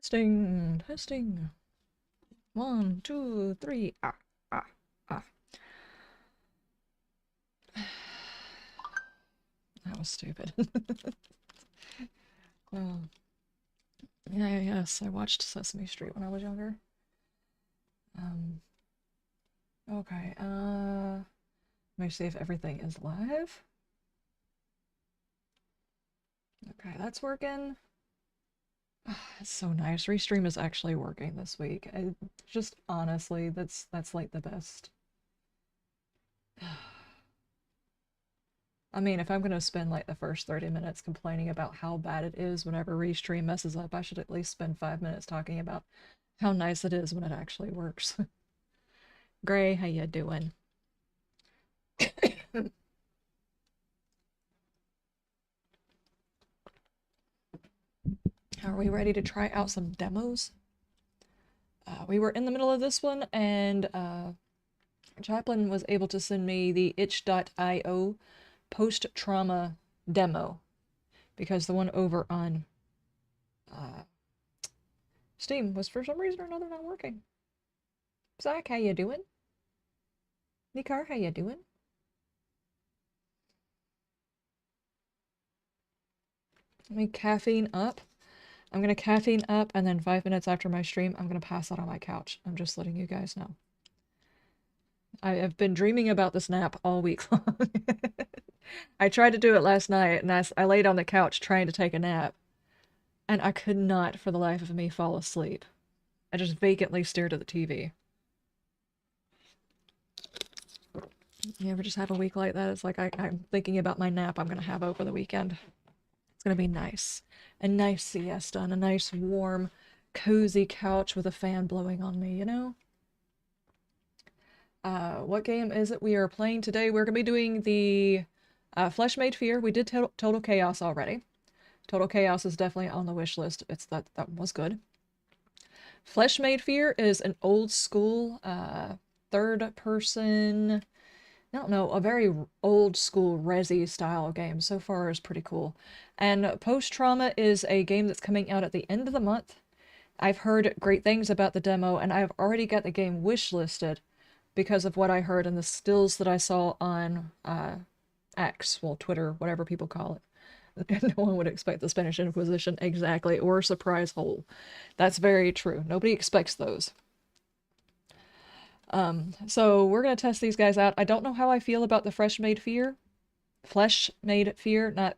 Testing, testing. 1, 2, 3. Ah, ah, ah. That was stupid. Oh. Yeah, yes, I watched Sesame Street when I was younger. Um, okay, let me see if everything is live. Okay, that's working. It's so nice. Restream is actually working this week. Just honestly, that's like the best. I mean, if I'm gonna spend like the first 30 minutes complaining about how bad it is whenever Restream messes up, I should at least spend 5 minutes talking about how nice it is when it actually works. Gray, how you doing? Are we ready to try out some demos? We were in the middle of this one, and Chaplin was able to send me the itch.io post-trauma demo, because the one over on Steam was for some reason or another not working. Zach, how you doing? Nikar, how you doing? Let me caffeine up. I'm gonna caffeine up, and then 5 minutes after my stream, I'm gonna pass out on my couch. I'm just letting you guys know. I have been dreaming about this nap all week long. I tried to do it last night, and I laid on the couch trying to take a nap, and I could not, for the life of me, fall asleep. I just vacantly stared at the TV. You ever just have a week like that? It's like I'm thinking about my nap I'm gonna have over the weekend. It's gonna be nice. A nice siesta on a nice, warm, cozy couch with a fan blowing on me, you know? What game is it we are playing today? We're gonna be doing the Flesh Made Fear. We did Total Chaos already. Total Chaos is definitely on the wish list. That was good. Flesh Made Fear is an old school third person, I don't know, a very old school Resi style game. So far is pretty cool. And Post Trauma is a game that's coming out at the end of the month. I've heard great things about the demo, and I've already got the game wishlisted because of what I heard and the stills that I saw on X, well, Twitter, whatever people call it. No one would expect the Spanish Inquisition exactly, or Surprise Hole. That's very true. Nobody expects those. So we're gonna test these guys out. I don't know how I feel about the Fresh Made Fear. Flesh Made Fear, not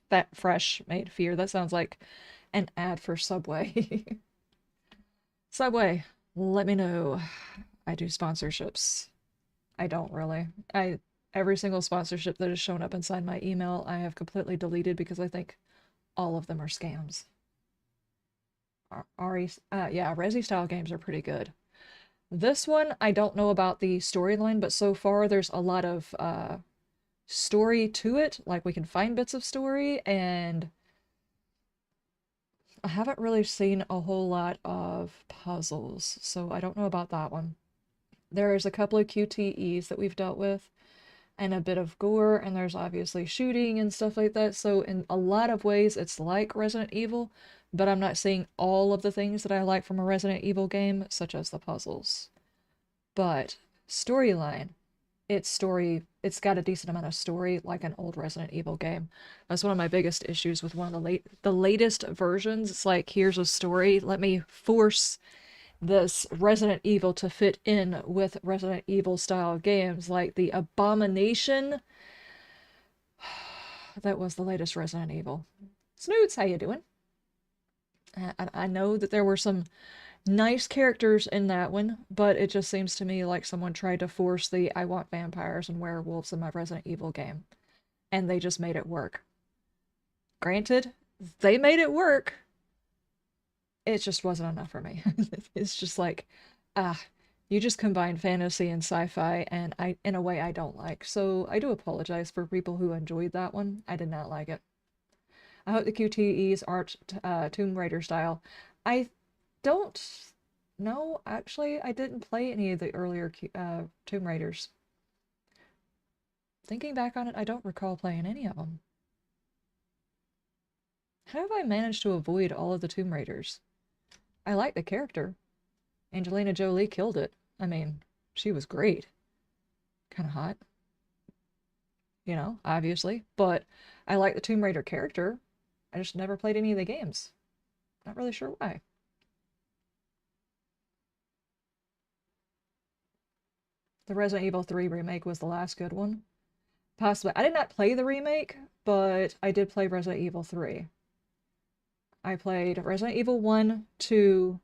that Fresh Made Fear. That sounds like an ad for Subway. Subway, let me know. I do sponsorships. I don't really. Every single sponsorship that has shown up inside my email, I have completely deleted because I think all of them are scams. Yeah, Resi style games are pretty good. This one, I don't know about the storyline, but so far there's a lot of story to it. Like, we can find bits of story, and I haven't really seen a whole lot of puzzles, so I don't know about that one. There's a couple of QTEs that we've dealt with, and a bit of gore, and there's obviously shooting and stuff like that. So in a lot of ways, it's like Resident Evil, but I'm not seeing all of the things that I like from a Resident Evil game, such as the puzzles. But storyline, it's got a decent amount of story, like an old Resident Evil game. That's one of my biggest issues with one of the latest versions. It's like, here's a story, let me force this Resident Evil to fit in with Resident Evil style games, like the Abomination. That was the latest Resident Evil. Snoots, how you doing? I know that there were some nice characters in that one, but it just seems to me like someone tried to force the I want vampires and werewolves in my Resident Evil game, and they just made it work. Granted, they made it work. It just wasn't enough for me. It's just like, ah, you just combine fantasy and sci-fi, and in a way I don't like. So I do apologize for people who enjoyed that one. I did not like it. I hope the QTEs aren't Tomb Raider style. I don't know, actually. I didn't play any of the earlier Tomb Raiders. Thinking back on it, I don't recall playing any of them. How have I managed to avoid all of the Tomb Raiders? I like the character. Angelina Jolie killed it. I mean, she was great. Kind of hot, obviously. But I like the Tomb Raider character. I just never played any of the games. Not really sure why. The Resident Evil 3 remake was the last good one. Possibly. I did not play the remake, but I did play Resident Evil 3. I played Resident Evil 1, 2,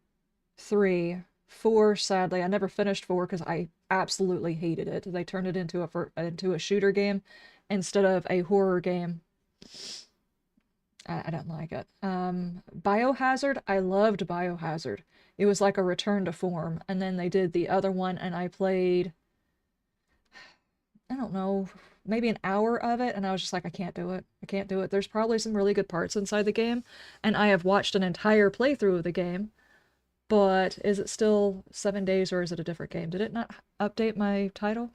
3, 4, sadly. I never finished 4 because I absolutely hated it. They turned it into a shooter game instead of a horror game. I don't like it. Biohazard, I loved Biohazard. It was like a return to form. And then they did the other one, and I played, I don't know, maybe an hour of it, and I was just like, I can't do it. I can't do it. There's probably some really good parts inside the game, and I have watched an entire playthrough of the game, but is it still 7 days or is it a different game? Did it not update my title?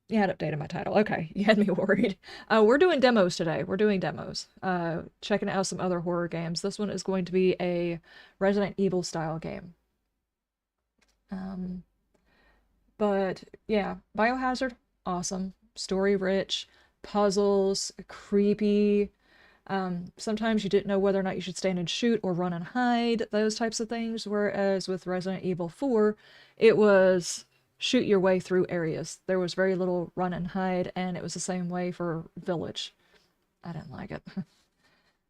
Yeah, it updated my title. Okay, you had me worried. We're doing demos today. We're doing demos. Checking out some other horror games. This one is going to be a Resident Evil style game. But yeah, Biohazard, awesome. Story rich, puzzles, creepy. Sometimes you didn't know whether or not you should stand and shoot or run and hide, those types of things. Whereas with Resident Evil 4, it was shoot your way through areas. There was very little run and hide, and it was the same way for Village. I didn't like it.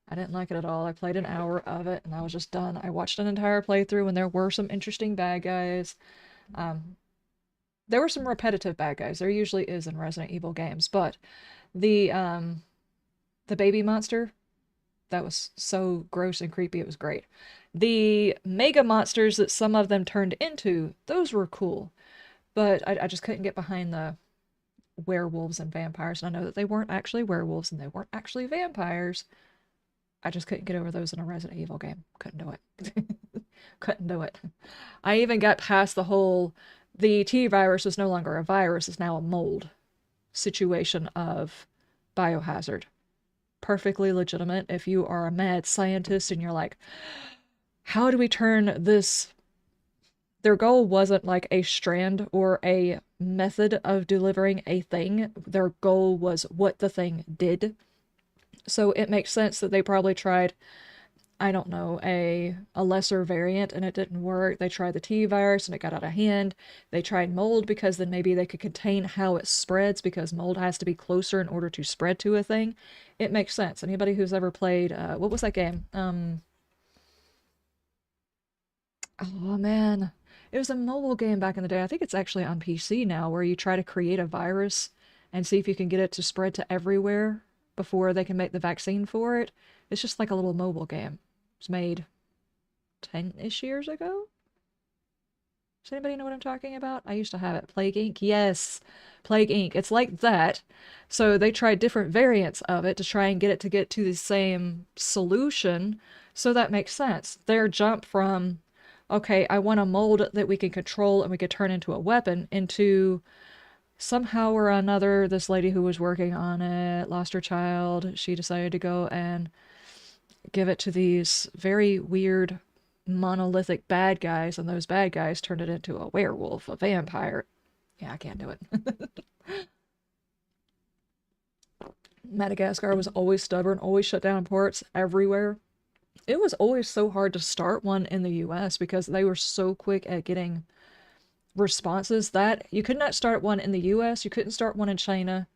I didn't like it at all. I played an hour of it, and I was just done. I watched an entire playthrough, and there were some interesting bad guys. There were some repetitive bad guys. There usually is in Resident Evil games, but the baby monster, that was so gross and creepy, it was great. The mega monsters that some of them turned into, those were cool. But I just couldn't get behind the werewolves and vampires. And I know that they weren't actually werewolves and they weren't actually vampires. I just couldn't get over those in a Resident Evil game. Couldn't do it. Couldn't do it. I even got past the T-virus is no longer a virus, it's now a mold situation of Biohazard. Perfectly legitimate if you are a mad scientist and you're like, how do we turn this... Their goal wasn't like a strand or a method of delivering a thing. Their goal was what the thing did. So it makes sense that they probably tried, I don't know, a lesser variant and it didn't work. They tried the T-virus and it got out of hand. They tried mold because then maybe they could contain how it spreads because mold has to be closer in order to spread to a thing. It makes sense. Anybody who's ever played, what was that game? Oh man. It was a mobile game back in the day. I think it's actually on PC now, where you try to create a virus and see if you can get it to spread to everywhere before they can make the vaccine for it. It's just like a little mobile game. It was made 10-ish years ago? Does anybody know what I'm talking about? I used to have it. Plague Inc. Yes, Plague Inc. It's like that. So they tried different variants of it to try and get it to the same solution. So that makes sense. Their jump from, okay, I want a mold that we can control and we could turn into a weapon, into somehow or another, this lady who was working on it lost her child. She decided to go and give it to these very weird monolithic bad guys, and those bad guys turned it into a werewolf, a vampire. Yeah, I can't do it. Madagascar was always stubborn, always shut down ports everywhere. It was always so hard to start one in the US because they were so quick at getting responses that you could not start one in the US, you couldn't start one in China,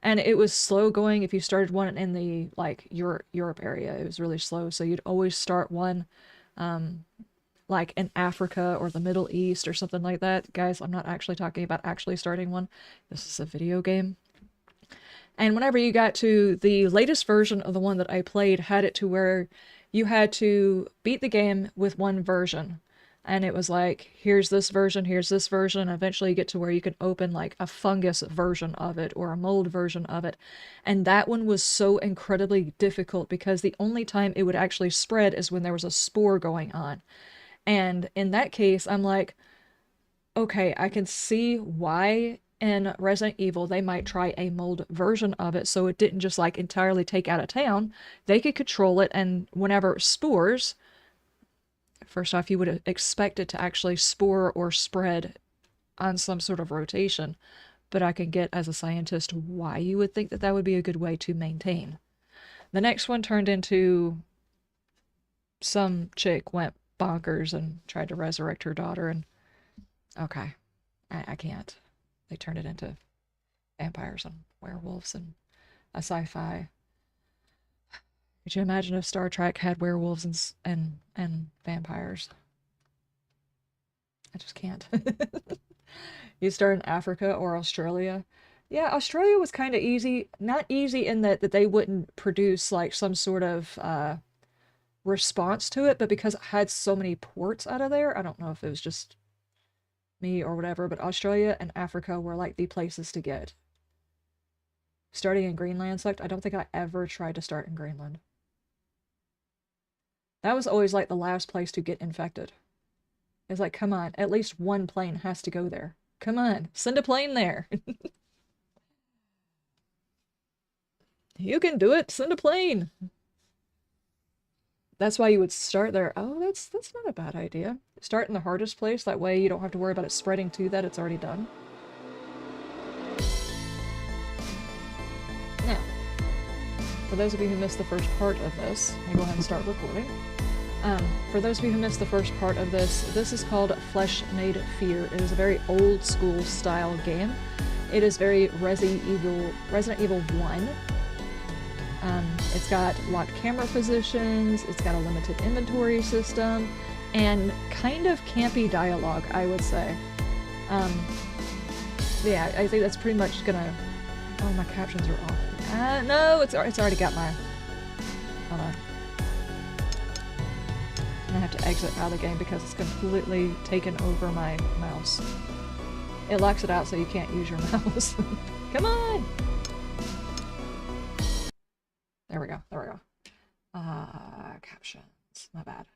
and it was slow going if you started one in the like Europe area. It was really slow, so you'd always start one like in Africa or the Middle East or something like that. Guys, I'm not actually talking about actually starting one. This is a video game. And whenever you got to the latest version of the one that I played, had it to where you had to beat the game with one version. And it was like, here's this version, and eventually you get to where you can open like a fungus version of it or a mold version of it. And that one was so incredibly difficult because the only time it would actually spread is when there was a spore going on. And in that case, I'm like, okay, I can see why in Resident Evil, they might try a mold version of it so it didn't just like entirely take out of town. They could control it, and whenever it spores, first off, you would expect it to actually spore or spread on some sort of rotation, but I can get as a scientist why you would think that that would be a good way to maintain. The next one turned into some chick went bonkers and tried to resurrect her daughter, and okay, I can't. They turned it into vampires and werewolves and a sci-fi. Could you imagine if Star Trek had werewolves and vampires? I just can't. You start in Africa or Australia. Yeah, Australia was kind of easy. Not easy in that they wouldn't produce like some sort of response to it, but because it had so many ports out of there, I don't know if it was just me or whatever, but Australia and Africa were like the places to get. Starting in Greenland sucked. I don't think I ever tried to start in Greenland. That was always like the last place to get infected. It's like, come on, at least one plane has to go there. Come on, send a plane there. You can do it, send a plane. That's why you would start there. Oh, that's not a bad idea. Start in the hardest place, that way you don't have to worry about it spreading to that, it's already done. Now, for those of you who missed the first part of this, let me go ahead and start recording. For those of you who missed the first part of this, this is called Flesh Made Fear. It is a very old school style game. It is very Resident Evil 1. It's got locked camera positions, it's got a limited inventory system, and kind of campy dialogue, I would say. Yeah, I think that's pretty much gonna... Oh, my captions are off. No, it's already got my... Hold on. I have to exit out of the game because it's completely taken over my mouse. It locks it out so you can't use your mouse. Come on! There we go, there we go. Captions, my bad.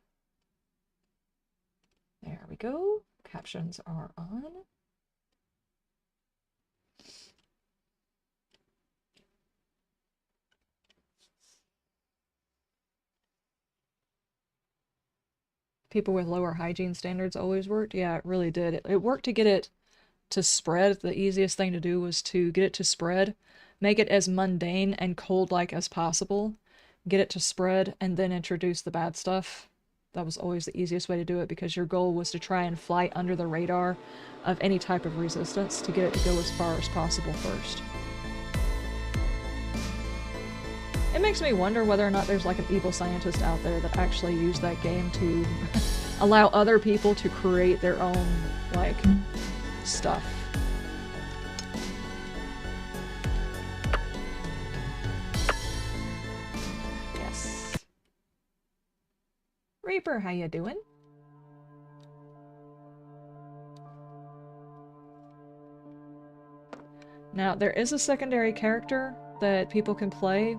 There we go. Captions are on. People with lower hygiene standards always worked. Yeah, it really did. It worked to get it to spread. The easiest thing to do was to get it to spread, make it as mundane and cold-like as possible, get it to spread, and then introduce the bad stuff. That was always the easiest way to do it because your goal was to try and fly under the radar of any type of resistance to get it to go as far as possible first. It makes me wonder whether or not there's like an evil scientist out there that actually used that game to allow other people to create their own, like, stuff. Yes. Reaper, how you doing? Now, there is a secondary character that people can play.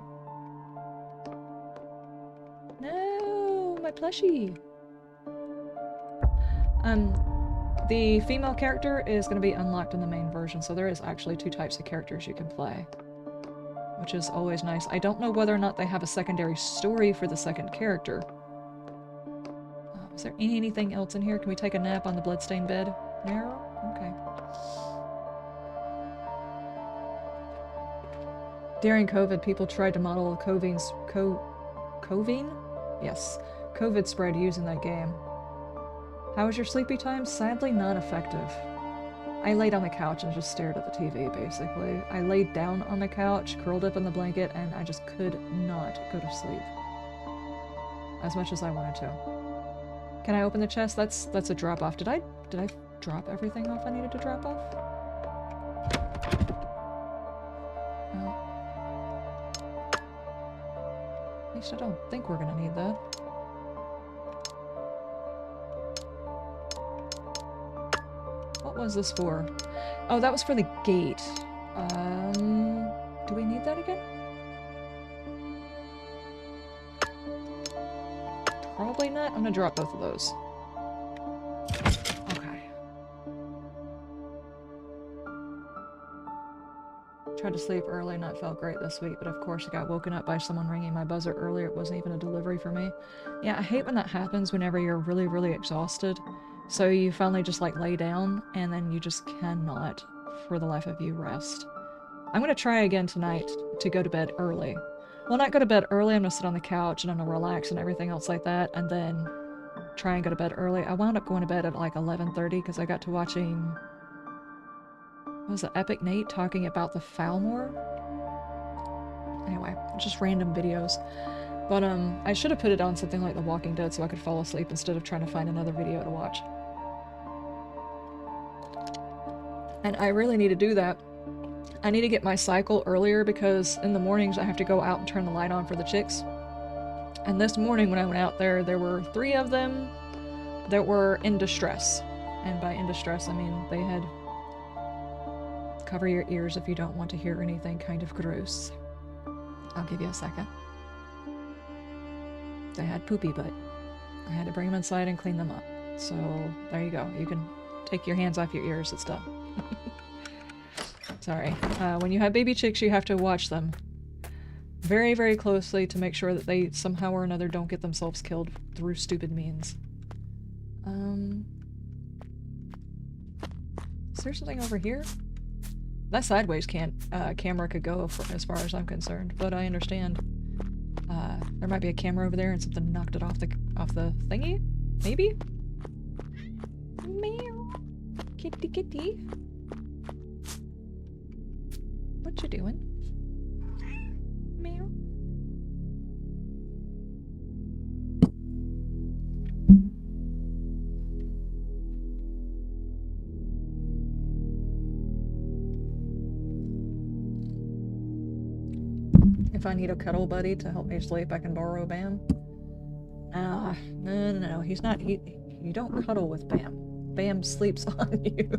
No, my plushie. The female character is going to be unlocked in the main version, so there is actually 2 types of characters you can play, which is always nice. I don't know whether or not they have a secondary story for the second character. Is there anything else in here? Can we take a nap on the bloodstained bed? No? Okay. During COVID, people tried to model Covine? Yes. COVID spread using that game. How was your sleepy time? Sadly, not effective. I laid on the couch and just stared at the TV, basically. I laid down on the couch, curled up in the blanket, and I just could not go to sleep. As much as I wanted to. Can I open the chest? That's a drop-off. Did I drop everything off I needed to drop off? No. At least I don't think we're gonna need that. What was this for? Oh, that was for the gate. Do we need that again? Probably not. I'm gonna drop both of those. Okay. Tried to sleep early, not felt great this week, but of course I got woken up by someone ringing my buzzer earlier. It wasn't even a delivery for me. Yeah, I hate when that happens whenever you're really, really exhausted. So you finally just like lay down and then you just cannot, for the life of you, rest. I'm gonna try again tonight to go to bed early. Well, not go to bed early, I'm gonna sit on the couch and I'm gonna relax and everything else like that, and then try and go to bed early. I wound up going to bed at like 11:30 because I got to watching, what was it, Epic Nate talking about the Falmore? Anyway, just random videos. But I should have put it on something like The Walking Dead so I could fall asleep instead of trying to find another video to watch. And I really need to do that. I need to get my cycle earlier because in the mornings I have to go out and turn the light on for the chicks. And this morning when I went out there, there were 3 of them that were in distress. And by in distress, I mean they had... Cover your ears if you don't want to hear anything kind of gross. I'll give you a second. They had poopy butt. I had to bring them inside and clean them up. So there you go. You can take your hands off your ears. It's done. Sorry. When you have baby chicks, you have to watch them very, very closely to make sure that they somehow or another don't get themselves killed through stupid means. Is there something over here? That sideways camera could go for, as far as I'm concerned, but I understand. There might be a camera over there and something knocked it off the thingy? Maybe? Meow. Kitty kitty. What you doing? Meow. If I need a cuddle buddy to help me sleep, I can borrow Bam. No, he's not. You don't cuddle with Bam. Bam sleeps on you.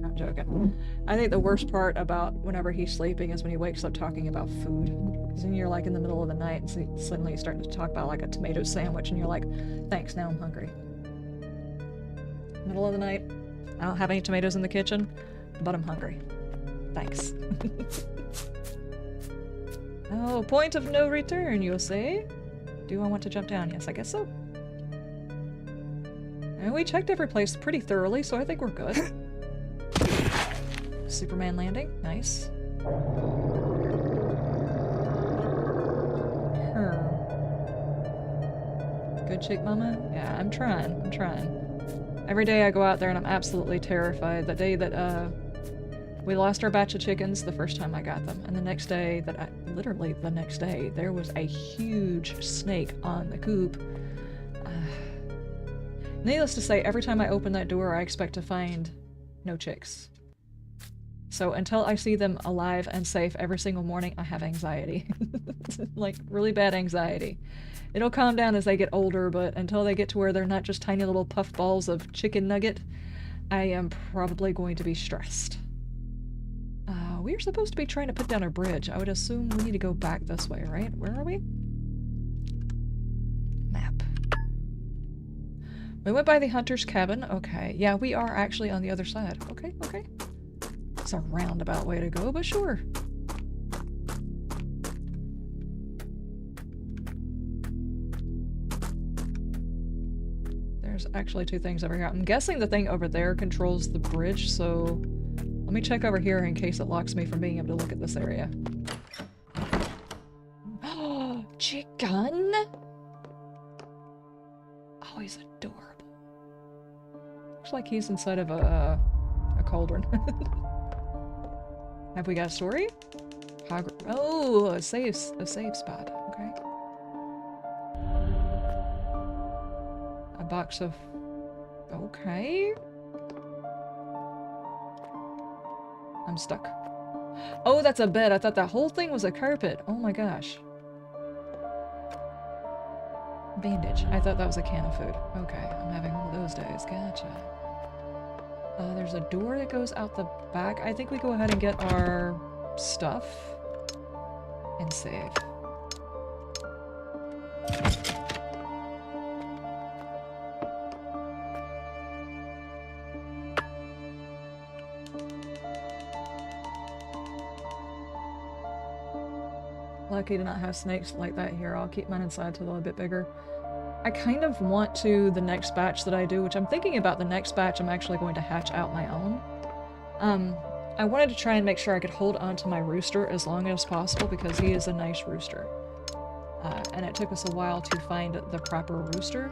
I'm joking. I think the worst part about whenever he's sleeping is when he wakes up talking about food. Because then you're like in the middle of the night and suddenly you're starting to talk about like a tomato sandwich and you're like, thanks, now I'm hungry. Middle of the night, I don't have any tomatoes in the kitchen, but I'm hungry. Thanks. Oh, point of no return, you'll say? Do I want to jump down? Yes, I guess so. And we checked every place pretty thoroughly, so I think we're good. Superman landing. Nice. Good chick, mama? Yeah, I'm trying. Every day I go out there and I'm absolutely terrified. The day that, we lost our batch of chickens the first time I got them, and the next day literally the next day, there was a huge snake on the coop. Needless to say, every time I open that door, I expect to find no chicks. So until I see them alive and safe every single morning, I have anxiety. Like, really bad anxiety. It'll calm down as they get older, but until they get to where they're not just tiny little puff balls of chicken nugget, I am probably going to be stressed. We're supposed to be trying to put down a bridge. I would assume we need to go back this way, right? Where are we? Map. We went by the hunter's cabin. Okay. Yeah, we are actually on the other side. Okay. It's a roundabout way to go, but sure. There's actually 2 things over here. I'm guessing the thing over there controls the bridge, so let me check over here in case it locks me from being able to look at this area. Oh, chicken! Oh, he's adorable. Looks like he's inside of a cauldron. Have we got a story? Oh, a save spot. Okay. A box of... Okay. I'm stuck. Oh, that's a bed. I thought that whole thing was a carpet. Oh my gosh. Bandage. I thought that was a can of food. Okay, I'm having one of those days. Gotcha. There's a door that goes out the back. I think we go ahead and get our stuff and save. lucky to not have snakes like that here. I'll keep mine inside till they're a bit bigger. I kind of want to, the next batch that I do, which I'm thinking about the next batch, I'm actually going to hatch out my own. I wanted to try and make sure I could hold on to my rooster as long as possible because he is a nice rooster. And it took us a while to find the proper rooster.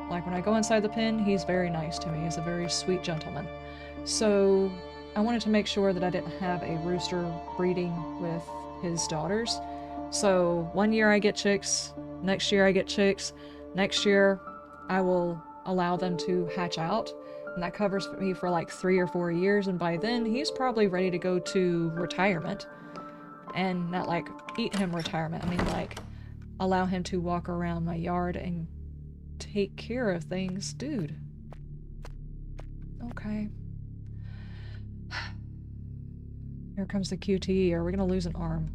Like when I go inside the pen, he's very nice to me. He's a very sweet gentleman. So I wanted to make sure that I didn't have a rooster breeding with his daughters. So one year I get chicks, next year I get chicks, next year I will allow them to hatch out, and that covers me for like 3 or 4 years, and by then he's probably ready to go to retirement. And not like eat him retirement, I mean like allow him to walk around my yard and take care of things. Dude. Okay. Here comes the QTE. Are we gonna lose an arm?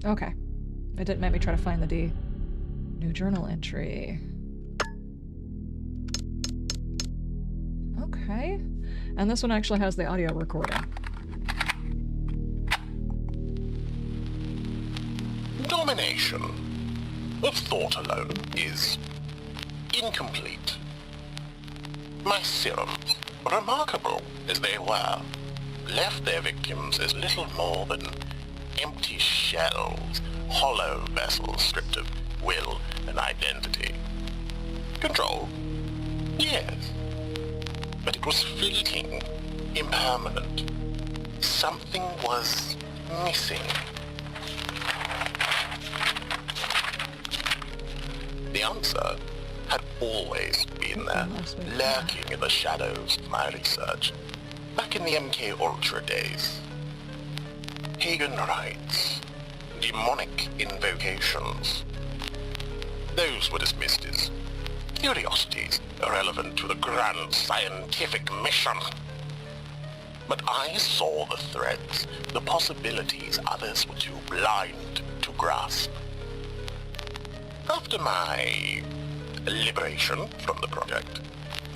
Okay. It didn't make me try to find the D. New journal entry. Okay. And this one actually has the audio recording. Domination of thought alone is incomplete. My serums, remarkable as they were, left their victims as little more than empty shells, hollow vessels stripped of will and identity. Control? Yes. But it was fleeting, impermanent. Something was missing. The answer had always been there, lurking in the shadows of my research, back in the MK Ultra days. Pagan rites, demonic invocations. Those were dismissed as curiosities irrelevant to the grand scientific mission. But I saw the threads, the possibilities others were too blind to grasp. After my liberation from the project,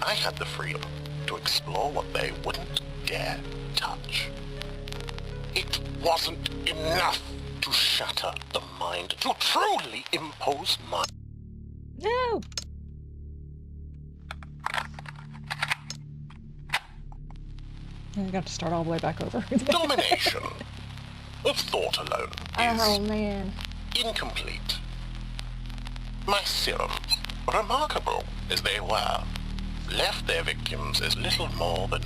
I had the freedom to explore what they wouldn't dare touch. It wasn't enough to shatter the mind, to truly impose my... No! I got to start all the way back over. Domination of thought alone Oh, is man. incomplete. My serums, remarkable as they were, left their victims as little more than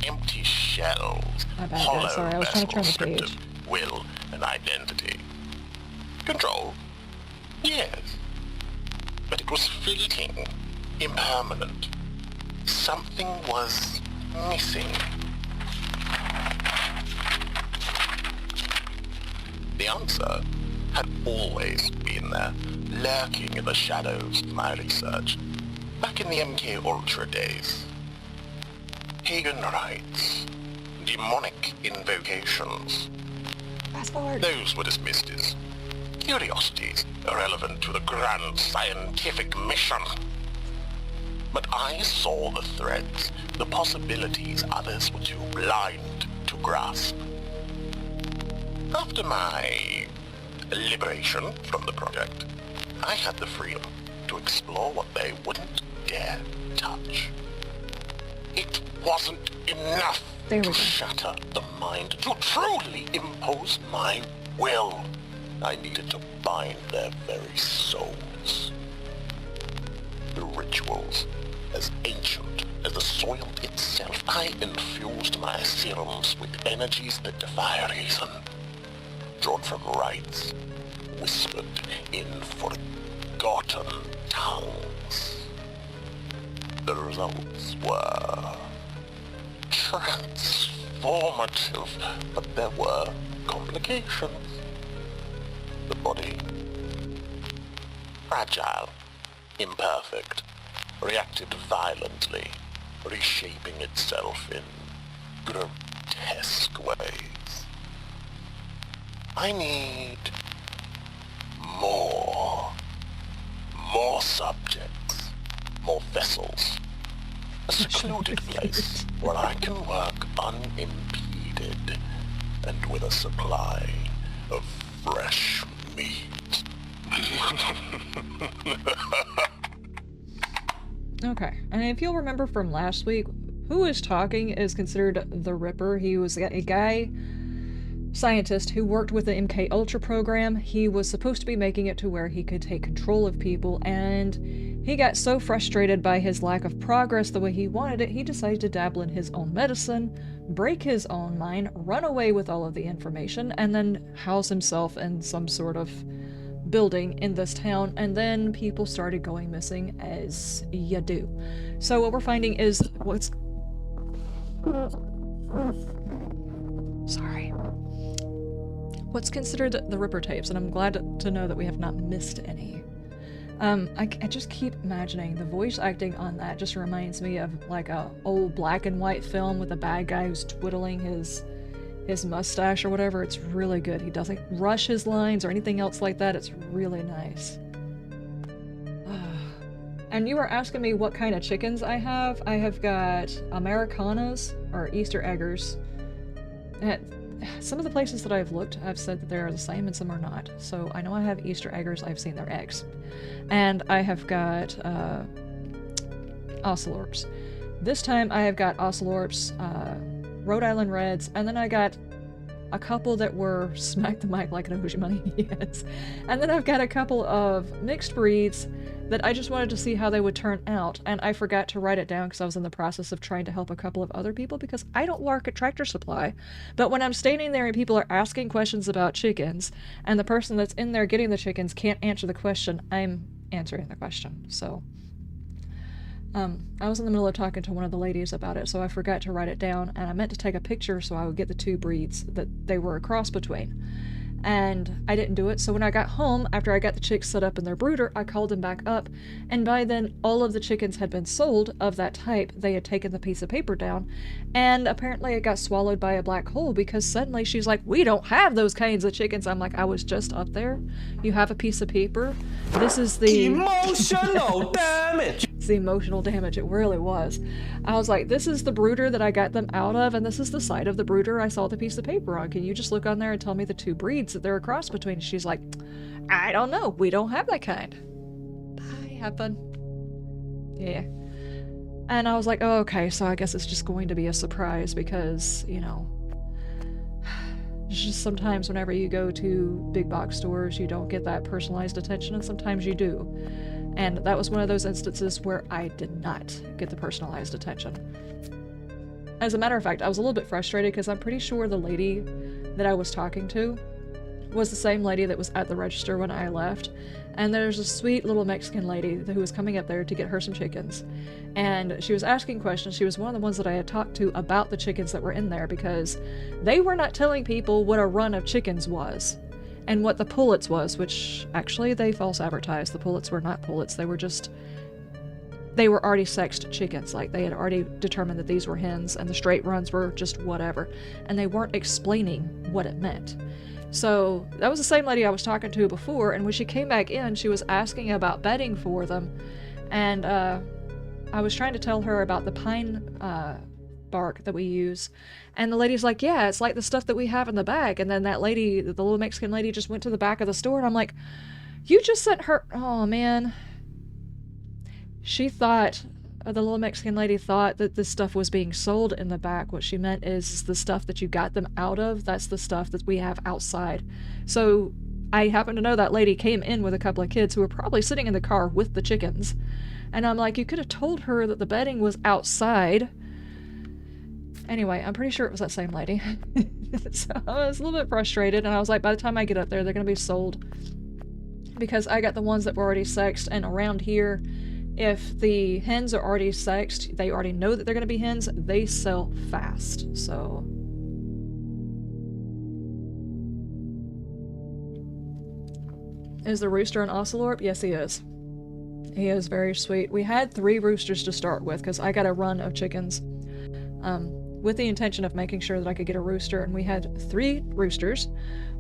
empty shells, My bad, hollow guys. Sorry, I was trying to turn vessels the stripped page. of will and identity. Control? Yes. But it was fleeting, impermanent. Something was missing. The answer had always been there, lurking in the shadows of my research, back in the MK Ultra days. Pagan rites, demonic invocations. Fast forward. Those were dismissed as curiosities irrelevant to the grand scientific mission. But I saw the threads, the possibilities others were too blind to grasp. After my liberation from the project, I had the freedom to explore what they wouldn't dare touch. It wasn't enough to shatter the mind, to truly impose my will. I needed to bind their very souls. The rituals, as ancient as the soil itself, I infused my serums with energies that defy reason, drawn from rites, whispered in forgotten tongues. The results were transformative, but there were complications. The body, fragile, imperfect, reacted violently, reshaping itself in grotesque ways. I need more. More subjects. More vessels. A secluded place where I can work unimpeded and with a supply of fresh meat. Okay, and if you'll remember from last week, who is talking is considered the Ripper. He was a guy scientist who worked with the MK Ultra program. He was supposed to be making it to where he could take control of people, and he got so frustrated by his lack of progress the way he wanted it, he decided to dabble in his own medicine, break his own mind, run away with all of the information, and then house himself in some sort of building in this town, and then people started going missing, as you do. So what we're finding is what's considered the Ripper tapes, and I'm glad to know that we have not missed any. I just keep imagining the voice acting on that just reminds me of like a old black and white film with a bad guy who's twiddling his mustache or whatever. It's really good. He doesn't rush his lines or anything else like that. It's really nice. And you were asking me what kind of chickens I have. I have got Americanas, or Easter eggers. Some of the places that I've looked have said that they are the same and some are not. So I know I have Easter eggers, I've seen their eggs. And I have got Ocelorps. This time I have got Ocelorps, Rhode Island Reds, and then I got a couple that were smack the mic like an Money, yes. And then I've got a couple of mixed breeds that I just wanted to see how they would turn out, and I forgot to write it down because I was in the process of trying to help a couple of other people because I don't work at Tractor Supply. But when I'm standing there and people are asking questions about chickens, and the person that's in there getting the chickens can't answer the question, I'm answering the question. So I was in the middle of talking to one of the ladies about it, so I forgot to write it down, and I meant to take a picture so I would get the two breeds that they were a cross between. And I didn't do it, so when I got home, after I got the chicks set up in their brooder, I called them back up, and by then all of the chickens had been sold of that type. They had taken the piece of paper down, and apparently it got swallowed by a black hole because suddenly she's like, we don't have those kinds of chickens. I'm like, I was just up there. You have a piece of paper. This is the emotional damage. It's the emotional damage. It really was. I was like, this is the brooder that I got them out of, and this is the side of the brooder I saw the piece of paper on. Can you just look on there and tell me the two breeds that they're a cross between? She's like, I don't know. We don't have that kind. Bye, have fun. Yeah. And I was like, oh, okay, so I guess it's just going to be a surprise because, you know, it's just sometimes whenever you go to big box stores, you don't get that personalized attention, and sometimes you do. And that was one of those instances where I did not get the personalized attention. As a matter of fact, I was a little bit frustrated because I'm pretty sure the lady that I was talking to was the same lady that was at the register when I left. And there's a sweet little Mexican lady who was coming up there to get her some chickens. And she was asking questions. She was one of the ones that I had talked to about the chickens that were in there because they were not telling people what a run of chickens was. And what the pullets was, which actually they false advertised. The pullets were not pullets. They were already sexed chickens. Like they had already determined that these were hens and the straight runs were just whatever. And they weren't explaining what it meant. So that was the same lady I was talking to before. And when she came back in, she was asking about bedding for them. And I was trying to tell her about the pine bark that we use, and the lady's like, yeah, it's like the stuff that we have in the bag. And then that lady, the little Mexican lady, just went to the back of the store, and I'm like, you just sent her, oh man. She thought, the little Mexican lady thought that this stuff was being sold in the back. What she meant is the stuff that you got them out of, that's the stuff that we have outside. So I happen to know that lady came in with a couple of kids who were probably sitting in the car with the chickens, and I'm like, you could have told her that the bedding was outside. Anyway, I'm pretty sure it was that same lady. So I was a little bit frustrated, and I was like, by the time I get up there, they're going to be sold. Because I got the ones that were already sexed, and around here, if the hens are already sexed, they already know that they're going to be hens, they sell fast. So is the rooster an Ocelorp? Yes, he is. He is very sweet. We had 3 roosters to start with, because I got a run of chickens. with the intention of making sure that I could get a rooster, and we had 3 roosters.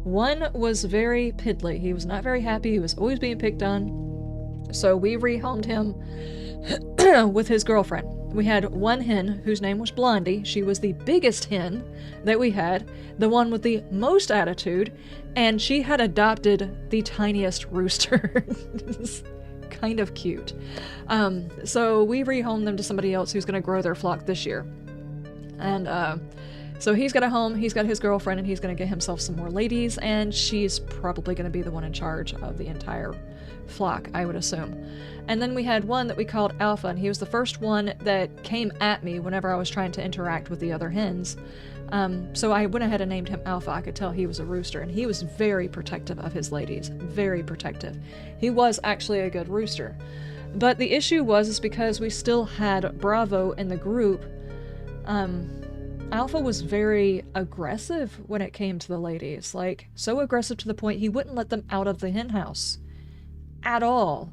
One was very piddly. He was not very happy. He was always being picked on. So we rehomed him with his girlfriend. We had one hen whose name was Blondie. She was the biggest hen that we had, the one with the most attitude, and she had adopted the tiniest rooster. It's kind of cute. So we rehomed them to somebody else who's going to grow their flock this year. And so he's got a home, he's got his girlfriend, and he's going to get himself some more ladies, and she's probably going to be the one in charge of the entire flock, I would assume. And then we had one that we called Alpha, and he was the first one that came at me whenever I was trying to interact with the other hens. So I went ahead and named him Alpha. I could tell he was a rooster, and he was very protective of his ladies. Very protective. He was actually a good rooster. But the issue was because we still had Bravo in the group, Alpha was very aggressive when it came to the ladies. Like, so aggressive to the point he wouldn't let them out of the hen house. At all.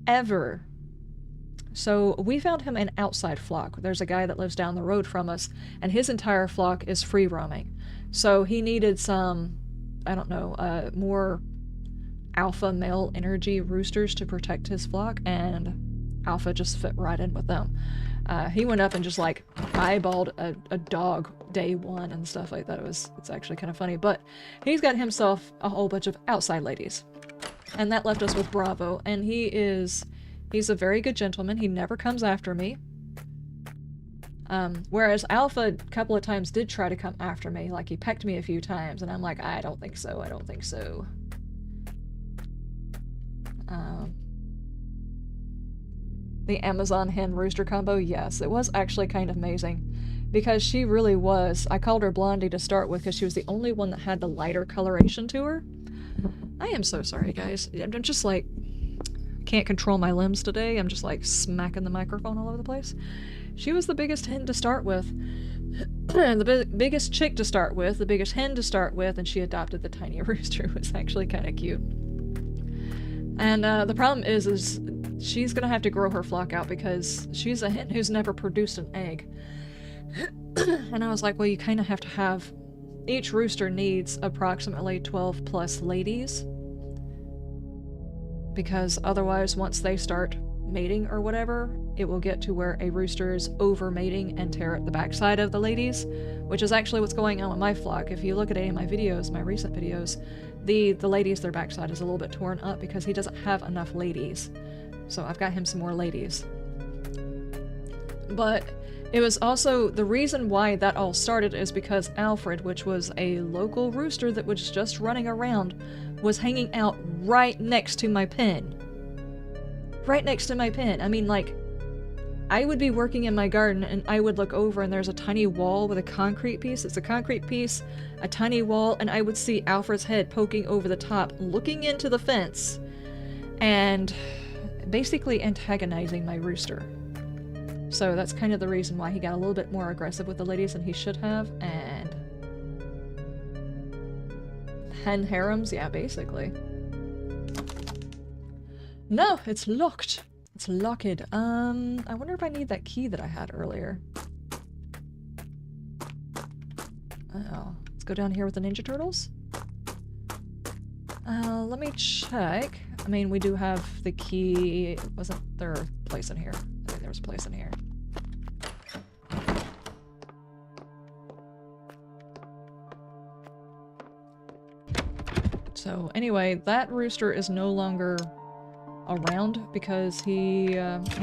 Ever. So we found him an outside flock. There's a guy that lives down the road from us, and his entire flock is free roaming. So he needed some, I don't know, more alpha male energy roosters to protect his flock, and Alpha just fit right in with them. He went up and just like eyeballed a dog day one and stuff like that. It's actually kind of funny, but he's got himself a whole bunch of outside ladies. And that left us with Bravo, and he's a very good gentleman. He never comes after me. Whereas Alpha a couple of times did try to come after me, like he pecked me a few times, and I'm like, I don't think so, I don't think so. The Amazon hen rooster combo, yes, it was actually kind of amazing. Because she really was, I called her Blondie to start with because she was the only one that had the lighter coloration to her. I am so sorry, guys. I'm just like, can't control my limbs today. I'm just like smacking the microphone all over the place. She was the biggest hen to start with, the biggest chick to start with, the biggest hen to start with, and she adopted the tiny rooster. It was actually kind of cute. And the problem is she's gonna have to grow her flock out because she's a hen who's never produced an egg. And I was like, well, you kind of have to have, each rooster needs approximately 12 plus ladies, because otherwise once they start mating or whatever, it will get to where a rooster is over mating and tear at the backside of the ladies, which is actually what's going on with my flock. If you look at any of my videos, my recent videos, the ladies, their backside is a little bit torn up because he doesn't have enough ladies. So I've got him some more ladies. But it was also, the reason why that all started is because Alfred, which was a local rooster that was just running around, was hanging out right next to my pen. Right next to my pen. I mean, like, I would be working in my garden and I would look over and there's a tiny wall with a concrete piece. It's a concrete piece, a tiny wall, and I would see Alfred's head poking over the top, looking into the fence, and basically antagonizing my rooster. So that's kind of the reason why he got a little bit more aggressive with the ladies than he should have, and hen harems, yeah, basically. No, it's locked. It's locked. I wonder if I need that key that I had earlier. Uh-oh. Let's go down here with the Ninja Turtles. Let me check. I mean, we do have the key. Wasn't there a place in here? I think there was a place in here. So anyway, that rooster is no longer around because he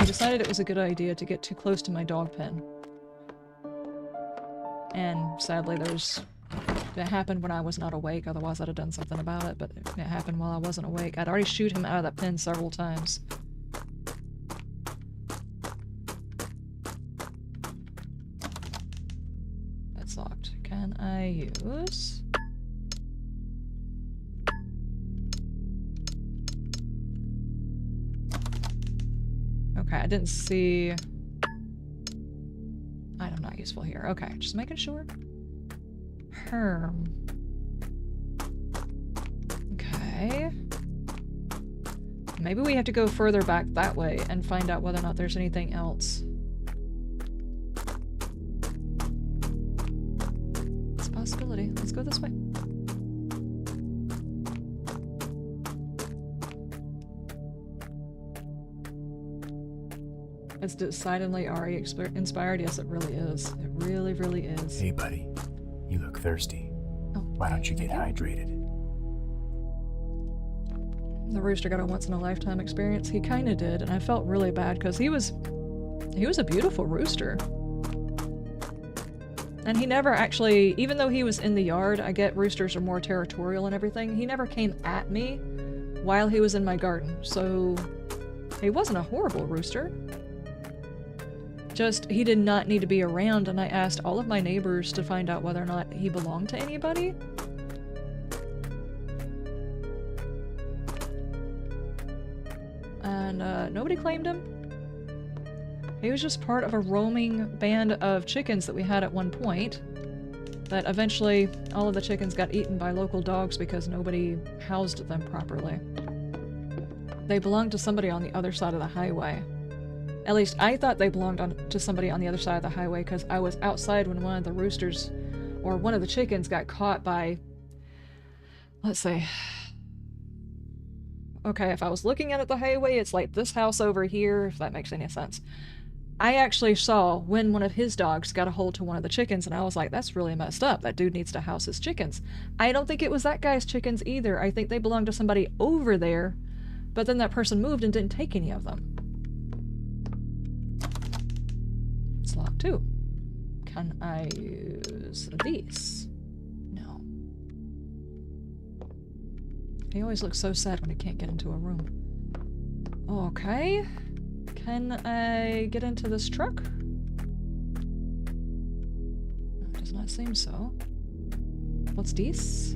decided it was a good idea to get too close to my dog pen. And sadly it happened when I was not awake, otherwise I'd have done something about it, but it happened while I wasn't awake. I'd already shooed him out of that pen several times. That's locked. Can I use... Okay, I didn't see... Item not useful here. Okay, just making sure. Okay. Maybe we have to go further back that way and find out whether or not there's anything else. let's go this way. It's decidedly RE inspired. Yes, it really is. It really, really is. Hey, buddy. You look thirsty. Oh, Why don't you get hydrated? The rooster got a once-in-a-lifetime experience. He kind of did, and I felt really bad because he was a beautiful rooster. And he never actually, even though he was in the yard, I get roosters are more territorial and everything, he never came at me while he was in my garden. So he wasn't a horrible rooster. Just, he did not need to be around, and I asked all of my neighbors to find out whether or not he belonged to anybody. And nobody claimed him. He was just part of a roaming band of chickens that we had at one point. But eventually, all of the chickens got eaten by local dogs because nobody housed them properly. They belonged to somebody on the other side of the highway. At least I thought they belonged to somebody on the other side of the highway because I was outside when one of the roosters, or one of the chickens, got caught by, let's see. Okay, if I was looking at the highway, it's like this house over here, if that makes any sense. I actually saw when one of his dogs got a hold to one of the chickens, and I was like, that's really messed up. That dude needs to house his chickens. I don't think it was that guy's chickens either. I think they belonged to somebody over there, but then that person moved and didn't take any of them. It's locked too. Can I use these? No. He always looks so sad when he can't get into a room. Okay. Can I get into this truck? It does not seem so. What's this?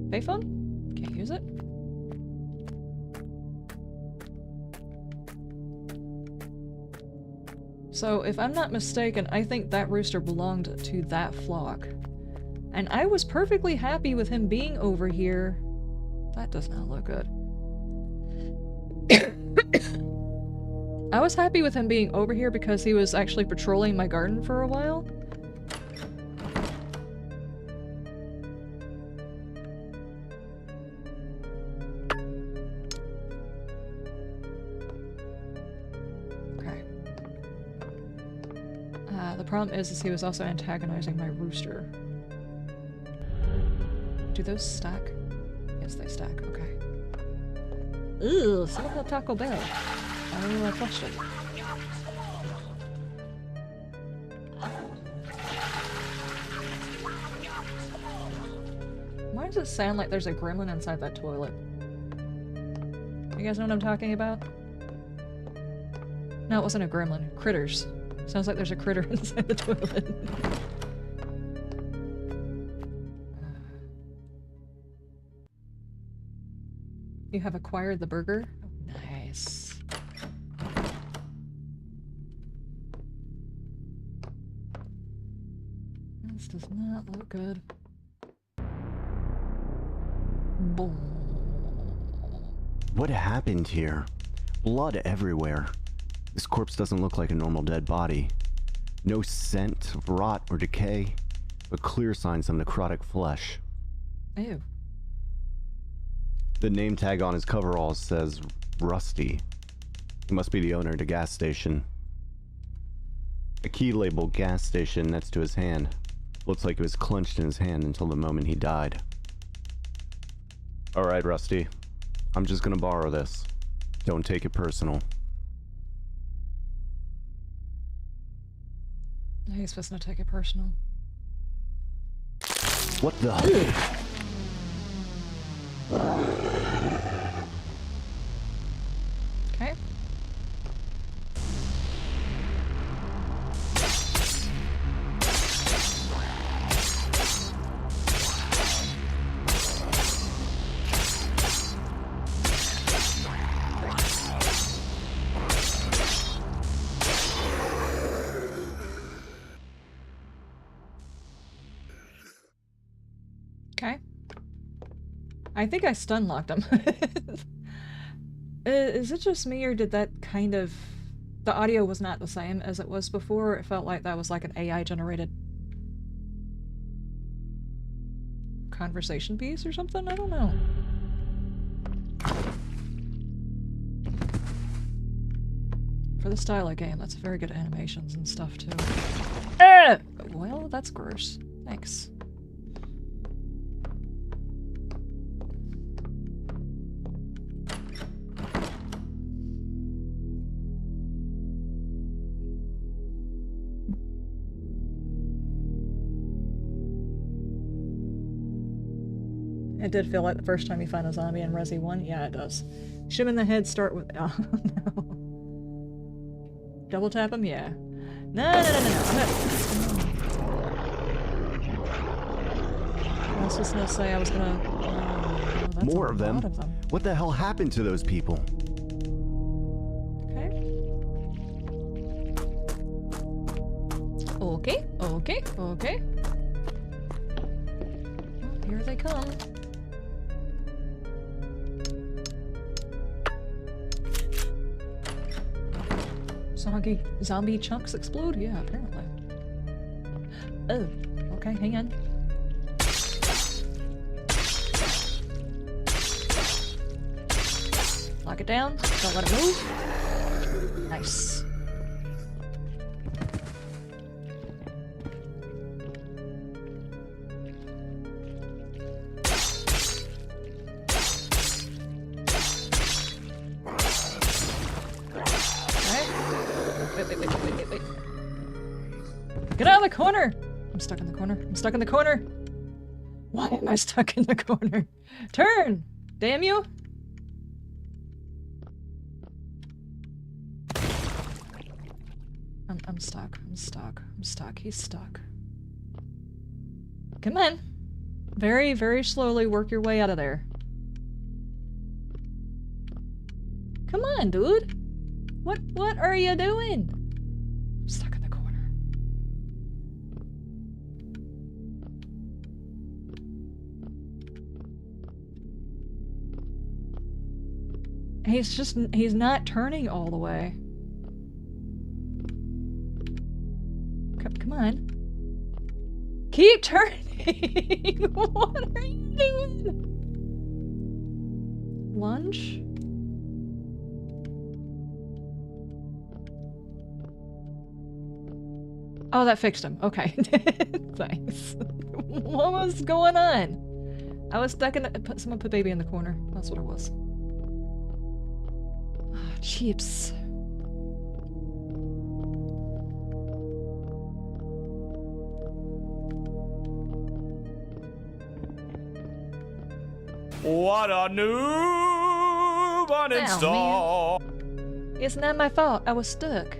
Payphone? Can't use it. So, if I'm not mistaken, I think that rooster belonged to that flock. And I was perfectly happy with him being over here. That does not look good. I was happy with him being over here because he was actually patrolling my garden for a while. Okay. The problem is he was also antagonizing my rooster. Do those stack? Yes, they stack. Okay. Ugh, some of the Taco Bell. I flushed it. Why does it sound like there's a gremlin inside that toilet? You guys know what I'm talking about? No, it wasn't a gremlin. Critters. Sounds like there's a critter inside the toilet. You have acquired the burger? Oh, nice. This does not look good. Boom. What happened here? Blood everywhere. This corpse doesn't look like a normal dead body. No scent of rot or decay, but clear signs of necrotic flesh. Ew. The name tag on his coveralls says Rusty. He must be the owner of the gas station. A key labeled gas station next to his hand. Looks like it was clenched in his hand until the moment he died. Alright, Rusty. I'm just gonna borrow this. Don't take it personal. He's supposed to take it personal. What the? Okay. Okay. I think I stun locked him. Is it just me, or did that the audio was not the same as it was before? It felt like that was like an AI generated conversation piece or something? I don't know. For the style of game, that's very good animations and stuff too. Well, that's gross. Thanks. It did feel like the first time you find a zombie in Resi 1. Yeah, it does. Shoot him in the head, start with... Oh, no. Double tap him? Yeah. No. I was just gonna say I was gonna... that's More of them? What the hell happened to those people? Okay. Okay. Well, here they come. Zombie chunks explode? Yeah, apparently. Oh, okay, hang on. Lock it down. Don't let it move. Nice. Wait. Get out of the corner! I'm stuck in the corner. Why am I stuck in the corner? Turn! Damn you! I'm stuck. He's stuck. Come on. Very, very slowly work your way out of there. Come on, dude! What are you doing? I'm stuck in the corner. He's not turning all the way. Come on. Keep turning! What are you doing? Lunge? Oh, that fixed him. Okay. Thanks. What was going on? I was stuck in someone put baby in the corner. That's what it was. Oh, cheeps. What a noob uninstall! Man. It's not my fault. I was stuck.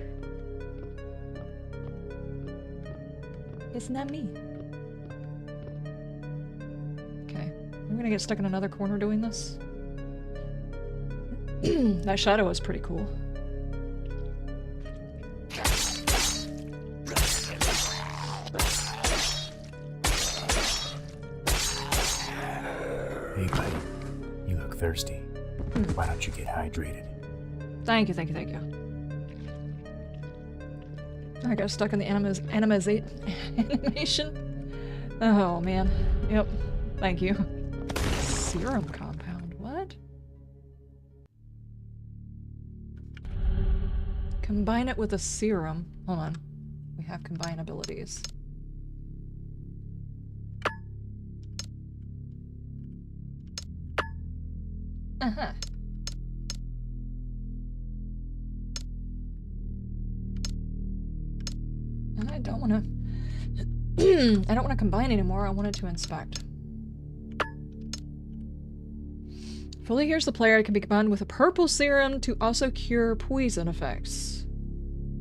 It's not me. Okay. I'm gonna get stuck in another corner doing this. That shadow was pretty cool. Hey, buddy. You look thirsty. Why don't you get hydrated? Thank you. I got stuck in the animation. Oh, man. Yep. Thank you. Serum compound. What? Combine it with a serum. Hold on. We have combine abilities. Uh-huh. I don't want to... I don't want to combine anymore. I wanted to inspect. Fully heals the player. It can be combined with a purple serum to also cure poison effects.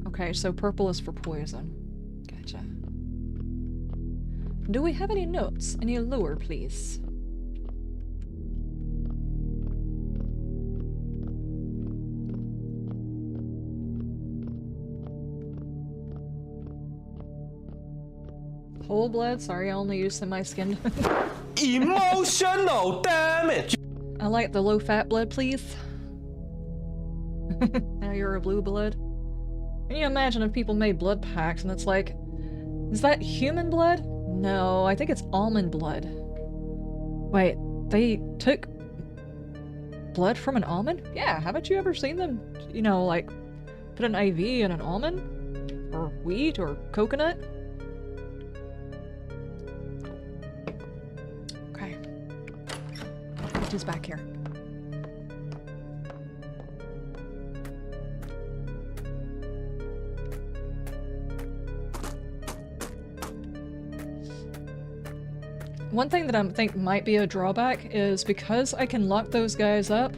Okay, so purple is for poison. Gotcha. Do we have any notes? Any lure, please? Whole blood? Sorry, I only use semi-skinned. Emotional damage! I like the low-fat blood, please. Now you're a blue blood. Can you imagine if people made blood packs and it's like... Is that human blood? No, I think it's almond blood. Wait, they took blood from an almond? Yeah, haven't you ever seen them, you know, like, put an IV in an almond? Or wheat or coconut? Okay. Put these back here. One thing that I think might be a drawback is because I can lock those guys up,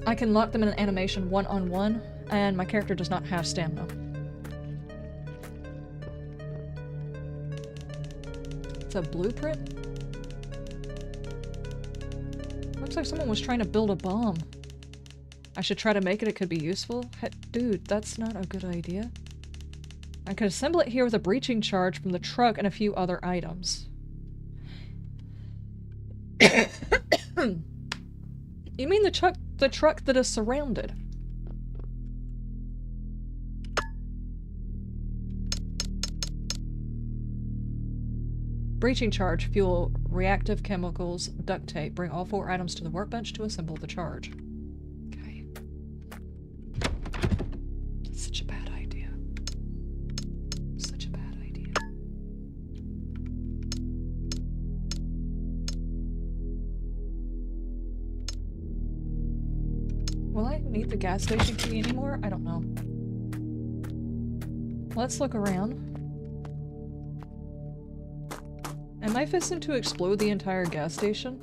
I can lock them in an animation one-on-one, and my character does not have stamina. It's a blueprint? Looks like someone was trying to build a bomb. I should try to make it, it could be useful. Dude, that's not a good idea. I could assemble it here with a breaching charge from the truck and a few other items. You mean the truck that is surrounded? Breaching charge, fuel, reactive chemicals, duct tape. Bring all 4 items to the workbench to assemble the charge. Okay. That's such a bad idea. Such a bad idea. Will I need the gas station key anymore? I don't know. Let's look around. Am I fixing to explode the entire gas station?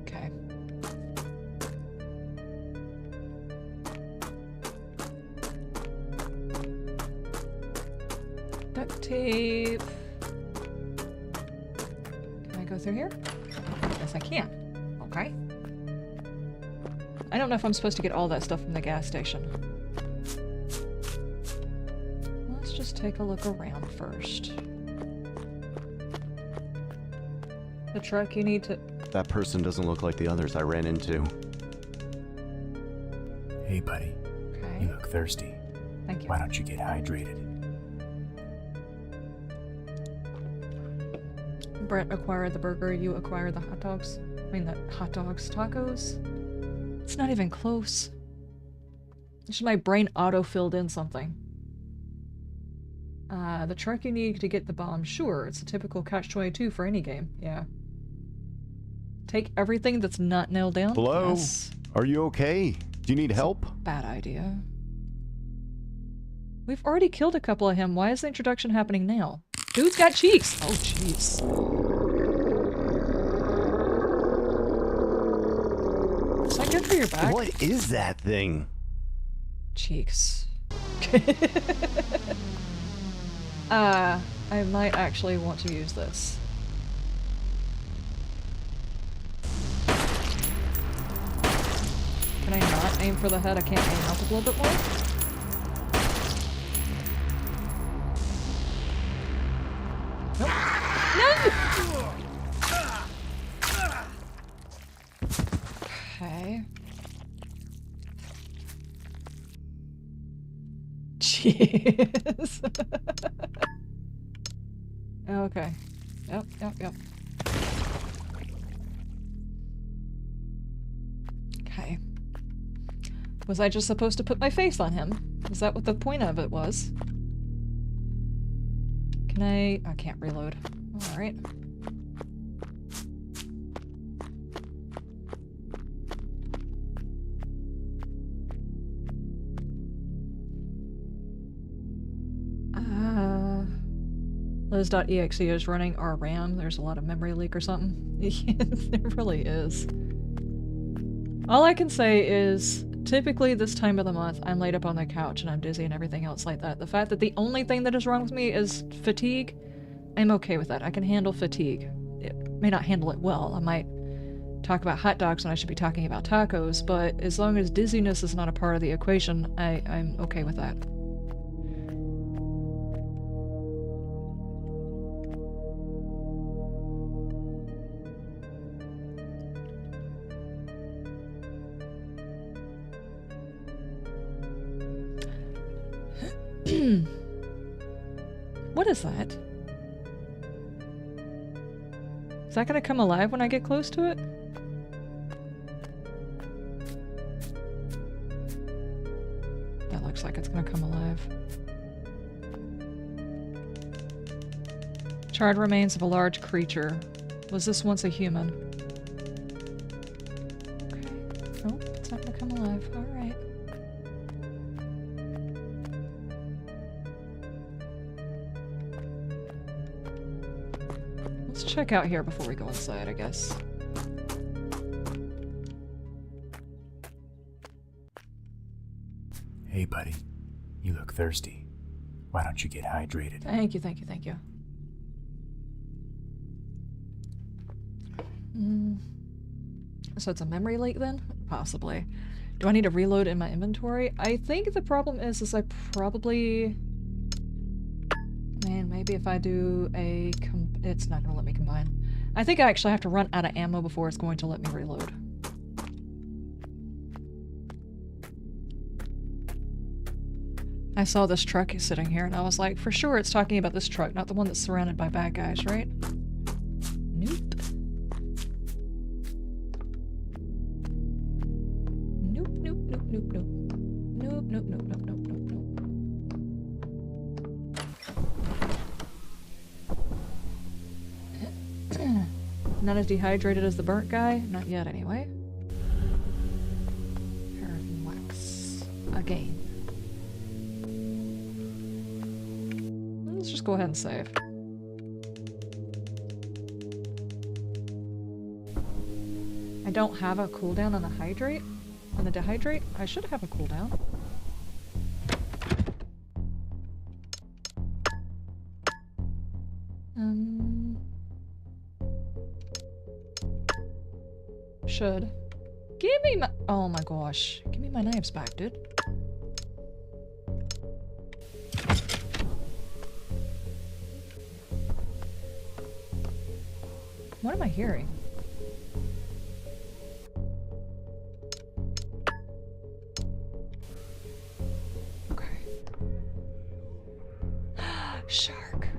Okay. Duct tape. Can I go through here? Yes, I can. Okay. I don't know if I'm supposed to get all that stuff from the gas station. Let's just take a look around first. The truck you need to... That person doesn't look like the others I ran into. Hey, buddy. Okay. You look thirsty. Thank you. Why don't you get hydrated? Brett acquired the burger, you acquired the hot dogs. I mean, the hot dogs, tacos? It's not even close. It's just my brain auto-filled in something. The truck you need to get the bomb. Sure, it's a typical catch-22 for any game. Yeah. Take everything that's not nailed down. Hello? Yes. Are you okay? Do you need help? Bad idea. We've already killed a couple of him. Why is the introduction happening now? Dude's got cheeks! Oh, jeez. Is that good for your back? What is that thing? Cheeks. I might actually want to use this. Can I not aim for the head? I can't aim up a little bit more? Nope. No! Okay. Jeez. Okay. Yep. Okay. Was I just supposed to put my face on him? Is that what the point of it was? Can I can't reload. Alright. Liz.exe is running our RAM. There's a lot of memory leak or something. There really is. All I can say is, typically this time of the month, I'm laid up on the couch and I'm dizzy and everything else like that. The fact that the only thing that is wrong with me is fatigue, I'm okay with that. I can handle fatigue. It may not handle it well. I might talk about hot dogs when I should be talking about tacos, but as long as dizziness is not a part of the equation, I'm okay with that. What is that? Is that gonna come alive when I get close to it? That looks like it's gonna come alive. Charred remains of a large creature. Was this once a human? Okay. Nope, it's not gonna come alive. Alright. Let's check out here before we go inside, I guess. Hey, buddy. You look thirsty. Why don't you get hydrated? Thank you, thank you, thank you. So it's a memory leak then? Possibly. Do I need to reload in my inventory? I think the problem is I probably... Man, maybe if I do a... It's not going to let me combine. I think I actually have to run out of ammo before it's going to let me reload. I saw this truck sitting here and I was like, for sure it's talking about this truck, not the one that's surrounded by bad guys, right? Nope. Nope, nope, nope, nope, nope. Nope, nope, nope, nope, nope, nope, nope. Not as dehydrated as the burnt guy? Not yet, anyway. Paraffin wax. Again. Let's just go ahead and save. I don't have a cooldown on the hydrate. On the dehydrate? I should have a cooldown. Should. Give me my- Oh my gosh. Give me my knives back, dude. What am I hearing? Okay. Shark.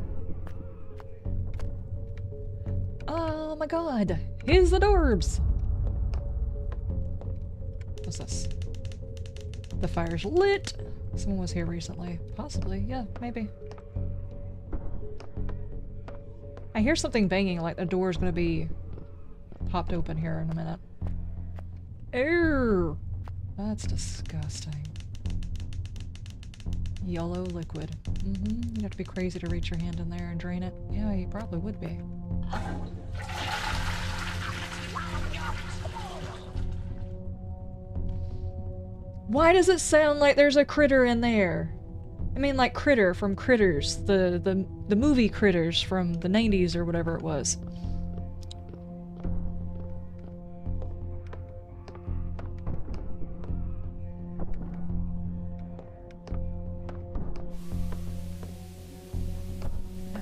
Oh my god. He's the dorbs. What's this? The fire's lit. Someone was here recently. Possibly. Yeah, maybe. I hear something banging, like the door's gonna be popped open here in a minute. Ew! That's disgusting. Yellow liquid. You'd have to be crazy to reach your hand in there and drain it. Yeah, you probably would be. Why does it sound like there's a critter in there? I mean, like Critter from Critters, the movie Critters from the 90s or whatever it was.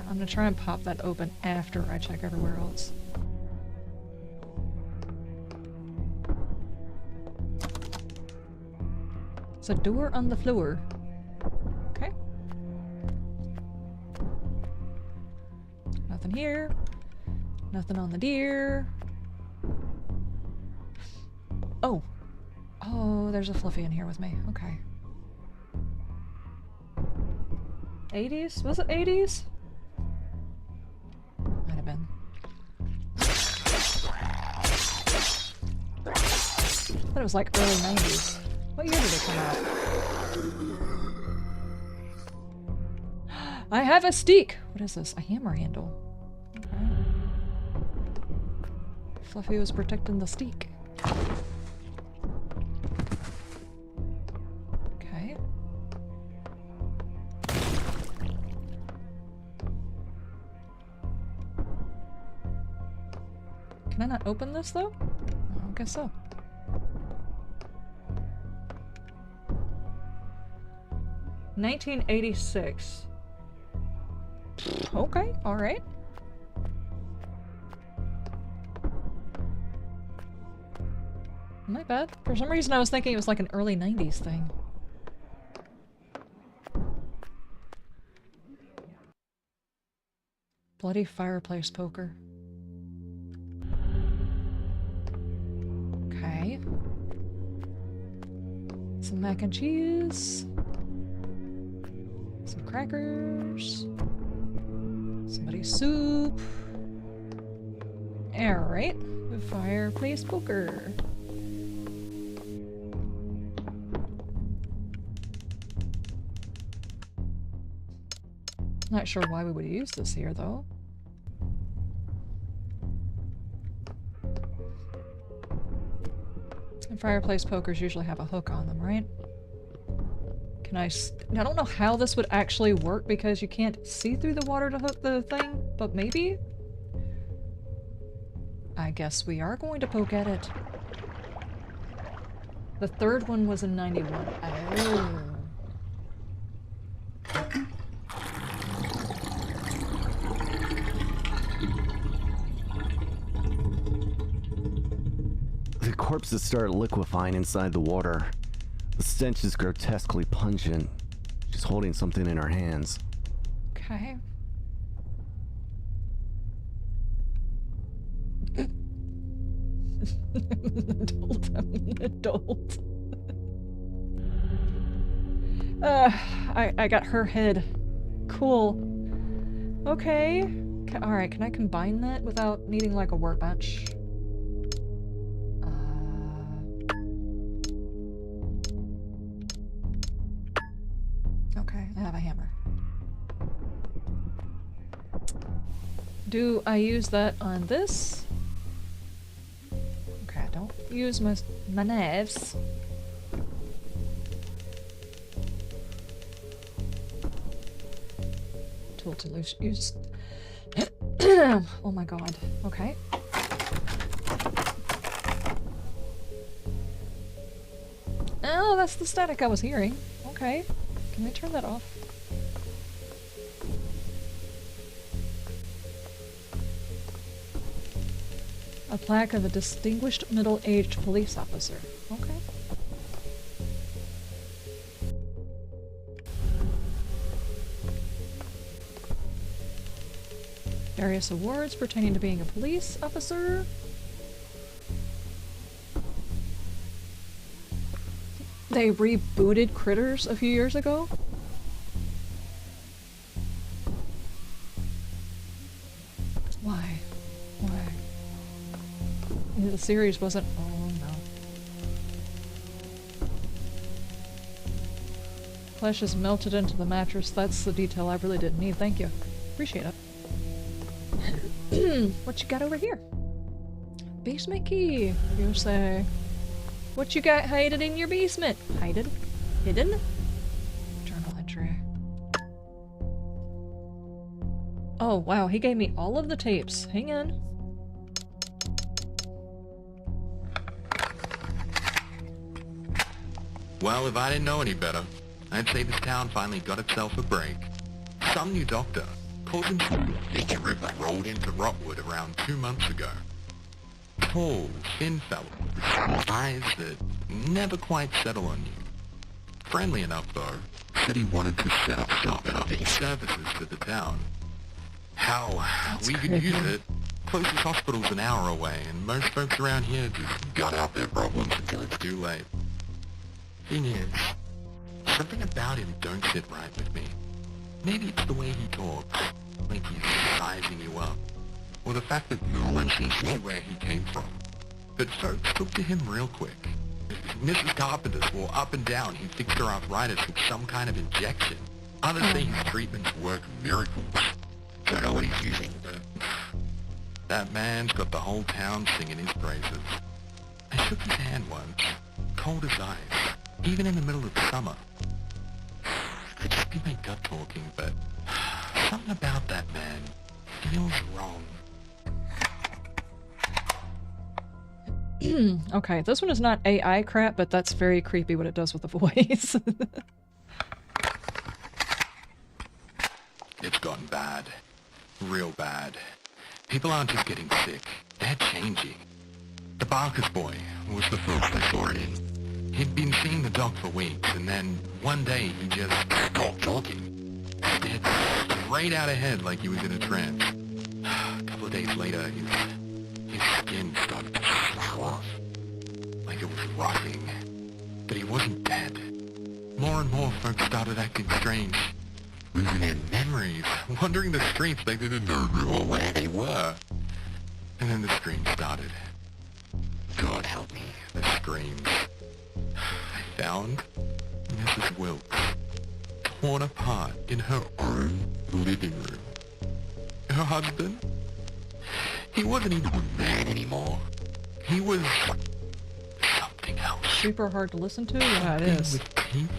I'm gonna try and pop that open after I check everywhere else. It's a door on the floor. Okay. Nothing here. Nothing on the deer. Oh. Oh, there's a Fluffy in here with me. Okay. 80s? Was it 80s? Might have been. I thought it was like early 90s. What year did it come out? I have a steak! What is this? A hammer handle. Okay. Fluffy was protecting the steak. Okay. Can I not open this though? I guess so. $1986. Okay, alright. Not bad. For some reason I was thinking it was like an early 90s thing. Bloody fireplace poker. Okay. Some mac and cheese. Some crackers. Somebody's soup. Alright. Fireplace poker. Not sure why we would use this here, though. And fireplace pokers usually have a hook on them, right? Can I don't know how this would actually work because you can't see through the water to hook the thing, but maybe? I guess we are going to poke at it. The third one was in 91. Oh. The corpses start liquefying inside the water. The stench is grotesquely pungent. She's holding something in her hands. Okay. I'm an adult. I got her head. Cool. Okay. Alright, can I combine that without needing like a workbench? Okay, I have a hammer. Do I use that on this? Okay, I don't use my knives. Tool to use. Oh my god. Okay. Oh, that's the static I was hearing. Okay. Can I turn that off? A plaque of a distinguished middle-aged police officer. Okay. Various awards pertaining to being a police officer. They rebooted Critters a few years ago. Why? Why? The series wasn't... Oh no. Flesh is melted into the mattress. That's the detail I really didn't need. Thank you. Appreciate it. What you got over here? Basement key, you say. What you got hidden in your basement? Hidden? Hidden? Journal entry. Oh wow, he gave me all of the tapes. Hang on. Well, if I didn't know any better, I'd say this town finally got itself a break. Some new doctor calls himself Nicky River rolled into Rotwood around 2 months ago. Tall, thin fellow, with eyes that never quite settle on you. Friendly enough, though. Said he wanted to set up shop and update services to the town. How we could use it. Closest hospital's an hour away, and most folks around here just gut out their problems until it's too late. Thing is, something about him don't sit right with me. Maybe it's the way he talks, like he's sizing you up, or the fact that no one seems to know where he came from. But folks took to him real quick. Mrs. Carpenter swore up and down he fixed her arthritis with some kind of injection. Others say his treatments work miracles. Don't know what he's using, but that man's got the whole town singing his praises. I shook his hand once, cold as ice, even in the middle of summer. Could just be my gut talking, but something about that man feels wrong. Okay, this one is not AI crap, but that's very creepy what it does with the voice. It's gotten bad. Real bad. People aren't just getting sick, they're changing. The Barker's boy was the first I saw it in. He'd been seeing the doc for weeks, and then one day he just stopped talking. Stared straight out ahead like he was in a trance. couple of days later, his skin started to slough off, like it was rotting. But he wasn't dead. More and more folks started acting strange, losing their memories, wandering the streets they didn't know where they were. And then the screams started. God help me, the screams. I found Mrs. Wilkes, torn apart in her own living room. Her husband, he wasn't even a man anymore. He was something else. Super hard to listen to? Yeah, it is. With teeth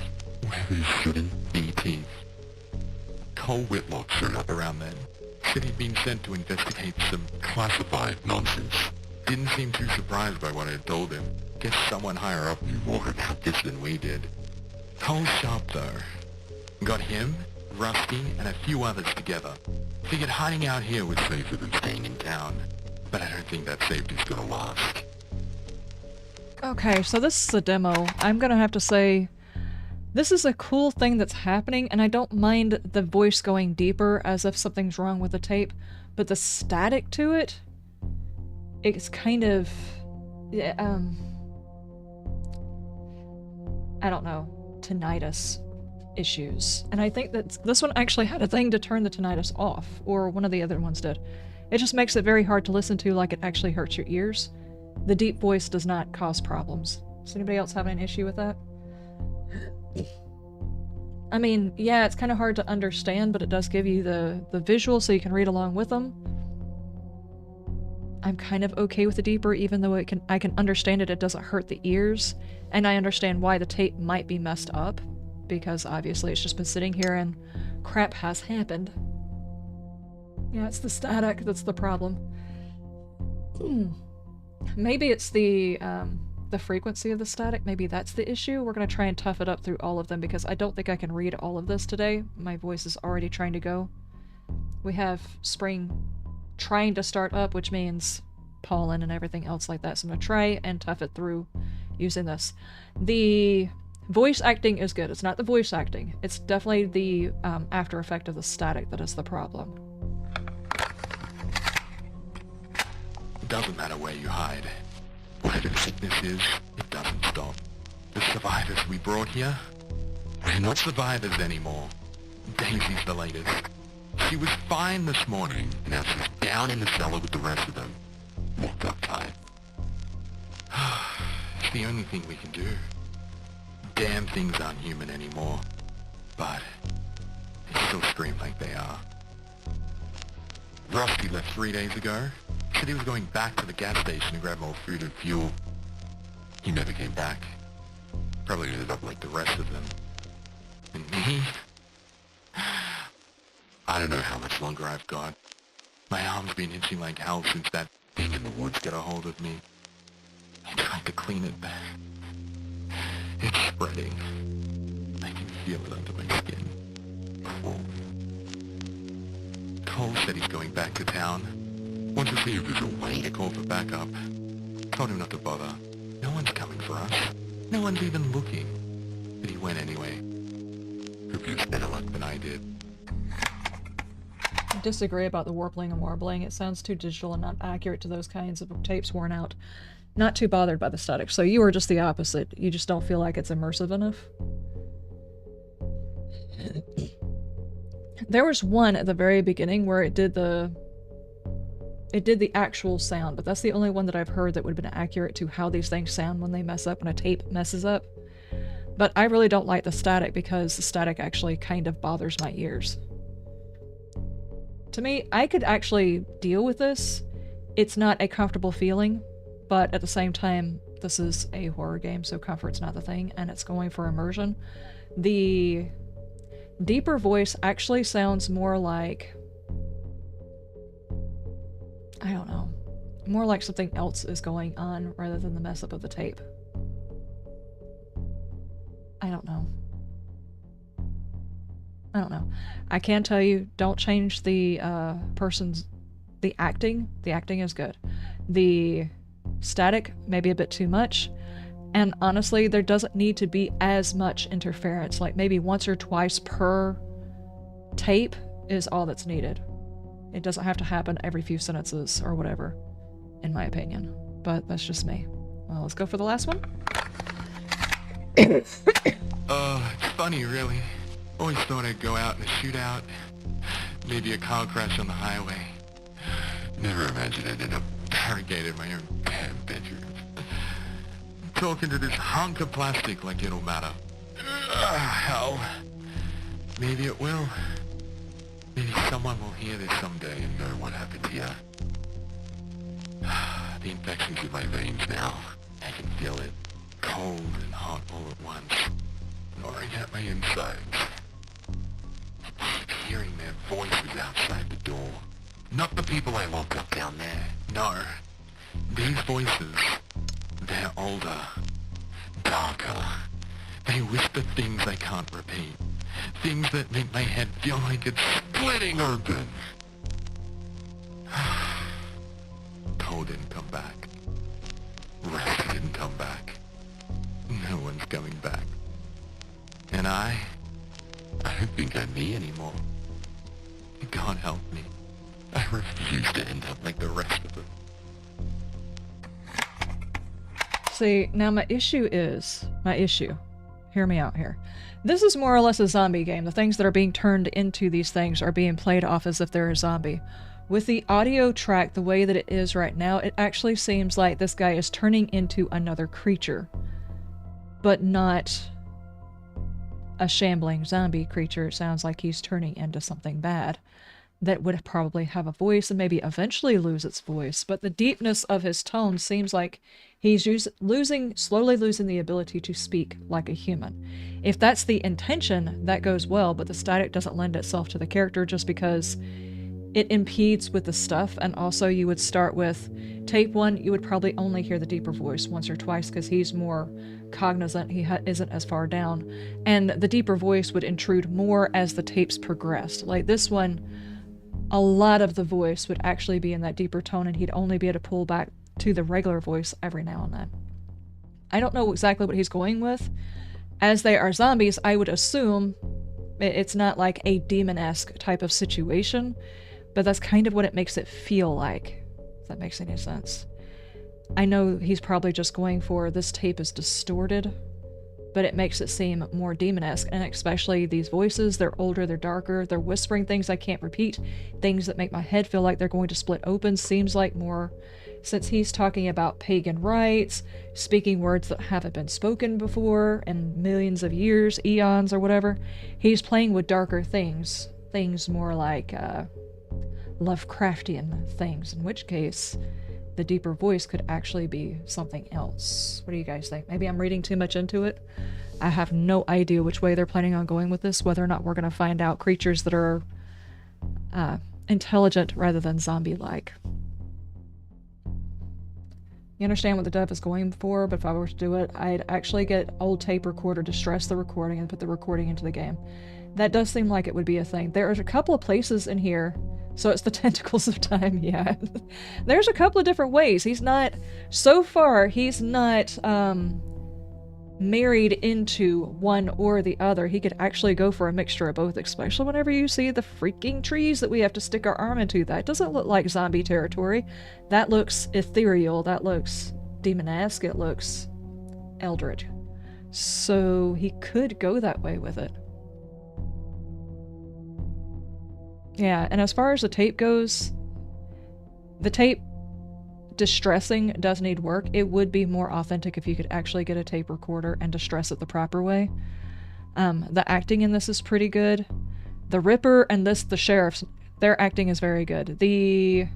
where there shouldn't be teeth. Cole Whitlock showed up around then. Said he'd been sent to investigate some classified nonsense. Didn't seem too surprised by what I had told him. Guess someone higher up knew more about this than we did. Cole's sharp though. Got him, Rusty, and a few others together. Figured hiding out here was safer than staying in town. But I don't think that safety's gonna last. Okay, so this is a demo. I'm gonna have to say, this is a cool thing that's happening, and I don't mind the voice going deeper as if something's wrong with the tape, but the static to it, it's kind of, yeah, I don't know, tinnitus issues. And I think that this one actually had a thing to turn the tinnitus off, or one of the other ones did. It just makes it very hard to listen to, like it actually hurts your ears. The deep voice does not cause problems. Does anybody else have an issue with that? I mean, yeah, it's kind of hard to understand, but it does give you the visual so you can read along with them. I'm kind of okay with the deeper, even though I can understand it doesn't hurt the ears, and I understand why the tape might be messed up, because obviously it's just been sitting here and crap has happened. Yeah, it's the static that's the problem. Maybe it's the frequency of the static. Maybe that's the issue. We're going to try and tough it up through all of them because I don't think I can read all of this today. My voice is already trying to go. We have spring trying to start up, which means pollen and everything else like that. So I'm going to try and tough it through using this. The voice acting is good. It's not the voice acting. It's definitely the after effect of the static that is the problem. It doesn't matter where you hide. Whatever sickness is, it doesn't stop. The survivors we brought here, they're not survivors anymore. Daisy's the latest. She was fine this morning, and now she's down in the cellar with the rest of them. Locked up tight. It's the only thing we can do. Damn things aren't human anymore. But they still scream like they are. Rusty left 3 days ago. Said he was going back to the gas station to grab more food and fuel. He never came back. Probably ended up like the rest of them. And me? I don't know how much longer I've got. My arm's been itching like hell since that thing in the woods got a hold of me. I tried to clean it back. It's spreading. I can feel it under my skin. Cruel. Cole said he's going back to town. Wants to see if there's a way to call for backup. Told him not to bother. No one's coming for us. No one's even looking. But he went anyway. Hope he has better luck than I did. I disagree about the warpling and warbling. It sounds too digital and not accurate to those kinds of tapes worn out. Not too bothered by the static. So you are just the opposite. You just don't feel like it's immersive enough. There was one at the very beginning where it did the actual sound, but that's the only one that I've heard that would have been accurate to how these things sound when they mess up, when a tape messes up. But I really don't like the static because the static actually kind of bothers my ears. To me, I could actually deal with this. It's not a comfortable feeling, but at the same time, this is a horror game, so comfort's not the thing, and it's going for immersion. The deeper voice actually sounds more like, I don't know, more like something else is going on rather than the mess up of the tape. I don't know. I can tell you, don't change the the acting. The acting is good. The static, maybe a bit too much. And honestly, there doesn't need to be as much interference. Like maybe once or twice per tape is all that's needed. It doesn't have to happen every few sentences or whatever, in my opinion. But that's just me. Well, let's go for the last one. It's funny, really. Always thought I'd go out in a shootout. Maybe a car crash on the highway. Never imagined I'd end up barricaded in my own damn bedroom. Talking to this hunk of plastic like it'll matter. Hell. Maybe it will. Maybe someone will hear this someday and know what happened to you. The infection's in my veins now. I can feel it. Cold and hot all at once. Gnawing at my insides. I keep hearing their voices outside the door. Not the people I locked up down there. No. These voices, they're older. Darker. They whisper things I can't repeat. Things that make my head feel like it's splitting open. Cole didn't come back. Rusty didn't come back. No one's coming back. And I don't think I'm me anymore. God help me. I refuse to end up like the rest of them. See, now my issue, hear me out here. This is more or less a zombie game. The things that are being turned into these things are being played off as if they're a zombie. With the audio track the way that it is right now, it actually seems like this guy is turning into another creature. But not a shambling zombie creature. It sounds like he's turning into something bad that would probably have a voice and maybe eventually lose its voice. But the deepness of his tone seems like he's slowly losing the ability to speak like a human. If that's the intention, that goes well, but the static doesn't lend itself to the character just because it impedes with the stuff. And also you would start with tape 1, you would probably only hear the deeper voice once or twice because he's more cognizant, he isn't as far down. And the deeper voice would intrude more as the tapes progressed. Like this one, a lot of the voice would actually be in that deeper tone and he'd only be able to pull back to the regular voice every now and then. I don't know exactly what he's going with. As they are zombies, I would assume it's not like a demon-esque type of situation, but that's kind of what it makes it feel like, if that makes any sense. I know he's probably just going for this tape is distorted, but it makes it seem more demon-esque, and especially these voices, they're older, they're darker, they're whispering things I can't repeat, things that make my head feel like they're going to split open. Seems like more, since he's talking about pagan rites, speaking words that haven't been spoken before in millions of years, eons or whatever, he's playing with darker things more like Lovecraftian things, in which case the deeper voice could actually be something else. What do you guys think? Maybe I'm reading too much into it. I have no idea which way they're planning on going with this, whether or not we're going to find out creatures that are intelligent rather than zombie-like. You understand what the dev is going for, but if I were to do it, I'd actually get old tape recorder to stress the recording and put the recording into the game. That does seem like it would be a thing. There are a couple of places in here. So it's the tentacles of time, yeah. There's a couple of different ways. He's not, so far, he's not married into one or the other. He could actually go for a mixture of both, especially whenever you see the freaking trees that we have to stick our arm into. That doesn't look like zombie territory. That looks ethereal. That looks demon-esque. It looks eldritch. So he could go that way with it. Yeah, and as far as the tape goes, the tape distressing does need work. It would be more authentic if you could actually get a tape recorder and distress it the proper way. The acting in this is pretty good. The Ripper and the Sheriff, their acting is very good. The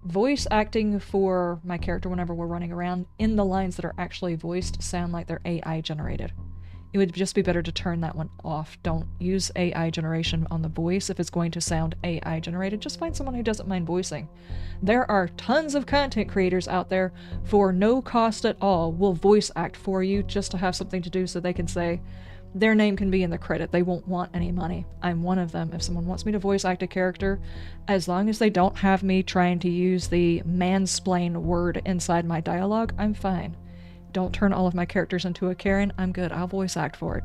voice acting for my character whenever we're running around in the lines that are actually voiced sound like they're AI generated. It would just be better to turn that one off. Don't use AI generation on the voice if it's going to sound AI generated. Just find someone who doesn't mind voicing. There are tons of content creators out there for no cost at all will voice act for you just to have something to do so they can say their name can be in the credit. They won't want any money. I'm one of them. If someone wants me to voice act a character, as long as they don't have me trying to use the mansplain word inside my dialogue, I'm fine. Don't turn all of my characters into a Karen. I'm good. I'll voice act for it.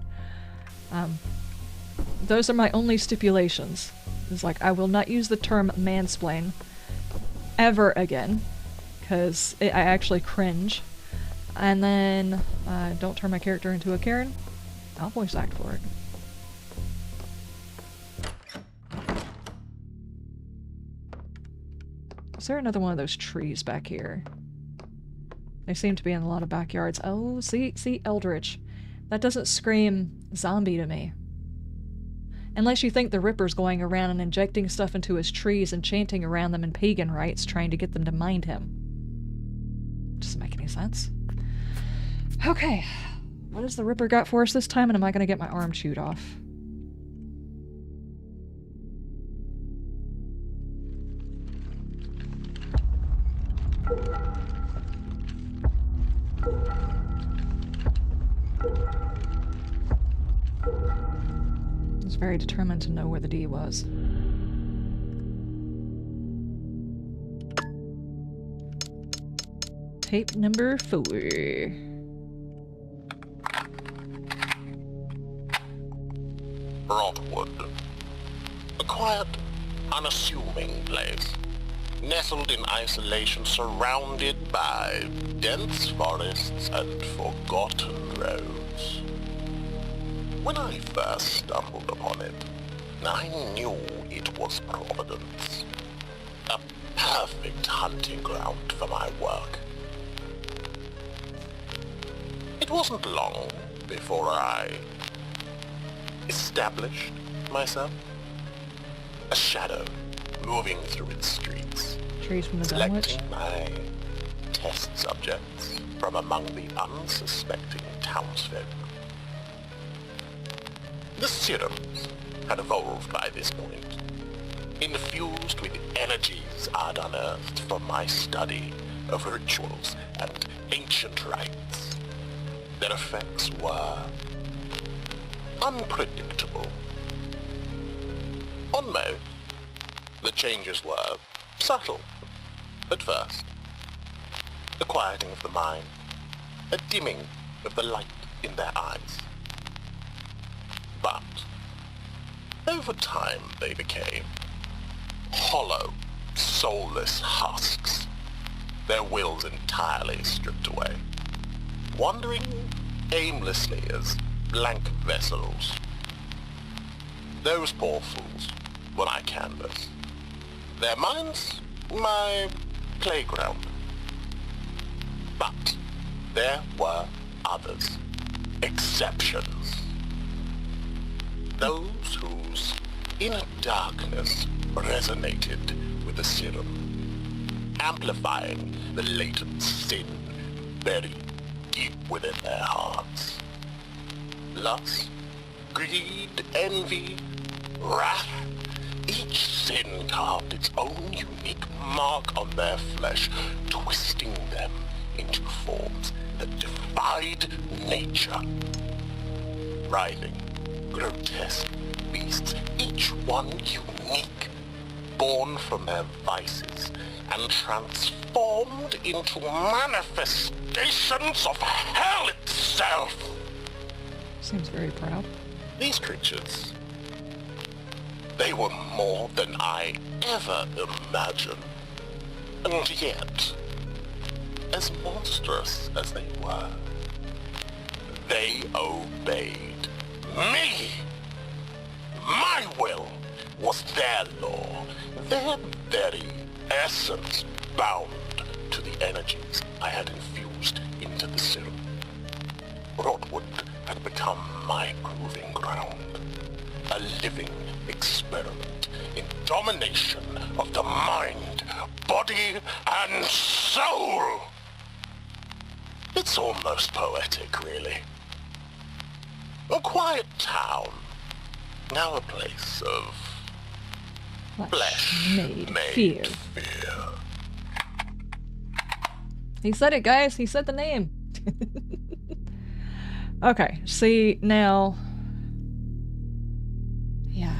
Those are my only stipulations. It's like, I will not use the term mansplain ever again, because I actually cringe. And then, don't turn my character into a Karen. I'll voice act for it. Is there another one of those trees back here? They seem to be in a lot of backyards. Oh, see, Eldritch. That doesn't scream zombie to me. Unless you think the Ripper's going around and injecting stuff into his trees and chanting around them in pagan rites, trying to get them to mind him. Doesn't make any sense. Okay. What has the Ripper got for us this time, and am I going to get my arm chewed off? I was very determined to know where the D was. Tape number 4. Broadwood. A quiet, unassuming place. Nestled in isolation, surrounded by dense forests and forgotten roads. When I first stumbled upon it, I knew it was Providence. A perfect hunting ground for my work. It wasn't long before I established myself. A shadow moving through its streets. Trees from the Dunwich. Selecting my test subjects from among the unsuspecting townsfolk. The serums had evolved by this point, infused with energies I'd unearthed from my study of rituals and ancient rites. Their effects were unpredictable. On most, the changes were subtle at first. The quieting of the mind, a dimming of the light in their eyes. But over time they became hollow, soulless husks, their wills entirely stripped away, wandering aimlessly as blank vessels. Those poor fools were my canvas. Their minds, my playground. But there were others, exceptions. Those whose inner darkness resonated with the serum, amplifying the latent sin buried deep within their hearts. Lust, greed, envy, wrath, each sin carved its own unique mark on their flesh, twisting them into forms that defied nature. Writhing, grotesque beasts, each one unique, born from their vices and transformed into manifestations of hell itself. Seems very proud. These creatures, they were more than I ever imagined. And yet, as monstrous as they were, they obeyed me. My will was their law, their very essence bound to the energies I had infused into the serum. Broadwood had become my proving ground, a living experiment in domination of the mind, body, and soul. It's almost poetic, really. A quiet town, now a place of flesh-made fear. He said it, guys. He said the name. Okay, see, now... Yeah.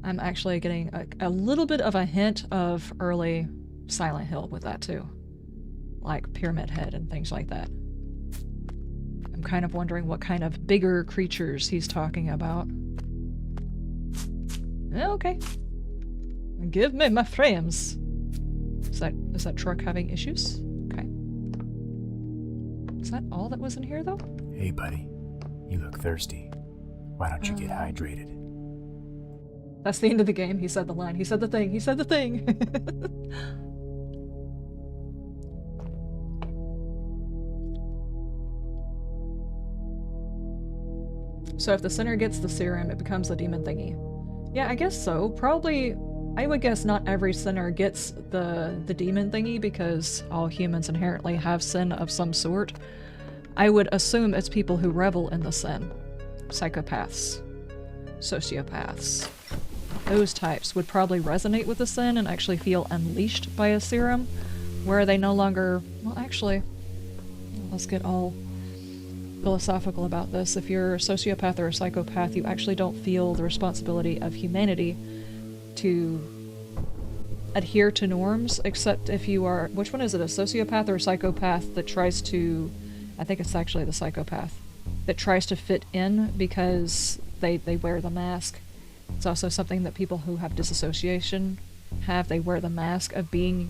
I'm actually getting a little bit of a hint of early Silent Hill with that, too. Like Pyramid Head and things like that. I'm kind of wondering what kind of bigger creatures he's talking about. Okay. Give me my frames. Is that truck having issues? Okay. Is that all that was in here, though? Hey, buddy. You look thirsty. Why don't you get hydrated? That's the end of the game. He said the line. He said the thing. He said the thing. So if the sinner gets the serum, it becomes a demon thingy. Yeah, I guess so. Probably, I would guess not every sinner gets the demon thingy because all humans inherently have sin of some sort. I would assume it's people who revel in the sin. Psychopaths. Sociopaths. Those types would probably resonate with the sin and actually feel unleashed by a serum, where they no longer... Well, actually, let's get all philosophical about this. If you're a sociopath or a psychopath, you actually don't feel the responsibility of humanity to adhere to norms, except if you are... Which one is it? A sociopath or a psychopath that tries to... I think it's actually the psychopath. That tries to fit in because they wear the mask. It's also something that people who have disassociation have. They wear the mask of being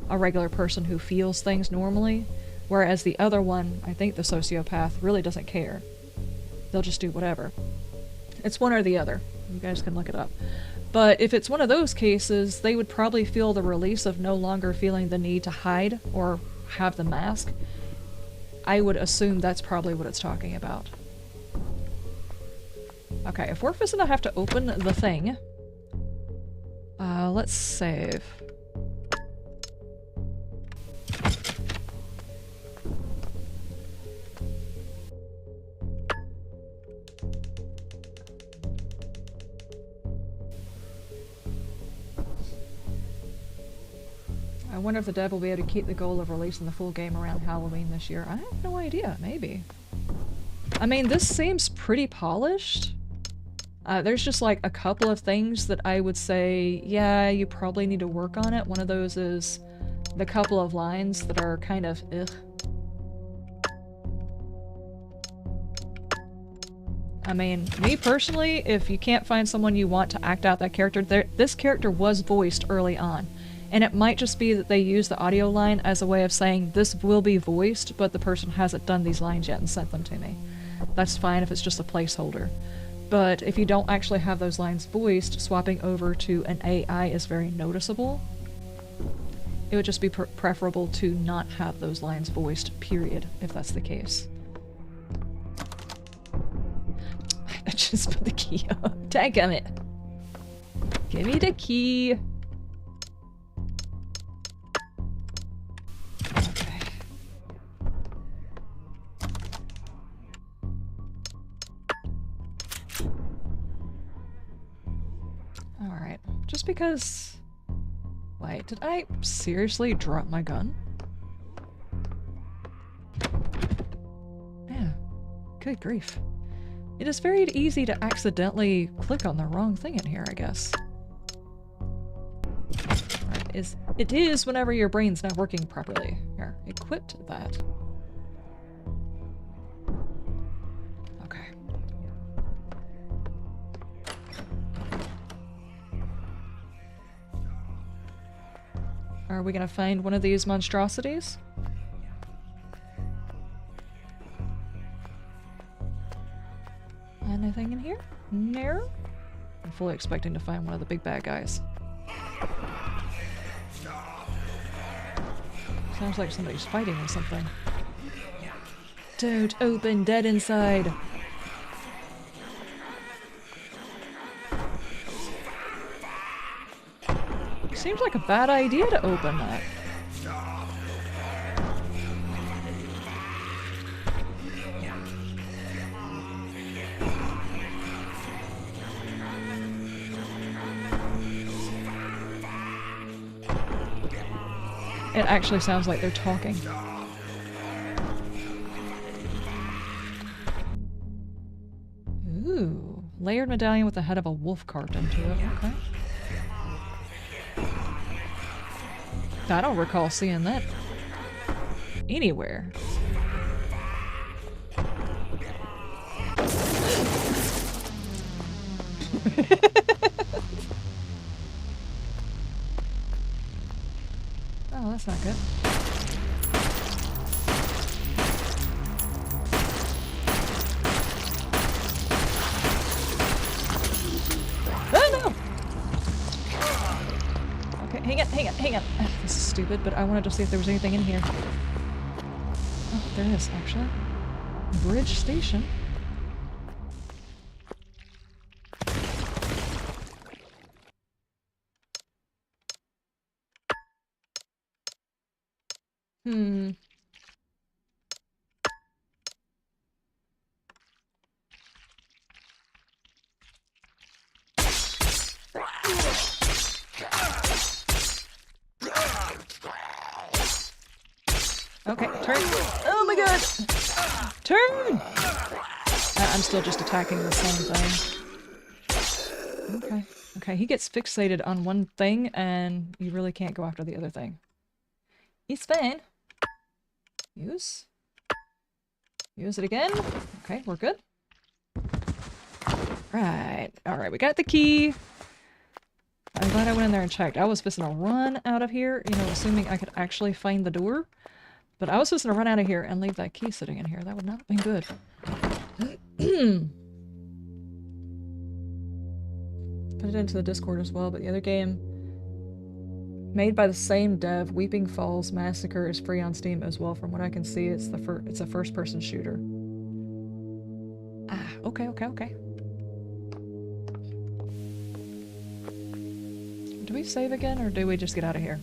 a regular person who feels things normally. Whereas the other one, I think the sociopath, really doesn't care. They'll just do whatever. It's one or the other. You guys can look it up. But if it's one of those cases, they would probably feel the release of no longer feeling the need to hide or have the mask. I would assume that's probably what it's talking about. Okay, if we're gonna have to open the thing, let's save. I wonder if the dev will be able to keep the goal of releasing the full game around Halloween this year. I have no idea, maybe. I mean, this seems pretty polished. There's just like a couple of things that I would say, yeah, you probably need to work on it. One of those is the couple of lines that are kind of ugh. I mean, me personally, if you can't find someone you want to act out that character, this character was voiced early on. And it might just be that they use the audio line as a way of saying, this will be voiced, but the person hasn't done these lines yet and sent them to me. That's fine if it's just a placeholder. But if you don't actually have those lines voiced, swapping over to an AI is very noticeable. It would just be preferable to not have those lines voiced, period, if that's the case. I just put the key up. Dadgummit. Give me the key. Okay. Alright. Just because... Wait, did I seriously drop my gun? Yeah. Good grief. It is very easy to accidentally click on the wrong thing in here, I guess. Right, it is whenever your brain's not working properly. Here, equipped that. Okay. Are we gonna find one of these monstrosities? Anything in here? No? I'm fully expecting to find one of the big bad guys. Sounds like somebody's fighting with something. Don't open, dead inside! Seems like a bad idea to open that. It actually sounds like they're talking. Ooh, layered medallion with the head of a wolf carved into it. Okay. I don't recall seeing that anywhere. Oh, that's not good. Oh no! Okay, hang on. This is stupid, but I wanted to see if there was anything in here. Oh, there is, actually. Bridge station. Hmm. Okay, turn. Oh my god! Turn! I'm still just attacking the same thing. Okay. Okay, he gets fixated on one thing, and you really can't go after the other thing. He's fine. Use. Use it again. Okay, we're good. Right. Alright, we got the key. I'm glad I went in there and checked. I was fixing to run out of here, you know, assuming I could actually find the door. But I was supposed to run out of here and leave that key sitting in here. That would not have been good. Put it into the Discord as well, but the other game made by the same dev, Weeping Falls Massacre, is free on Steam as well. From what I can see, it's a first-person shooter. Ah, okay. Do we save again, or do we just get out of here?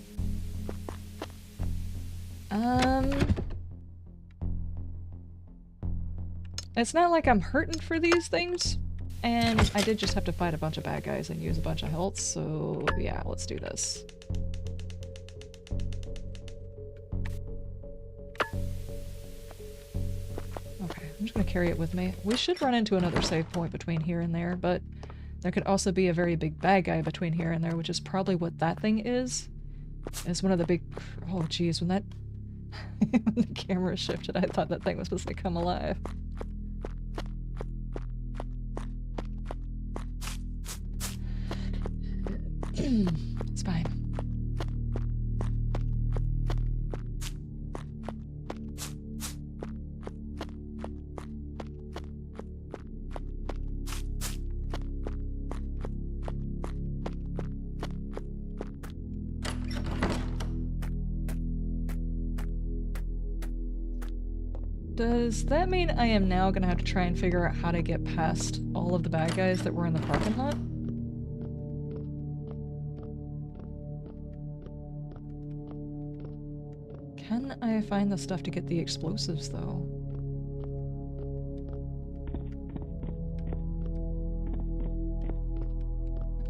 It's not like I'm hurting for these things, and I did just have to fight a bunch of bad guys and use a bunch of health, so yeah, let's do this. Okay, I'm just gonna carry it with me. We should run into another save point between here and there, but there could also be a very big bad guy between here and there, which is probably what that thing is. It's one of the big... Oh geez, when that... when the camera shifted, I thought that thing was supposed to come alive. It's fine. Does that mean I am now gonna have to try and figure out how to get past all of the bad guys that were in the parking lot? Can I find the stuff to get the explosives, though?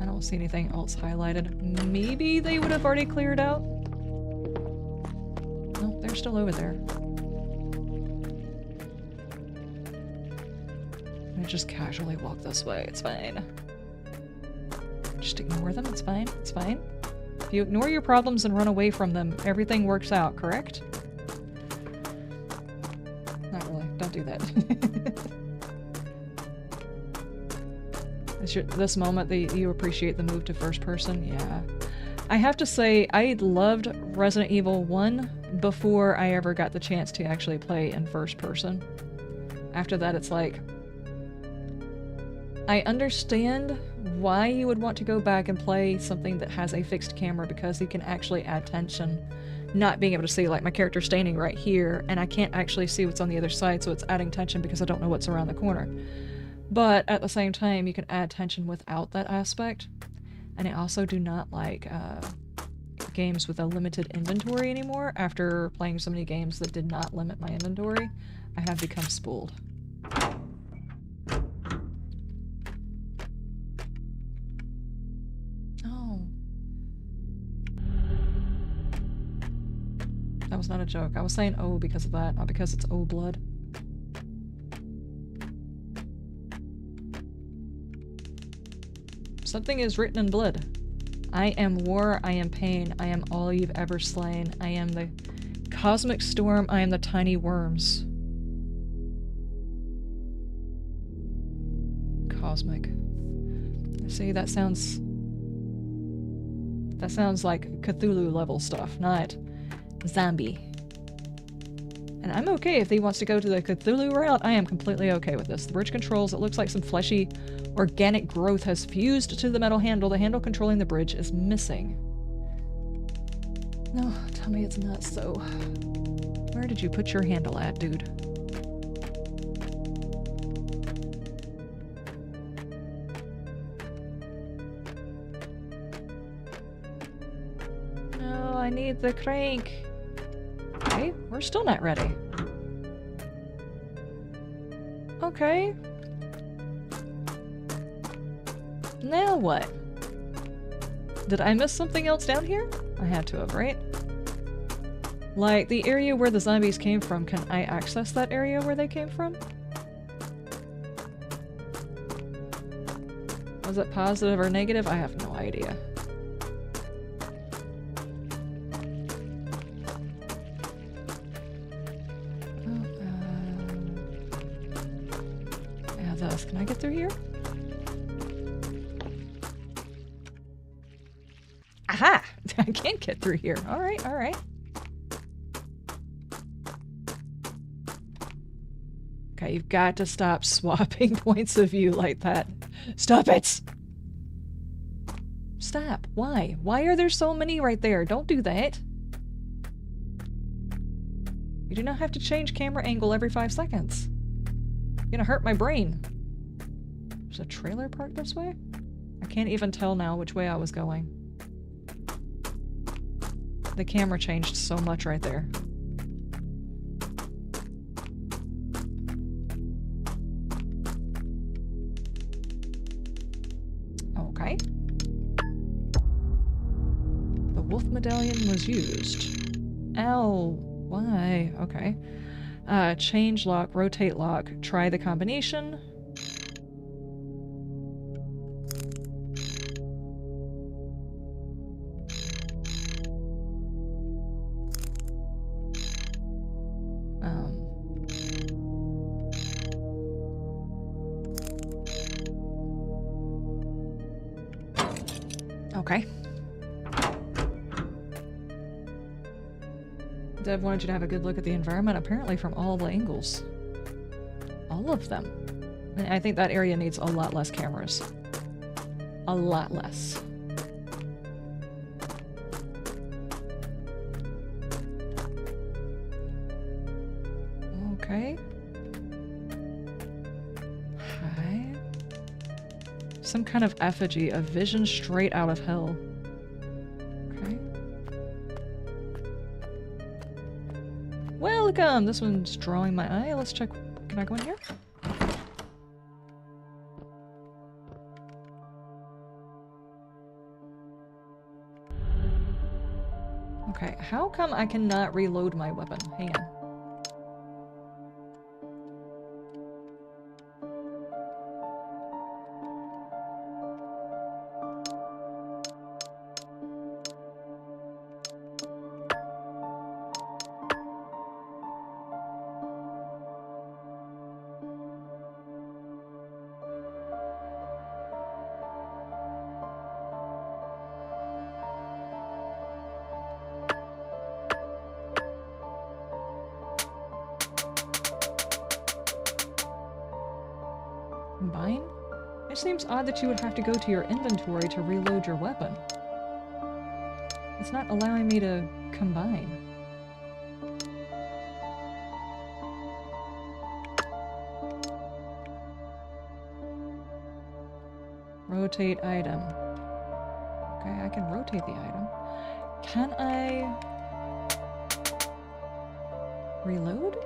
I don't see anything else highlighted. Maybe they would have already cleared out? No, they're still over there. I just casually walk this way, it's fine. Just ignore them, it's fine, it's fine. If you ignore your problems and run away from them, everything works out, correct? Not really, don't do that. It's this moment that you appreciate the move to first person, yeah. I have to say, I loved Resident Evil 1 before I ever got the chance to actually play in first person. After that, it's like... I understand why you would want to go back and play something that has a fixed camera, because you can actually add tension. Not being able to see, like, my character standing right here, and I can't actually see what's on the other side, so it's adding tension because I don't know what's around the corner. But at the same time, you can add tension without that aspect. And I also do not like games with a limited inventory anymore. After playing so many games that did not limit my inventory, I have become spooled. That was not a joke. I was saying oh because of that, not because it's oh blood. Something is written in blood. I am war, I am pain, I am all you've ever slain. I am the cosmic storm, I am the tiny worms. Cosmic. See, that sounds That sounds like Cthulhu level stuff, not zombie. And I'm okay if he wants to go to the Cthulhu route. I am completely okay with this. The bridge controls, it looks like some fleshy organic growth has fused to the metal handle. The handle controlling the bridge is missing. No, tell me it's not so. Where did you put your handle at, dude? No, I need the crank. Okay, we're still not ready. Okay. Now what? Did I miss something else down here? I had to have, right? Like, the area where the zombies came from, can I access that area where they came from? Was it positive or negative? I have no idea. Can I get through here? Aha! I can't get through here. Alright, alright. Okay, you've got to stop swapping points of view like that. Stop it! Stop. Why? Why are there so many right there? Don't do that. You do not have to change camera angle every 5 seconds. You're gonna hurt my brain. There's a trailer parked this way? I can't even tell now which way I was going. The camera changed so much right there. Okay. The wolf medallion was used. Ow. Why? Okay. Change lock, rotate lock. Try the combination. Okay. Dev wanted you to have a good look at the environment, apparently from all the angles. All of them. I think that area needs a lot less cameras. A lot less. Okay. Hi. Some kind of effigy, a vision straight out of hell. Okay. Welcome! This one's drawing my eye. Let's check. Can I go in here? Okay, how come I cannot reload my weapon? Hang on. Combine? It seems odd that you would have to go to your inventory to reload your weapon. It's not allowing me to combine. Rotate item. Okay, I can rotate the item. Can I reload?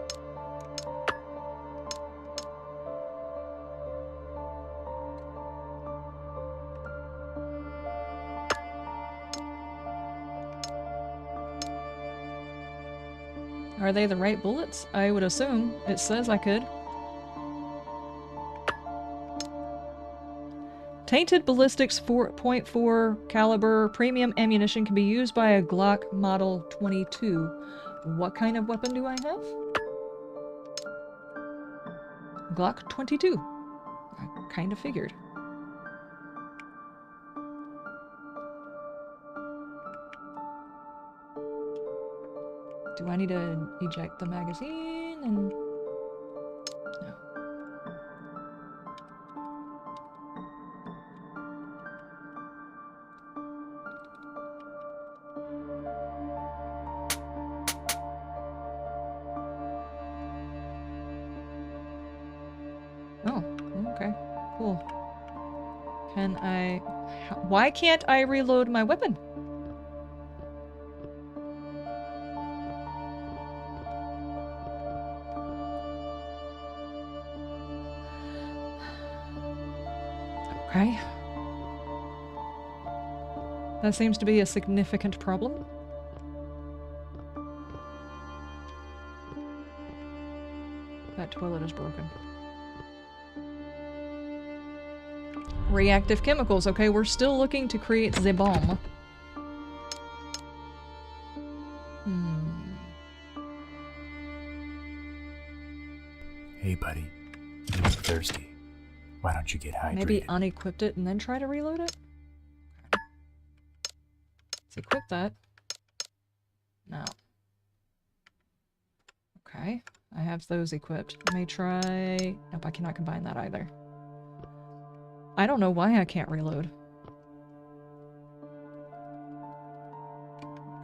Are they the right bullets? I would assume. It says I could. Tainted ballistics 4.4 caliber premium ammunition can be used by a Glock Model 22. What kind of weapon do I have? Glock 22. I kind of figured. Do I need to eject the magazine and... No. Oh, okay. Cool. Can I... Why can't I reload my weapon? Okay. That seems to be a significant problem. That toilet is broken. Reactive chemicals. Okay, we're still looking to create the bomb. Hey, buddy. You look thirsty. Why don't you get hydrated? Maybe unequip it and then try to reload it? Let's equip that. No. Okay, I have those equipped. Let me try... Nope, I cannot combine that either. I don't know why I can't reload.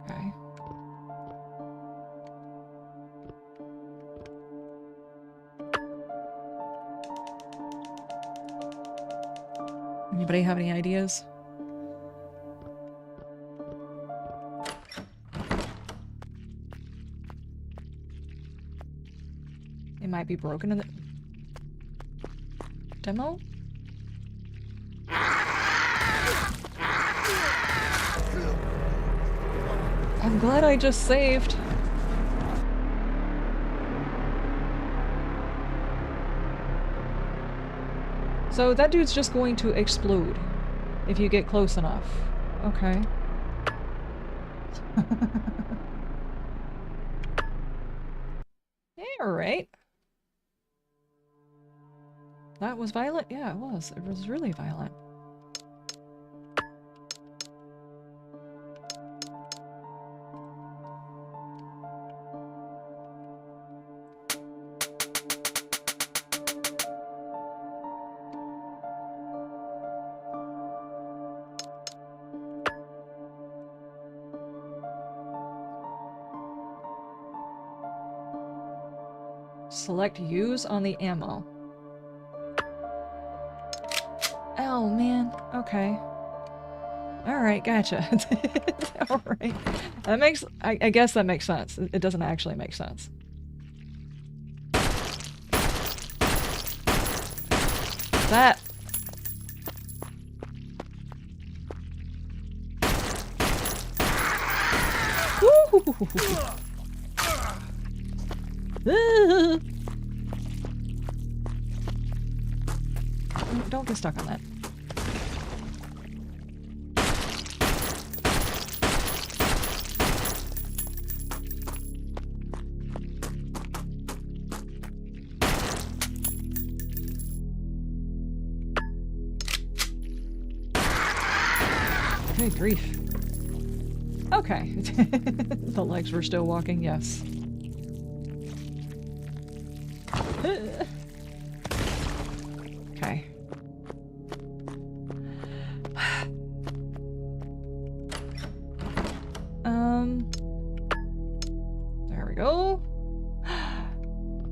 Okay. Anybody have any ideas? It might be broken in the demo? I'm glad I just saved. So that dude's just going to explode if you get close enough. Okay. Alright. That was violent? Yeah, it was. It was really violent. Select use on the ammo. Oh man, okay. Alright, gotcha. Alright. That makes... I guess that makes sense. It doesn't actually make sense. That... Don't get stuck on that. Good grief. Okay. The legs were still walking, yes. Okay. There we go.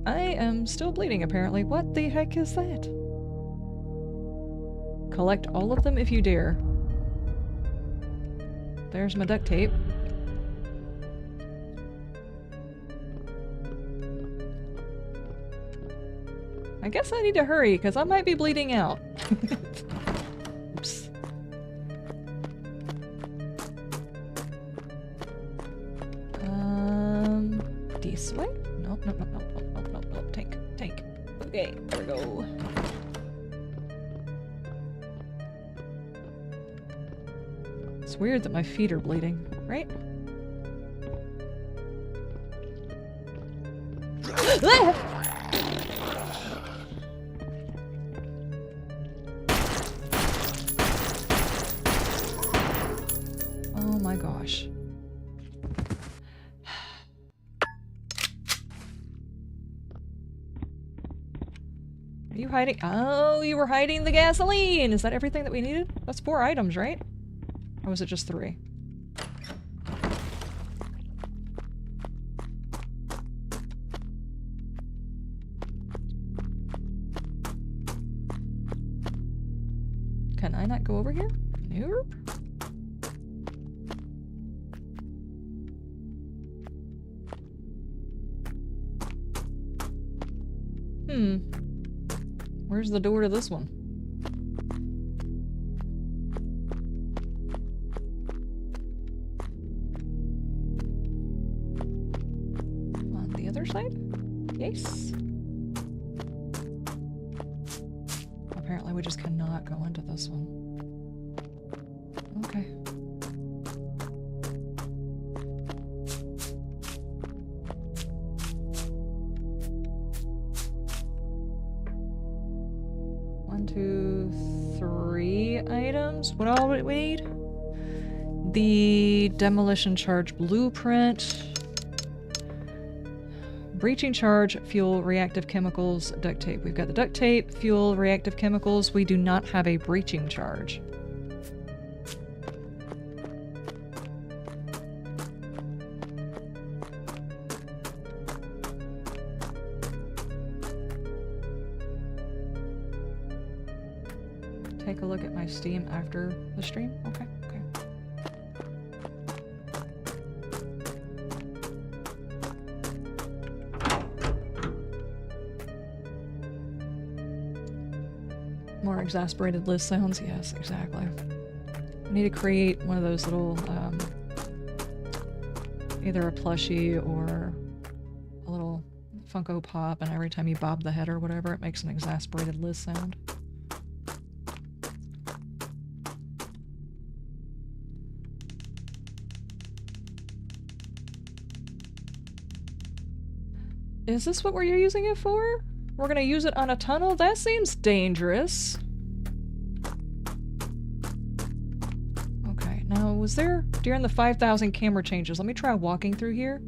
I am still bleeding, apparently. What the heck is that? Collect all of them if you dare. There's my duct tape. I guess I need to hurry, because I might be bleeding out. Oops. This way? Nope, nope, nope, nope, nope, nope, nope, nope. Tank, tank. Okay, there we go. It's weird that my feet are bleeding, right? Oh my gosh. Are you hiding? Oh, you were hiding the gasoline! Is that everything that we needed? That's 4 items, right? Or was it just 3? Can I not go over here? Nope. Where's the door to this one? On the other side? Yes. Apparently we just cannot go into this one. Okay. One, 2, 3 items. What all would we need? The demolition charge blueprint. Breaching charge, fuel, reactive chemicals, duct tape. We've got the duct tape, fuel, reactive chemicals. We do not have a breaching charge. Take a look at my Steam after the stream? Okay, okay. More exasperated Liz sounds? Yes, exactly. I need to create one of those little, either a plushie or a little Funko Pop, and every time you bob the head or whatever, it makes an exasperated Liz sound. Is this what we're using it for? We're gonna use it on a tunnel? That seems dangerous. Okay, now was there during the 5,000 camera changes? Let me try walking through here.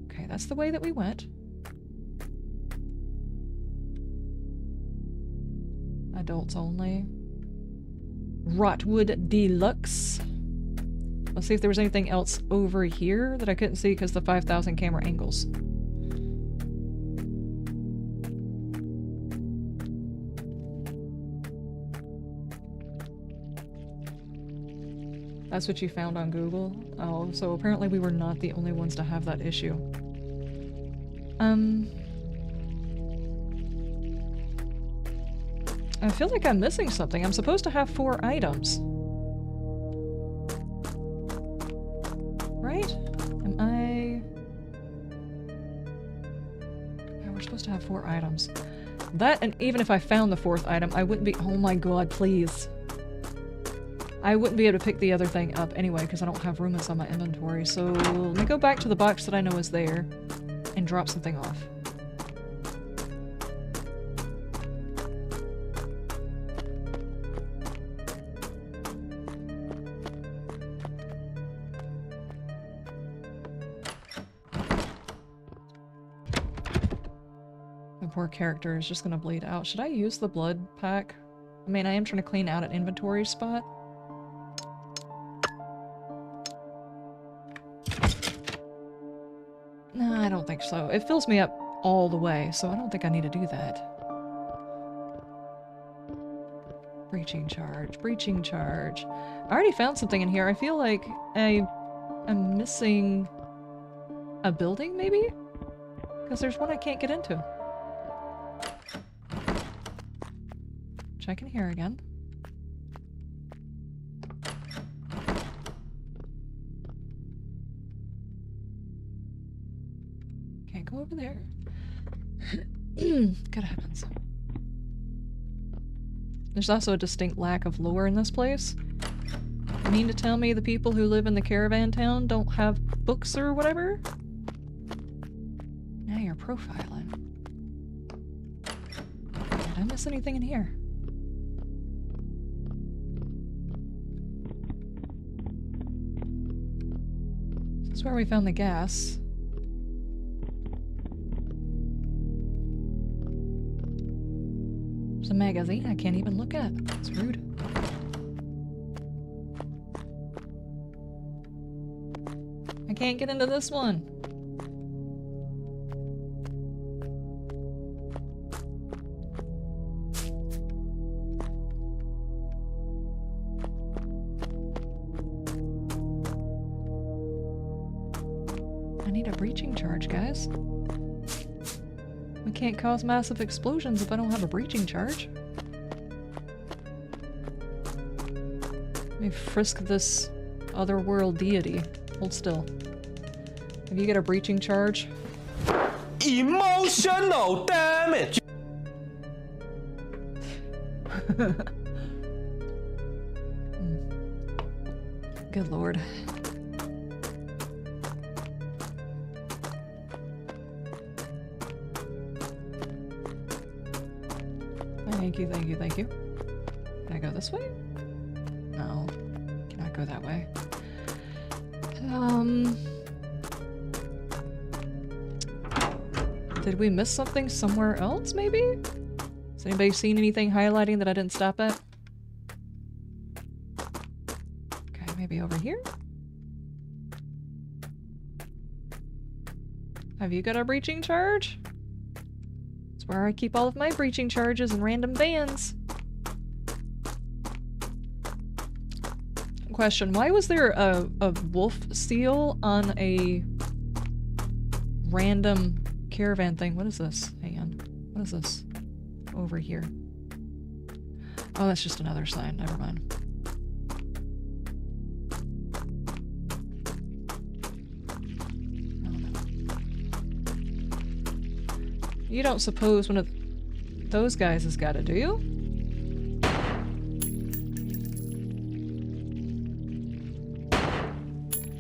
Okay, that's the way that we went. Adults only. Rotwood Deluxe. Let's see if there was anything else over here that I couldn't see because the 5,000 camera angles. That's what you found on Google? Oh, so apparently we were not the only ones to have that issue. I feel like I'm missing something. I'm supposed to have 4 items. Right? Am I... Yeah, we're supposed to have 4 items. That, and even if I found the 4th item, I wouldn't be... Oh my god, please. I wouldn't be able to pick the other thing up anyway, because I don't have room inside my inventory. So let me go back to the box that I know is there and drop something off. The poor character is just gonna bleed out. Should I use the blood pack? I mean, I am trying to clean out an inventory spot. No, I don't think so. It fills me up all the way, so I don't think I need to do that. Breaching charge, breaching charge. I already found something in here. I feel like I'm missing a building, maybe? Because there's one I can't get into. Check in here again. Can't go over there. Good heavens. There's also a distinct lack of lore in this place. You mean to tell me the people who live in the caravan town don't have books or whatever? Now you're profiling. Did I miss anything in here? This is where we found the gas. There's a magazine I can't even look at. It's rude. I can't get into this one. I need a breaching charge, guys. We can't cause massive explosions if I don't have a breaching charge. Let me frisk this otherworld deity. Hold still. If you get a breaching charge... Emotional damage! Good lord. Thank you, thank you, thank you. Can I go this way? No. Cannot go that way. Did we miss something somewhere else, maybe? Has anybody seen anything highlighting that I didn't stop at? Okay, maybe over here? Have you got a breaching charge? It's where I keep all of my breaching charges in random vans. Question, why was there a wolf seal on a random caravan thing? What is this? Hang on. What is this? Over here. Oh, that's just another sign. Never mind. You don't suppose one of those guys has got it, do you?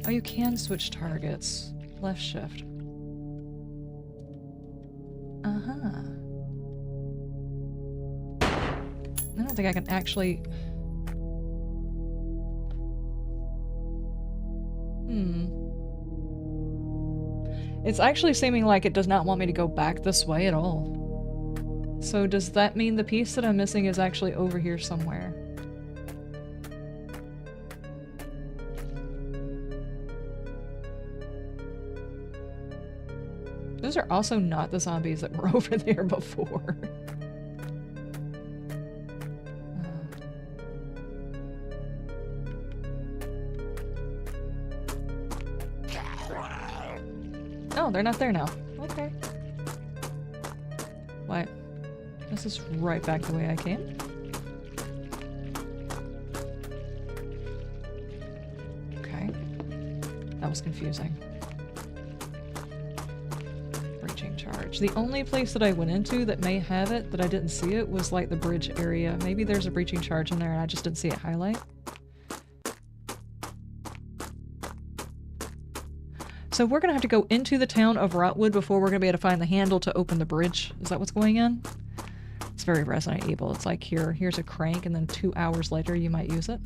Oh, you can switch targets. Left shift. Uh-huh. I don't think I can actually... It's actually seeming like it does not want me to go back this way at all. So does that mean the piece that I'm missing is actually over here somewhere? Those are also not the zombies that were over there before. Oh, they're not there now. Okay. What? This is right back the way I came. Okay. That was confusing. Breaching charge. The only place that I went into that may have it, that I didn't see it, was like the bridge area. Maybe there's a breaching charge in there and I just didn't see it highlight. So we're gonna have to go into the town of Rotwood before we're gonna be able to find the handle to open the bridge. Is that what's going on? It's very Resident Evil. It's like here's a crank, and then 2 hours later you might use it.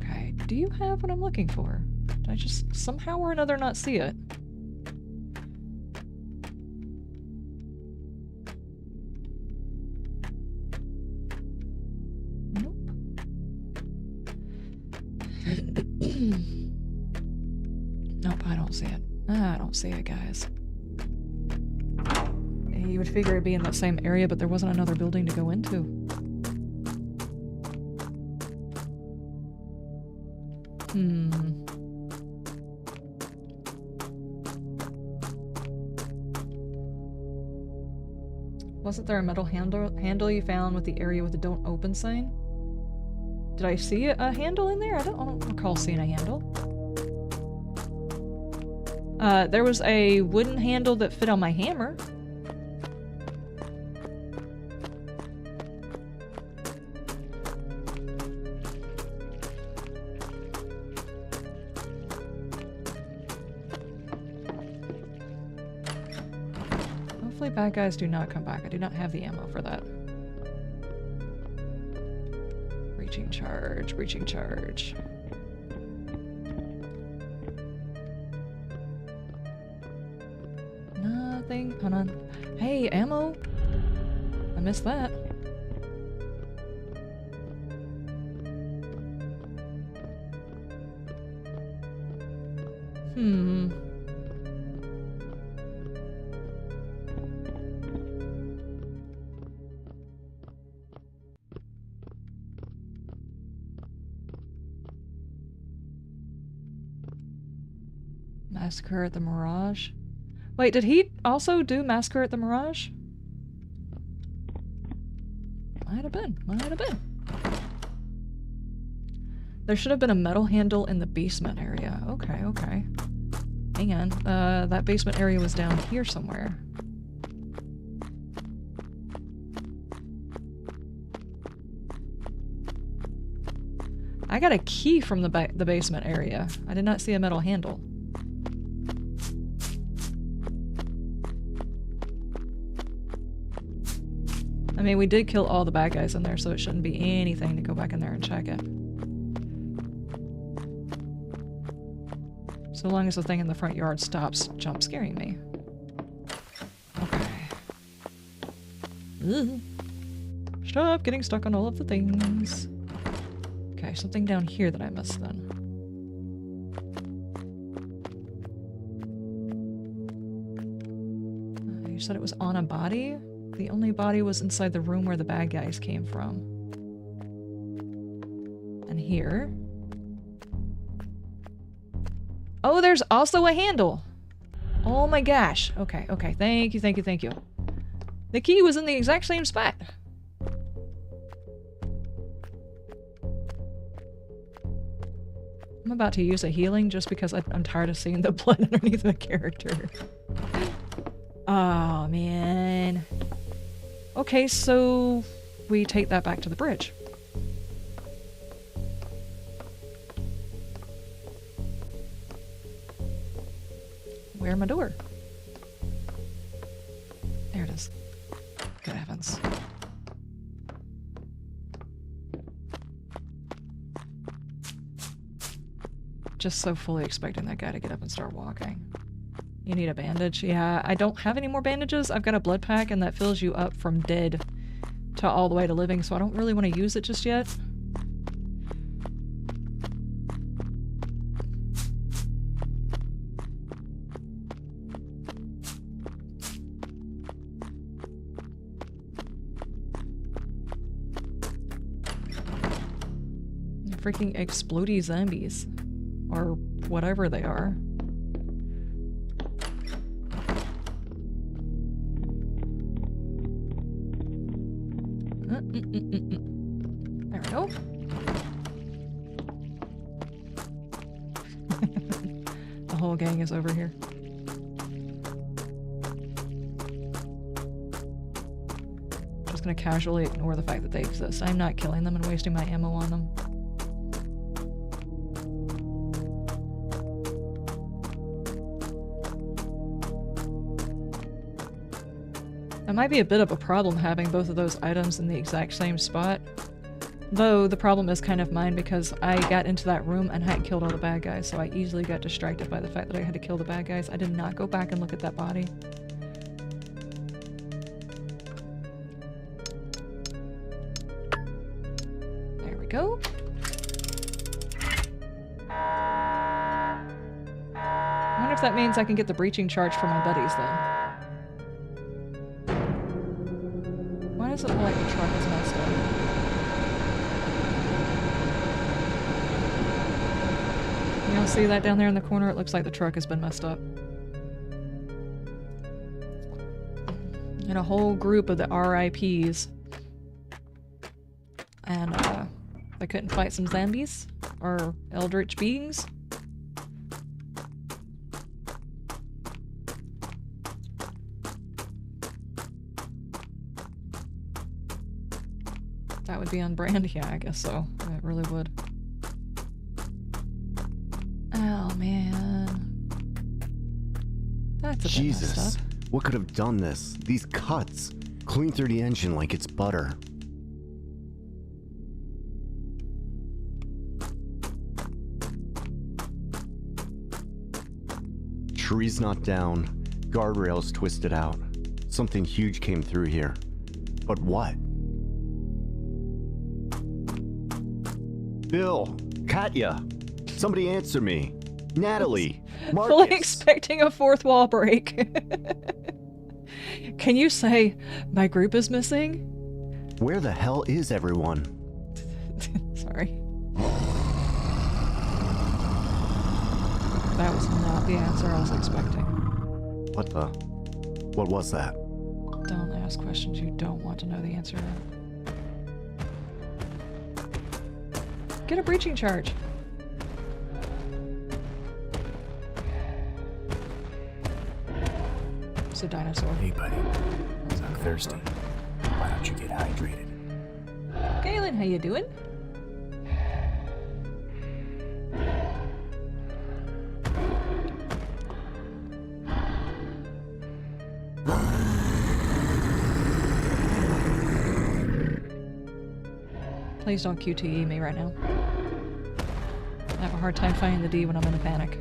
Okay, do you have what I'm looking for? Did I just somehow or another not see it? Nope, I don't see it. I don't see it, guys. You would figure it'd be in that same area, but there wasn't another building to go into. Wasn't there a metal handle you found with the area with the don't open sign? Did I see a handle in there? I don't recall seeing a handle. There was a wooden handle that fit on my hammer. Hopefully bad guys do not come back. I do not have the ammo for that. Breaching charge, breaching charge. something? Hold on. Hey, ammo! I missed that. Massacre at the Mirage? Wait, did he also do Massacre at the Mirage? Might have been. Might have been. There should have been a metal handle in the basement area. Okay, okay. Hang on. That basement area was down here somewhere. I got a key from the basement area. I did not see a metal handle. I mean, we did kill all the bad guys in there, so it shouldn't be anything to go back in there and check it. So long as the thing in the front yard stops jump scaring me. Okay. Ugh. Stop getting stuck on all of the things. Okay, something down here that I missed then. You said it was on a body? The only body was inside the room where the bad guys came from. And here. Oh, there's also a handle! Oh my gosh. Okay, okay. Thank you, thank you, thank you. The key was in the exact same spot. I'm about to use a healing just because I'm tired of seeing the blood underneath the character. Oh, man. Okay, so we take that back to the bridge. Where's my door? There it is. Good heavens. Just so fully expecting that guy to get up and start walking. You need a bandage? Yeah, I don't have any more bandages. I've got a blood pack and that fills you up from dead to all the way to living, so I don't really want to use it just yet. Freaking explodey zombies. Or whatever they are. There we go. The whole gang is over here. Just gonna casually ignore the fact that they exist. I'm not killing them and wasting my ammo on them. That might be a bit of a problem having both of those items in the exact same spot. Though the problem is kind of mine because I got into that room and hadn't killed all the bad guys, so I easily got distracted by the fact that I had to kill the bad guys. I did not go back and look at that body. There we go. I wonder if that means I can get the breaching charge for my buddies then. Why does it look like the truck is messed up? Y'all see that down there in the corner? It looks like the truck has been messed up. And a whole group of the RIPs. And, they couldn't fight some zombies? Or eldritch beings? That would be on brand? Yeah, I guess so. It really would. Oh, man. That's a bit Jesus, messed up. what could have done this? These cuts. Clean through the engine like it's butter. Tree's not down. Guardrails twisted out. Something huge came through here. But what? Bill! Katya! Somebody answer me! Natalie! Marcus! Fully expecting a fourth wall break. Can you say, my group is missing? Where the hell is everyone? Sorry. That was not the answer I was expecting. What the? What was that? Don't ask questions you don't want to know the answer of. Get a breaching charge. It's a dinosaur. Hey, buddy. I'm thirsty. Why don't you get hydrated? Galen, how you doing? Please don't QTE me right now. I have a hard time finding the D when I'm in a panic.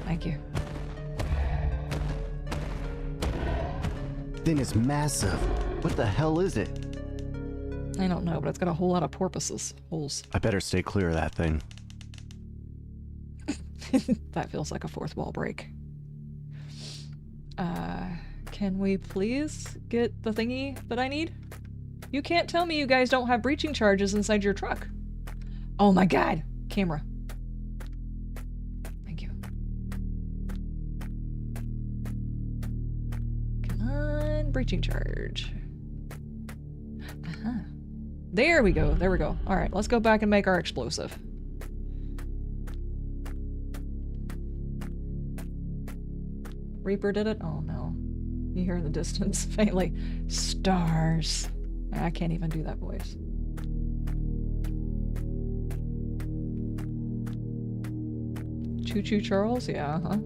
Thank you. Thing is massive. What the hell is it? I don't know, but it's got a whole lot of porpoises. Holes. I better stay clear of that thing. That feels like a fourth wall break. Can we please get the thingy that I need? You can't tell me you guys don't have breaching charges inside your truck. Oh my god. Camera. Thank you. Come on, breaching charge. Uh-huh. There we go. There we go. All right, let's go back and make our explosive. Reaper did it? Oh no. You hear in the distance faintly. Stars. I can't even do that voice. Choo Choo Charles? Yeah, huh?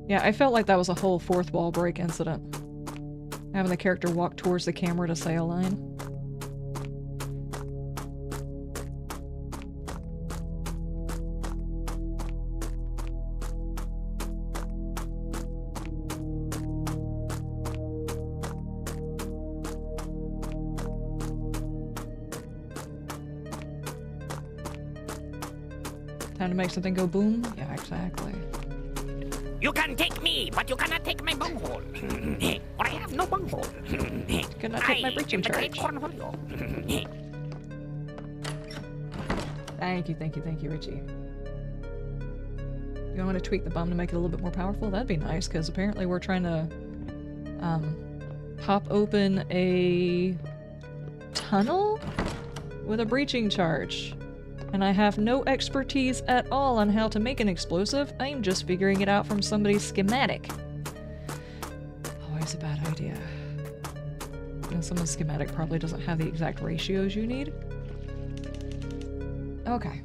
Yeah, I felt like that was a whole fourth wall break incident. Having the character walk towards the camera to say a line. Time to make something go boom? Yeah, exactly. You can take me, but you cannot take my bunghole. For I have no bunghole. You cannot take my breaching charge. Thank you, Richie. You want to tweak the bomb to make it a little bit more powerful? That'd be nice, because apparently we're trying to pop open a tunnel with a breaching charge. And I have no expertise at all on how to make an explosive. I'm just figuring it out from somebody's schematic. Always a bad idea. And someone's schematic probably doesn't have the exact ratios you need. Okay.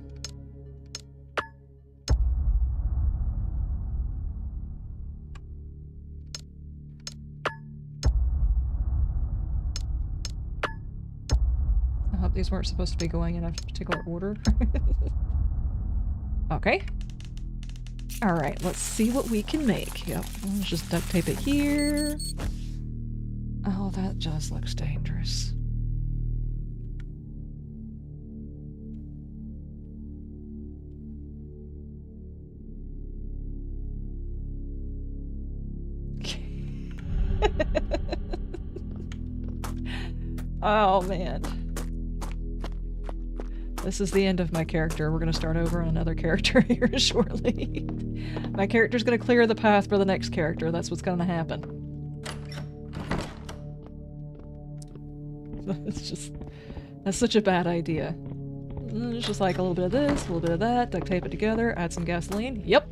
I hope these weren't supposed to be going in a particular order. Okay. Alright, let's see what we can make. Yep, let's just duct tape it here. Oh, that just looks dangerous. Oh, man. This is the end of my character. We're going to start over on another character here shortly. My character's going to clear the path for the next character. That's what's going to happen. It's just... That's such a bad idea. It's just like a little bit of this, a little bit of that, duct tape it together, add some gasoline. Yep.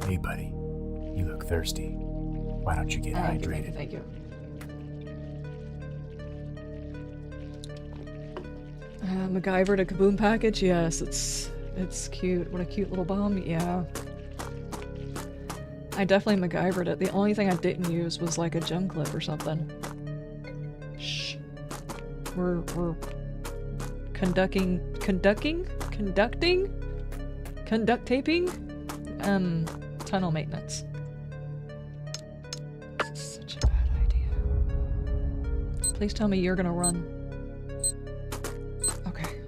Hey, buddy. You look thirsty. Why don't you get hydrated? Thank you. MacGyver a kaboom package? Yes, it's cute. What a cute little bomb. Yeah. I definitely MacGyvered it. The only thing I didn't use was like a gem clip or something. Shh. We're conducting, conduct taping, tunnel maintenance. This is such a bad idea. Please tell me you're gonna run. Okay.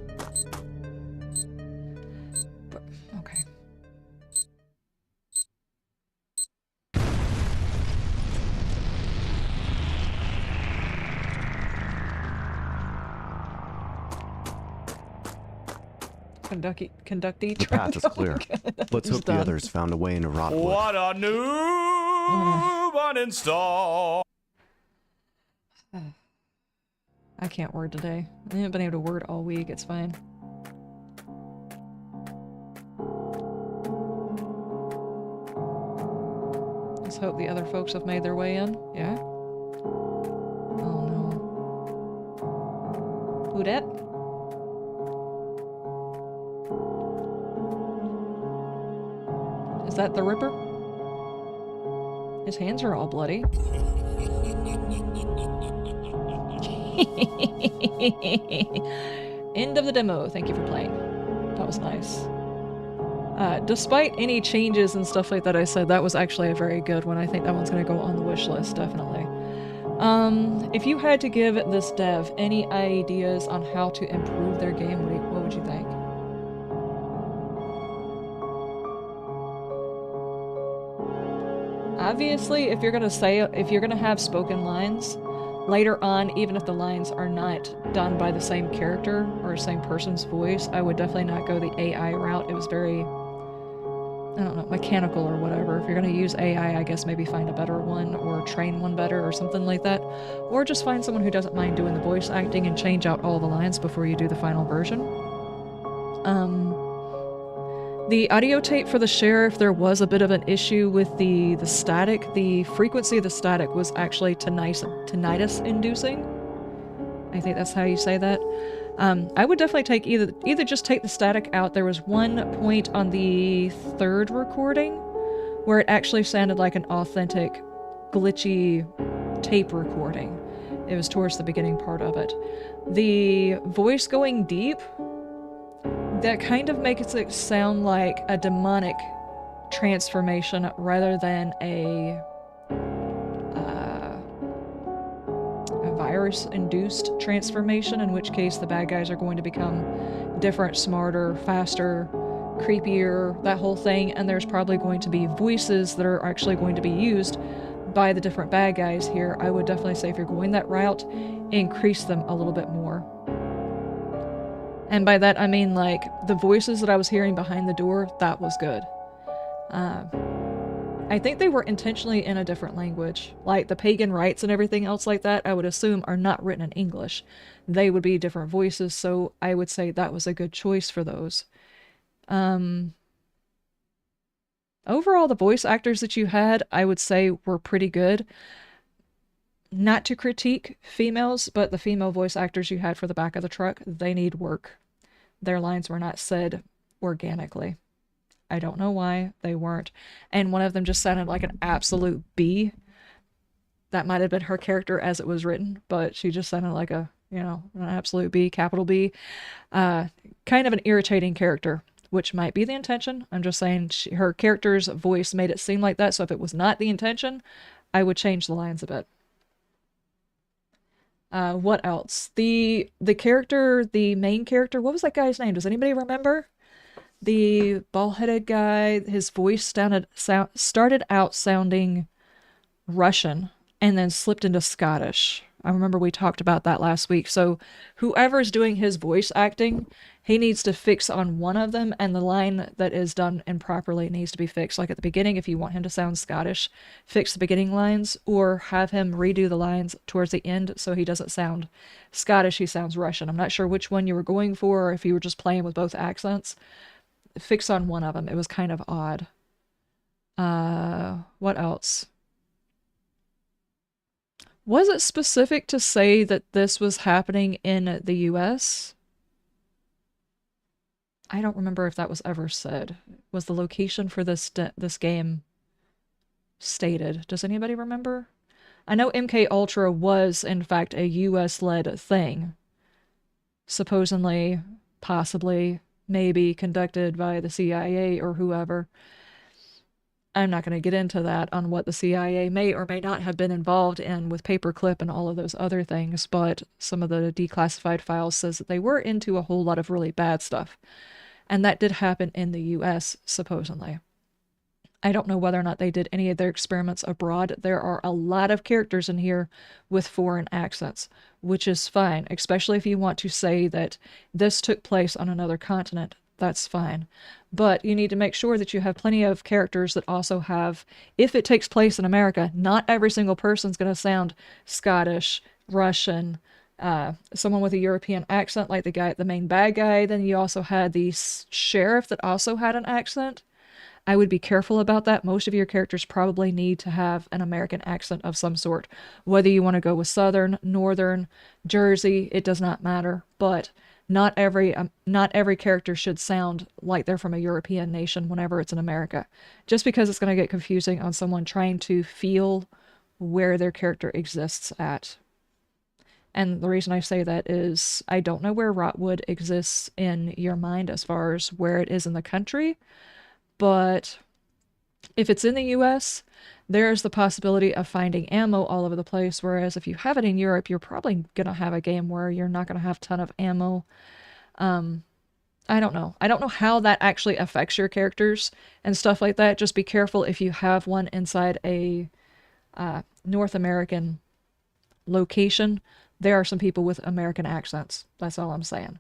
Okay. Conductee. The path is clear. Let's hope the others found a way into Rotwood. What a noob uninstall. I can't word today. I haven't been able to word all week. It's fine. Let's hope the other folks have made their way in. Yeah? Oh no. Who dat? Is that the Ripper? His hands are all bloody. End of the demo. Thank you for playing. That was nice. Despite any changes and stuff like that I said, that was actually a very good one. I think that one's going to go on the wish list, definitely. If you had to give this dev any ideas on how to improve their game, what would you think? Obviously, if you're gonna have spoken lines later on, even if the lines are not done by the same character or same person's voice, I would definitely not go the AI route. It was very, I don't know, mechanical or whatever. If you're gonna use AI, I guess maybe find a better one or train one better or something like that. Or just find someone who doesn't mind doing the voice acting and change out all the lines before you do the final version. The audio tape for the sheriff, there was a bit of an issue with the static. The frequency of the static was actually tinnitus inducing. I think that's how you say that. I would definitely take either just take the static out. There was one point on the third recording where it actually sounded like an authentic glitchy tape recording. It was towards the beginning part of it. The voice going deep, that kind of makes it sound like a demonic transformation rather than a virus-induced transformation, in which case the bad guys are going to become different, smarter, faster, creepier, that whole thing, and there's probably going to be voices that are actually going to be used by the different bad guys here. I would definitely say if you're going that route, increase them a little bit more. And by that, I mean, like, the voices that I was hearing behind the door, that was good. I think they were intentionally in a different language. Like, the pagan rites and everything else like that, I would assume, are not written in English. They would be different voices, so I would say that was a good choice for those. Overall, the voice actors that you had, I would say, were pretty good. Not to critique females, but the female voice actors you had for the back of the truck, they need work. Their lines were not said organically. I don't know why they weren't. And one of them just sounded like an absolute B. That might have been her character as it was written, but she just sounded like a, an absolute B, capital B. Kind of an irritating character, which might be the intention. I'm just saying her character's voice made it seem like that, so if it was not the intention, I would change the lines a bit. What else? The character, the main character, what was that guy's name? Does anybody remember? The bald-headed guy, his voice started out sounding Russian and then slipped into Scottish. I remember we talked about that last week. So whoever's doing his voice acting, he needs to fix on one of them, and the line that is done improperly needs to be fixed. Like at the beginning, if you want him to sound Scottish, fix the beginning lines, or have him redo the lines towards the end so he doesn't sound Scottish, he sounds Russian. I'm not sure which one you were going for, or if you were just playing with both accents. Fix on one of them. It was kind of odd. What else? Was it specific to say that this was happening in the US? I don't remember if that was ever said. Was the location for this game stated? Does anybody remember? I know MK Ultra was, in fact, a US-led thing. supposedly, possibly, maybe conducted by the CIA or whoever. I'm not going to get into that on what the CIA may or may not have been involved in with paperclip and all of those other things, but some of the declassified files says that they were into a whole lot of really bad stuff. And that did happen in the US, supposedly. I don't know whether or not they did any of their experiments abroad. There are a lot of characters in here with foreign accents, which is fine, especially if you want to say that this took place on another continent. That's fine. But you need to make sure that you have plenty of characters that also have, if it takes place in America, not every single person's going to sound Scottish, Russian, someone with a European accent like the main bad guy. Then you also had the sheriff that also had an accent. I would be careful about that. Most of your characters probably need to have an American accent of some sort. Whether you want to go with Southern, Northern, Jersey, it does not matter. But not every character should sound like they're from a European nation whenever it's in America. Just because it's going to get confusing on someone trying to feel where their character exists at. And the reason I say that is I don't know where Rotwood exists in your mind as far as where it is in the country. But if it's in the US, there's the possibility of finding ammo all over the place, whereas if you have it in Europe, you're probably going to have a game where you're not going to have a ton of ammo. I don't know. I don't know how that actually affects your characters and stuff like that. Just be careful if you have one inside a North American location. There are some people with American accents. That's all I'm saying.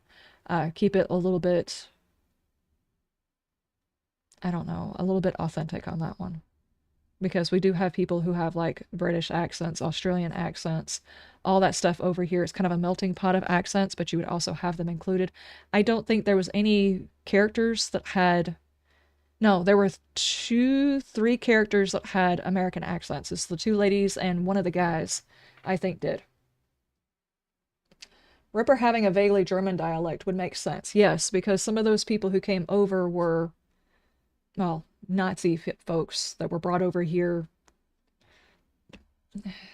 Keep it a little bit... I don't know, a little bit authentic on that one. Because we do have people who have like British accents, Australian accents, all that stuff over here. It's kind of a melting pot of accents, but you would also have them included. I don't think there was any characters that had... No, there were 3 characters that had American accents. It's the 2 ladies and one of the guys, I think, did. Ripper having a vaguely German dialect would make sense. Yes, because some of those people who came over were... well, Nazi folks that were brought over here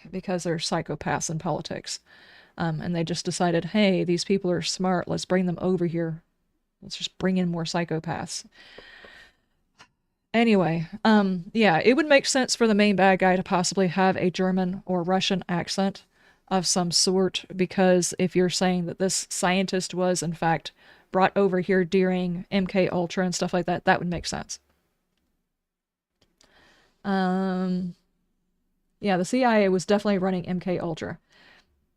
because they're psychopaths in politics. And they just decided, hey, these people are smart. Let's bring them over here. Let's just bring in more psychopaths. Anyway, yeah, it would make sense for the main bad guy to possibly have a German or Russian accent of some sort, because if you're saying that this scientist was, in fact, brought over here during MK Ultra and stuff like that, that would make sense. Yeah, the CIA was definitely running MK Ultra.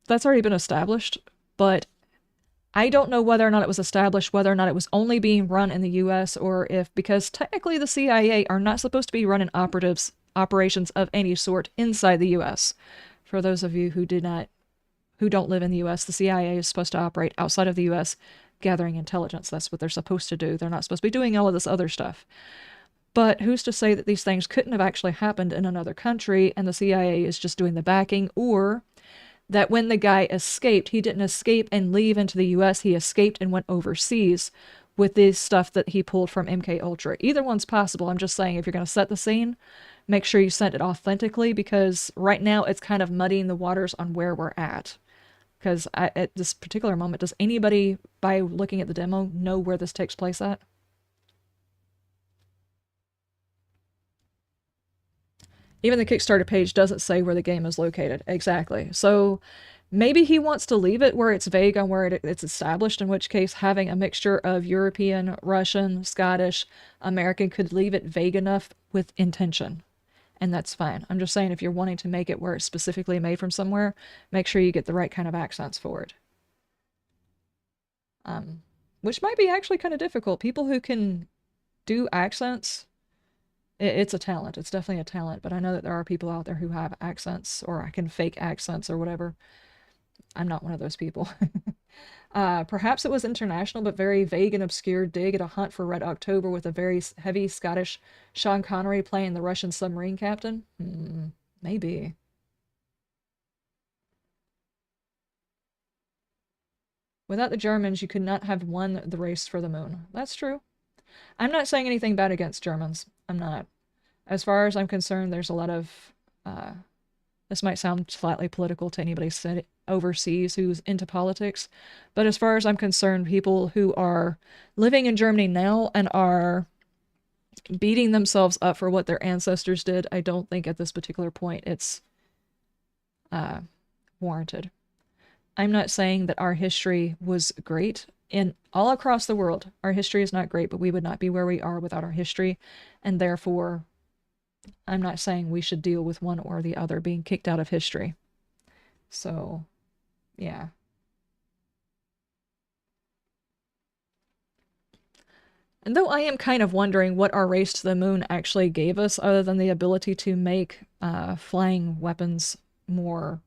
That's already been established, but I don't know whether or not it was established, whether or not it was only being run in the US, or if, because technically the CIA are not supposed to be running operations of any sort inside the US. For those of you who don't live in the US, the CIA is supposed to operate outside of the US, gathering intelligence. That's what they're supposed to do. They're not supposed to be doing all of this other stuff. But who's to say that these things couldn't have actually happened in another country and the CIA is just doing the backing, or that when the guy escaped, he didn't escape and leave into the US, he escaped and went overseas with this stuff that he pulled from MK Ultra. Either one's possible. I'm just saying, if you're going to set the scene, make sure you set it authentically, because right now it's kind of muddying the waters on where we're at. Because at this particular moment, does anybody, by looking at the demo, know where this takes place at? Even the Kickstarter page doesn't say where the game is located. Exactly. So maybe he wants to leave it where it's vague on where it's established, in which case having a mixture of European, Russian, Scottish, American could leave it vague enough with intention. And that's fine. I'm just saying, if you're wanting to make it where it's specifically made from somewhere, make sure you get the right kind of accents for it. Which might be actually kind of difficult. People who can do accents... It's a talent. It's definitely a talent. But I know that there are people out there who have accents, or I can fake accents or whatever. I'm not one of those people. Perhaps it was international, but very vague and obscure dig at a hunt for Red October with a very heavy Scottish Sean Connery playing the Russian submarine captain? Maybe. Without the Germans, you could not have won the race for the moon. That's true. I'm not saying anything bad against Germans. I'm not. As far as I'm concerned, there's a lot of This might sound slightly political to anybody overseas who's into politics, but as far as I'm concerned, people who are living in Germany now and are beating themselves up for what their ancestors did, I don't think at this particular point it's warranted. I'm not saying that our history was great. In all across the world, our history is not great, but we would not be where we are without our history, and therefore I'm not saying we should deal with one or the other being kicked out of history. So, yeah. And though I am kind of wondering what our race to the moon actually gave us, other than the ability to make flying weapons more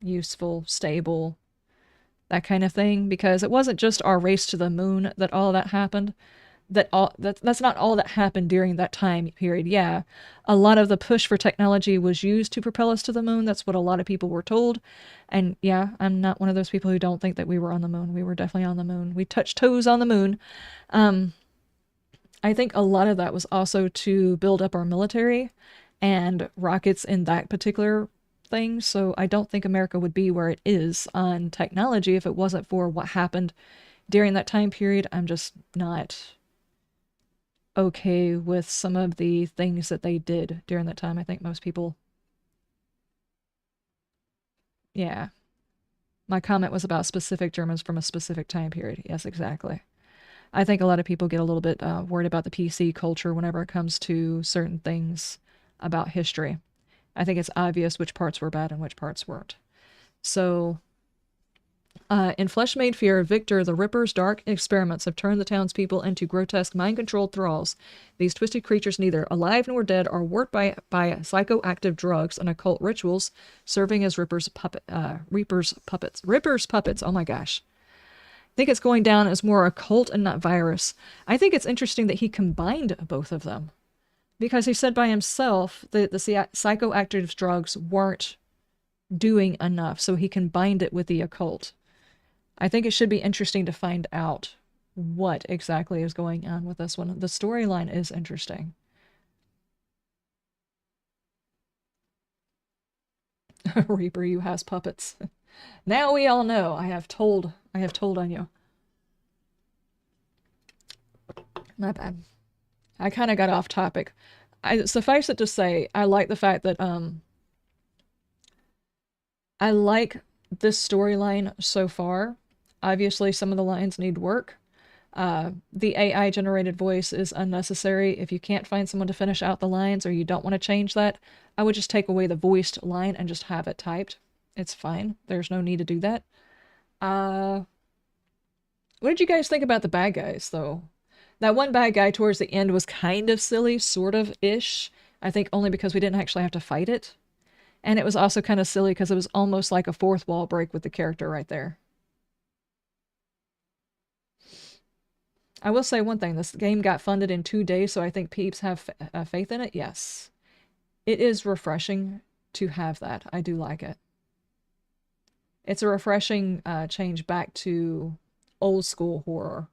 useful, stable, that kind of thing, because it wasn't just our race to the moon that all that happened. That's not all that happened during that time period. Yeah, a lot of the push for technology was used to propel us to the moon. That's what a lot of people were told. And yeah, I'm not one of those people who don't think that we were on the moon. We were definitely on the moon. We touched toes on the moon. I think a lot of that was also to build up our military and rockets in that particular thing. So I don't think America would be where it is on technology if it wasn't for what happened during that time period. I'm just not okay with some of the things that they did during that time. I think most people... Yeah. My comment was about specific Germans from a specific time period. Yes, exactly. I think a lot of people get a little bit worried about the PC culture whenever it comes to certain things about history. I think it's obvious which parts were bad and which parts weren't. So, in Flesh Made Fear, Victor the Ripper's dark experiments have turned the townspeople into grotesque mind-controlled thralls. These twisted creatures, neither alive nor dead, are warped by psychoactive drugs and occult rituals, serving as Ripper's puppets. Ripper's puppets, oh my gosh. I think it's going down as more occult and not virus. I think it's interesting that he combined both of them, because he said by himself that the psychoactive drugs weren't doing enough, so he combined it with the occult. I think it should be interesting to find out what exactly is going on with this one. The storyline is interesting. Reaper, you has puppets. Now we all know. I have told on you. My bad. I kind of got off topic. Suffice it to say, I like the fact that I like this storyline so far. Obviously, some of the lines need work. The AI-generated voice is unnecessary. If you can't find someone to finish out the lines or you don't want to change that, I would just take away the voiced line and just have it typed. It's fine. There's no need to do that. What did you guys think about the bad guys, though? That one bad guy towards the end was kind of silly, sort of-ish. I think only because we didn't actually have to fight it. And it was also kind of silly because it was almost like a fourth wall break with the character right there. I will say one thing. This game got funded in 2 days, so I think peeps have faith in it. Yes. It is refreshing to have that. I do like it. It's a refreshing change back to old school horror.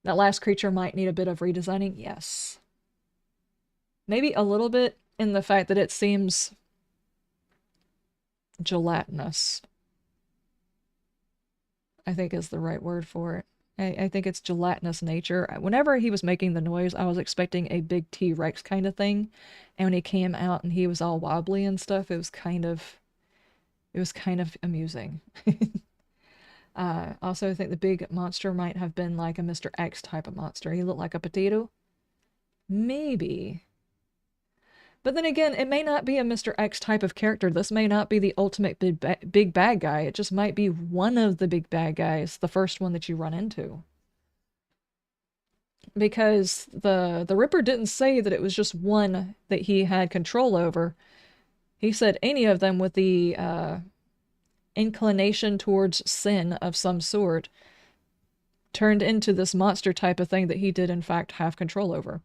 That last creature might need a bit of redesigning. Yes. Maybe a little bit in the fact that it seems gelatinous, I think is the right word for it. I think it's gelatinous nature. Whenever he was making the noise, I was expecting a big T-Rex kind of thing. And when he came out and he was all wobbly and stuff, it was kind of amusing. Also, I think the big monster might have been like a Mr. X type of monster. He looked like a potato. Maybe. But then again, it may not be a Mr. X type of character. This may not be the ultimate big bad guy. It just might be one of the big bad guys, the first one that you run into. Because the Ripper didn't say that it was just one that he had control over. He said any of them with the inclination towards sin of some sort turned into this monster type of thing that he did in fact have control over.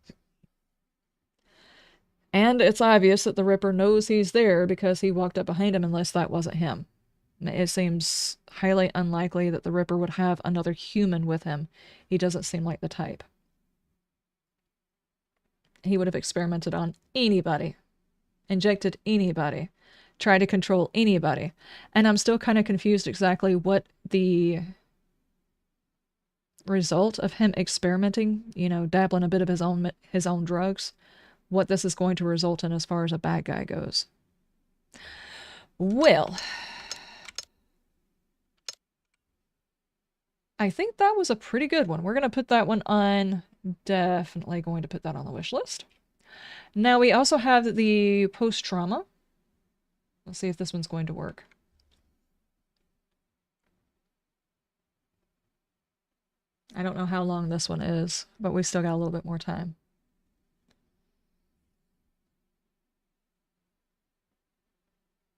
And it's obvious that the Ripper knows he's there because he walked up behind him unless that wasn't him. It seems highly unlikely that the Ripper would have another human with him. He doesn't seem like the type. He would have experimented on anybody. injected anybody, tried to control anybody. And I'm still kind of confused exactly what the result of him experimenting, you know, dabbling a bit of his own drugs, what this is going to result in as far as a bad guy goes. Well, I think that was a pretty good one. We're going to put that one on, definitely going to put that on the wish list. Now we also have the post-trauma. Let's see if this one's going to work. I don't know how long this one is, but we still got a little bit more time.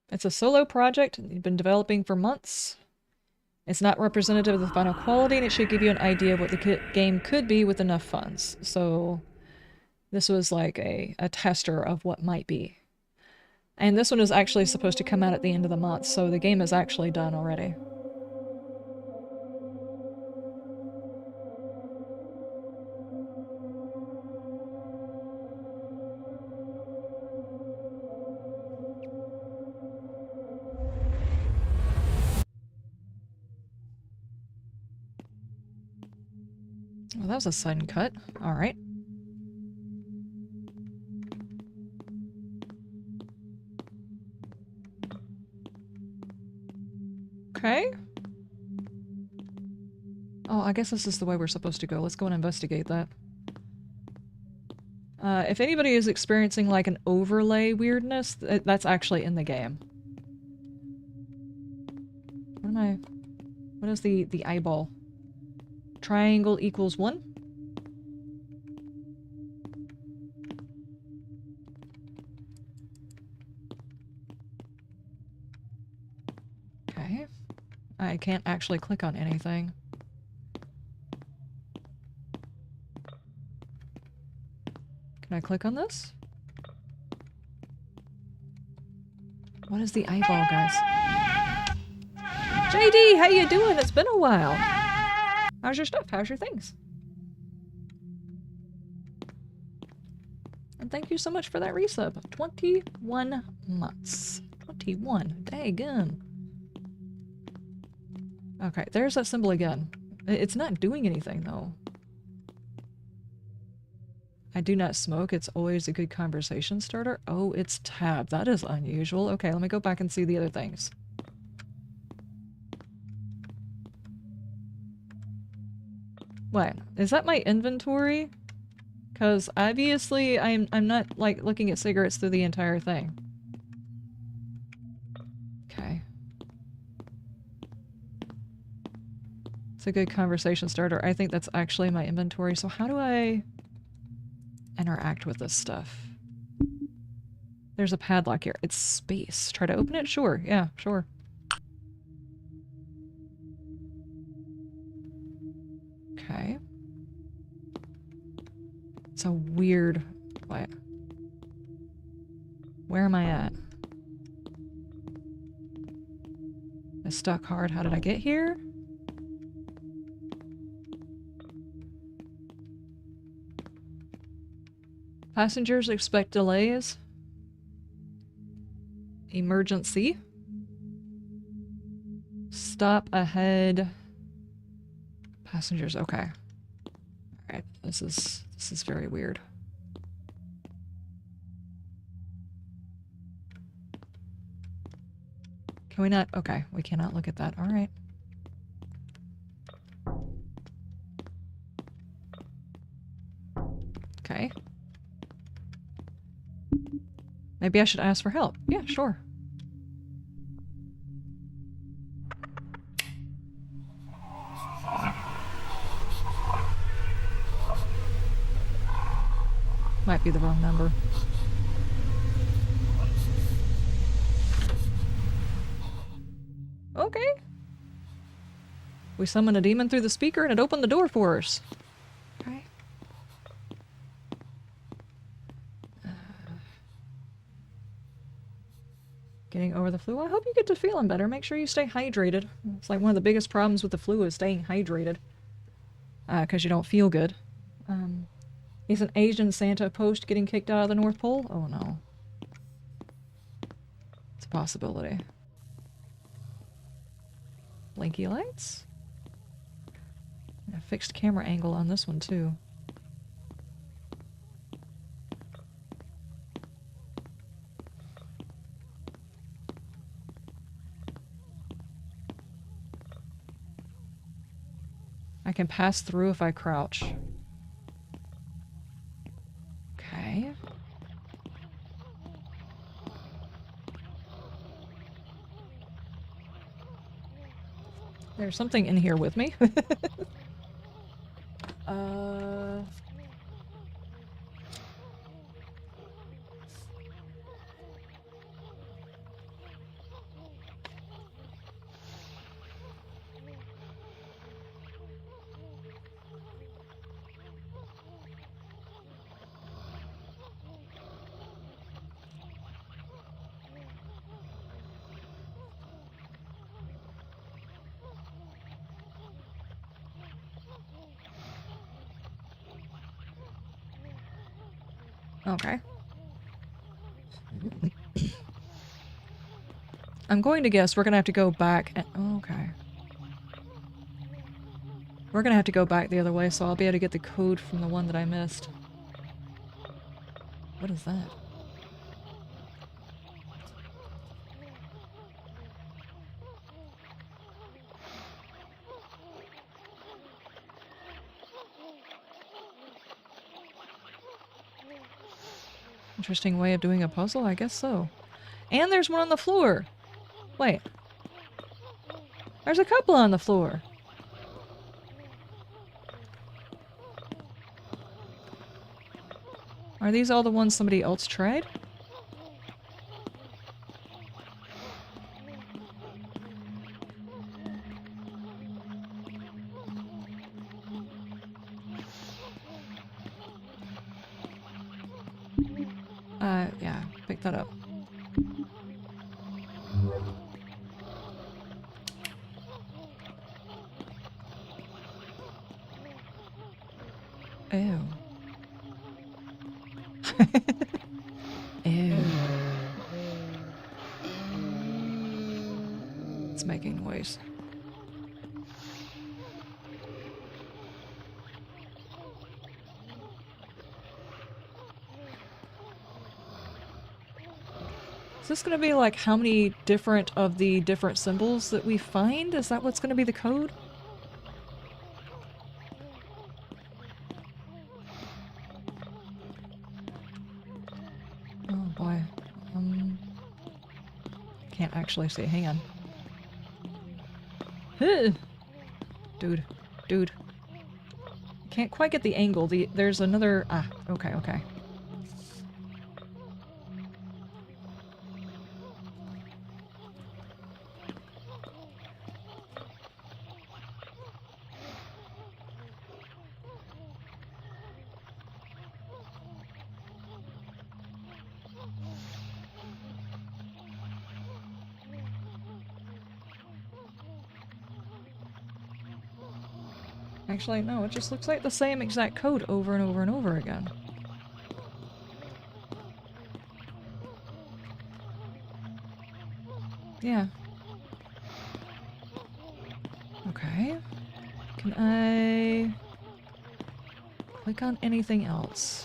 It's a solo project you've been developing for months. It's not representative of the final quality, and it should give you an idea of what the game could be with enough funds. So this was like a tester of what might be. And this one is actually supposed to come out at the end of the month, so the game is actually done already. Well, that was a sudden cut. All right. Okay. Oh, I guess this is the way we're supposed to go. Let's go and investigate that. If anybody is experiencing like an overlay weirdness, that's actually in the game. What is the eyeball? Triangle equals 1? Okay. I can't actually click on anything. Can I click on this? What is the eyeball, guys? JD, how you doing? It's been a while. How's your stuff? How's your things? And thank you so much for that resub. 21 months. 21. Daggum. Okay, there's that symbol again. It's not doing anything, though. I do not smoke. It's always a good conversation starter. Oh, it's tab. That is unusual. Okay, let me go back and see the other things. What? Is that my inventory? Because obviously I'm not like looking at cigarettes through the entire thing. Okay. It's a good conversation starter. I think that's actually my inventory. So how do I interact with this stuff? There's a padlock here. It's space. Try to open it? Sure. Yeah, sure. Okay. It's a weird... What? Where am I at? I stuck hard. How did I get here? Passengers expect delays. Emergency. Stop ahead. Passengers, okay. Alright, this is very weird. Can we not? Okay, we cannot look at that. Alright. Okay. Maybe I should ask for help. Yeah, sure. Might be the wrong number. Okay. We summoned a demon through the speaker and it opened the door for us. Okay. Getting over the flu. I hope you get to feeling better. Make sure you stay hydrated. It's like one of the biggest problems with the flu is staying hydrated. Because you don't feel good. Is an Asian Santa post getting kicked out of the North Pole? Oh no. a possibility. Blinky lights? A fixed camera angle on this one, too. I can pass through if I crouch. Okay. There's something in here with me. Okay. I'm going to guess we're gonna have to go back and... oh, okay. We're gonna have to go back the other way, so I'll be able to get the code from the one that I missed. What is that? Interesting way of doing a puzzle, I guess so. And there's one on the floor! Wait. There's a couple on the floor! Are these all the ones somebody else tried? Yeah, pick that up. Ew. Ew. It's making noise. Is this gonna be like how many different of the different symbols that we find? Is that what's gonna be the code? Oh boy. Can't actually see. Hang on. Dude. Dude. Can't quite get the angle. There's another... ah, okay, okay. Actually, no, it just looks like the same exact code over and over and over again. Yeah. Okay. Can I click on anything else?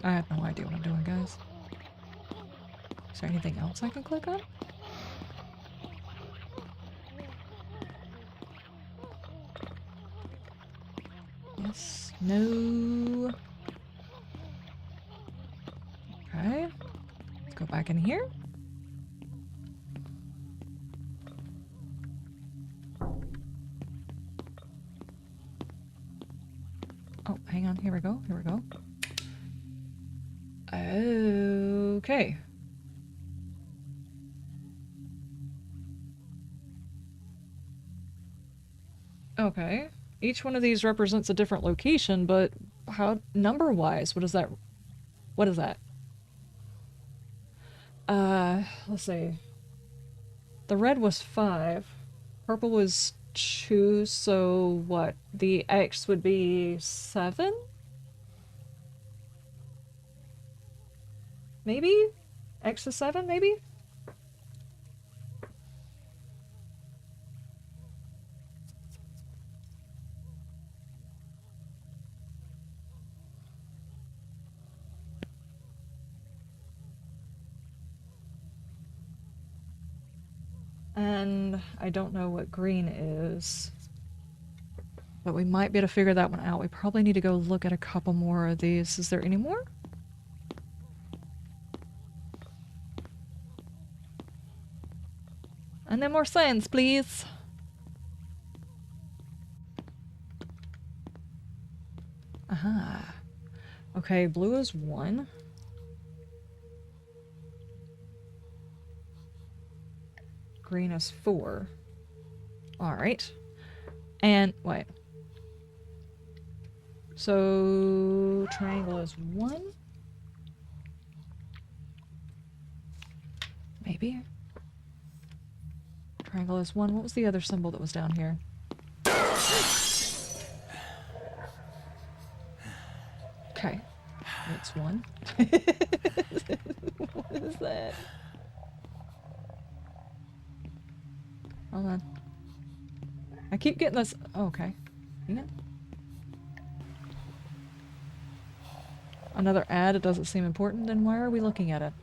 I have no idea what I'm doing, guys. Is there anything else I can click on? Yes. No. Okay. Let's go back in here. hang on. Here we go. Here we go. Okay. Okay. Each one of these represents a different location, but how number-wise? What is that? What is that? Let's see. The red was 5. Purple was 2, so what? The X would be 7? Maybe? X is 7, maybe? And I don't know what green is. But we might be able to figure that one out. We probably need to go look at a couple more of these. Is there any more? And then more signs, please. Aha. Okay, blue is 1. Green is 4. Alright. And, wait. So, triangle is 1? Maybe? Triangle is 1. What was the other symbol that was down here? Okay. That's 1. What is that? Hold on. I keep getting this. Oh, okay. Hang on. Another ad. It doesn't seem important. Then why are we looking at it?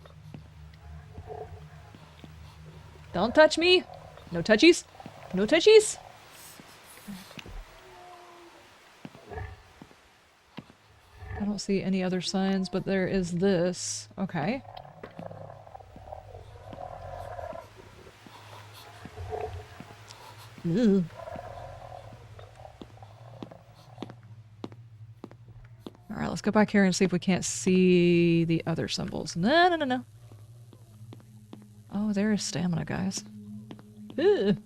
Don't touch me! No touchies! No touchies! I don't see any other signs, but there is this. Okay. Ugh. Alright, let's go back here and see if we can't see the other symbols. No, no, no, no. Oh, there is stamina, guys. Ugh.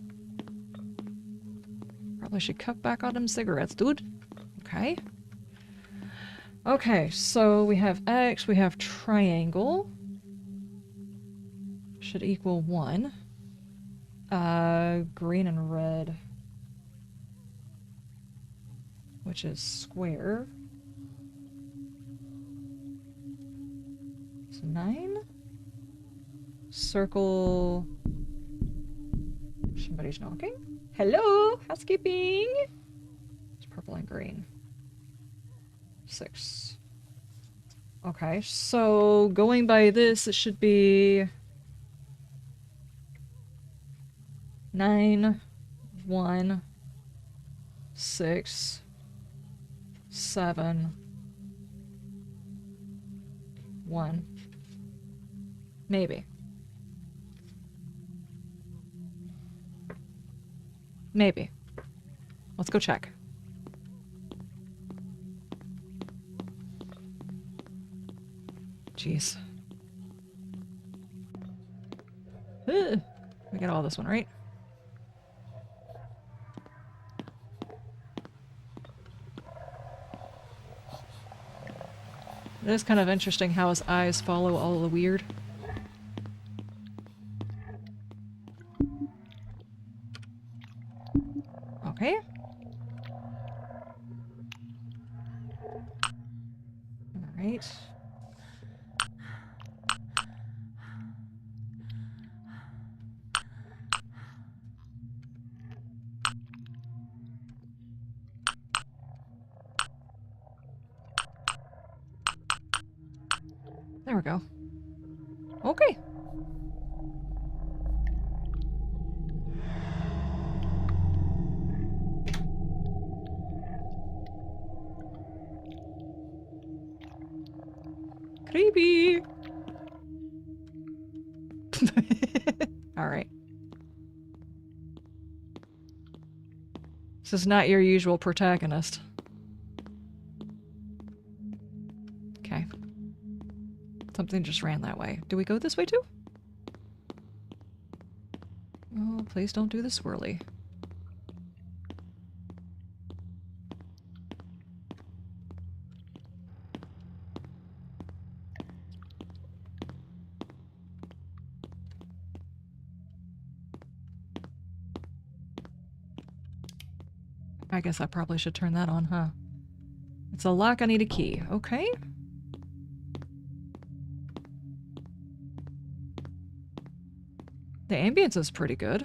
Probably should cut back on them cigarettes, dude. Okay. Okay, so we have X, we have triangle. Should equal 1. Green and red. Which is square. It's 9. Circle. Somebody's knocking. Hello, housekeeping. It's purple and green. 6. Okay, so going by this, it should be 9, 1, 6, 7, 1. Maybe. Maybe. Let's go check. Jeez. We got all this one, right? It is kind of interesting how his eyes follow all the weird. Okay. Alright. There we go. Okay. Creepy. All right. This is not your usual protagonist. Something just ran that way. Do we go this way too? Oh, please don't do the swirly. I guess I probably should turn that on, huh? It's a lock, I need a key. Okay. The ambience is pretty good.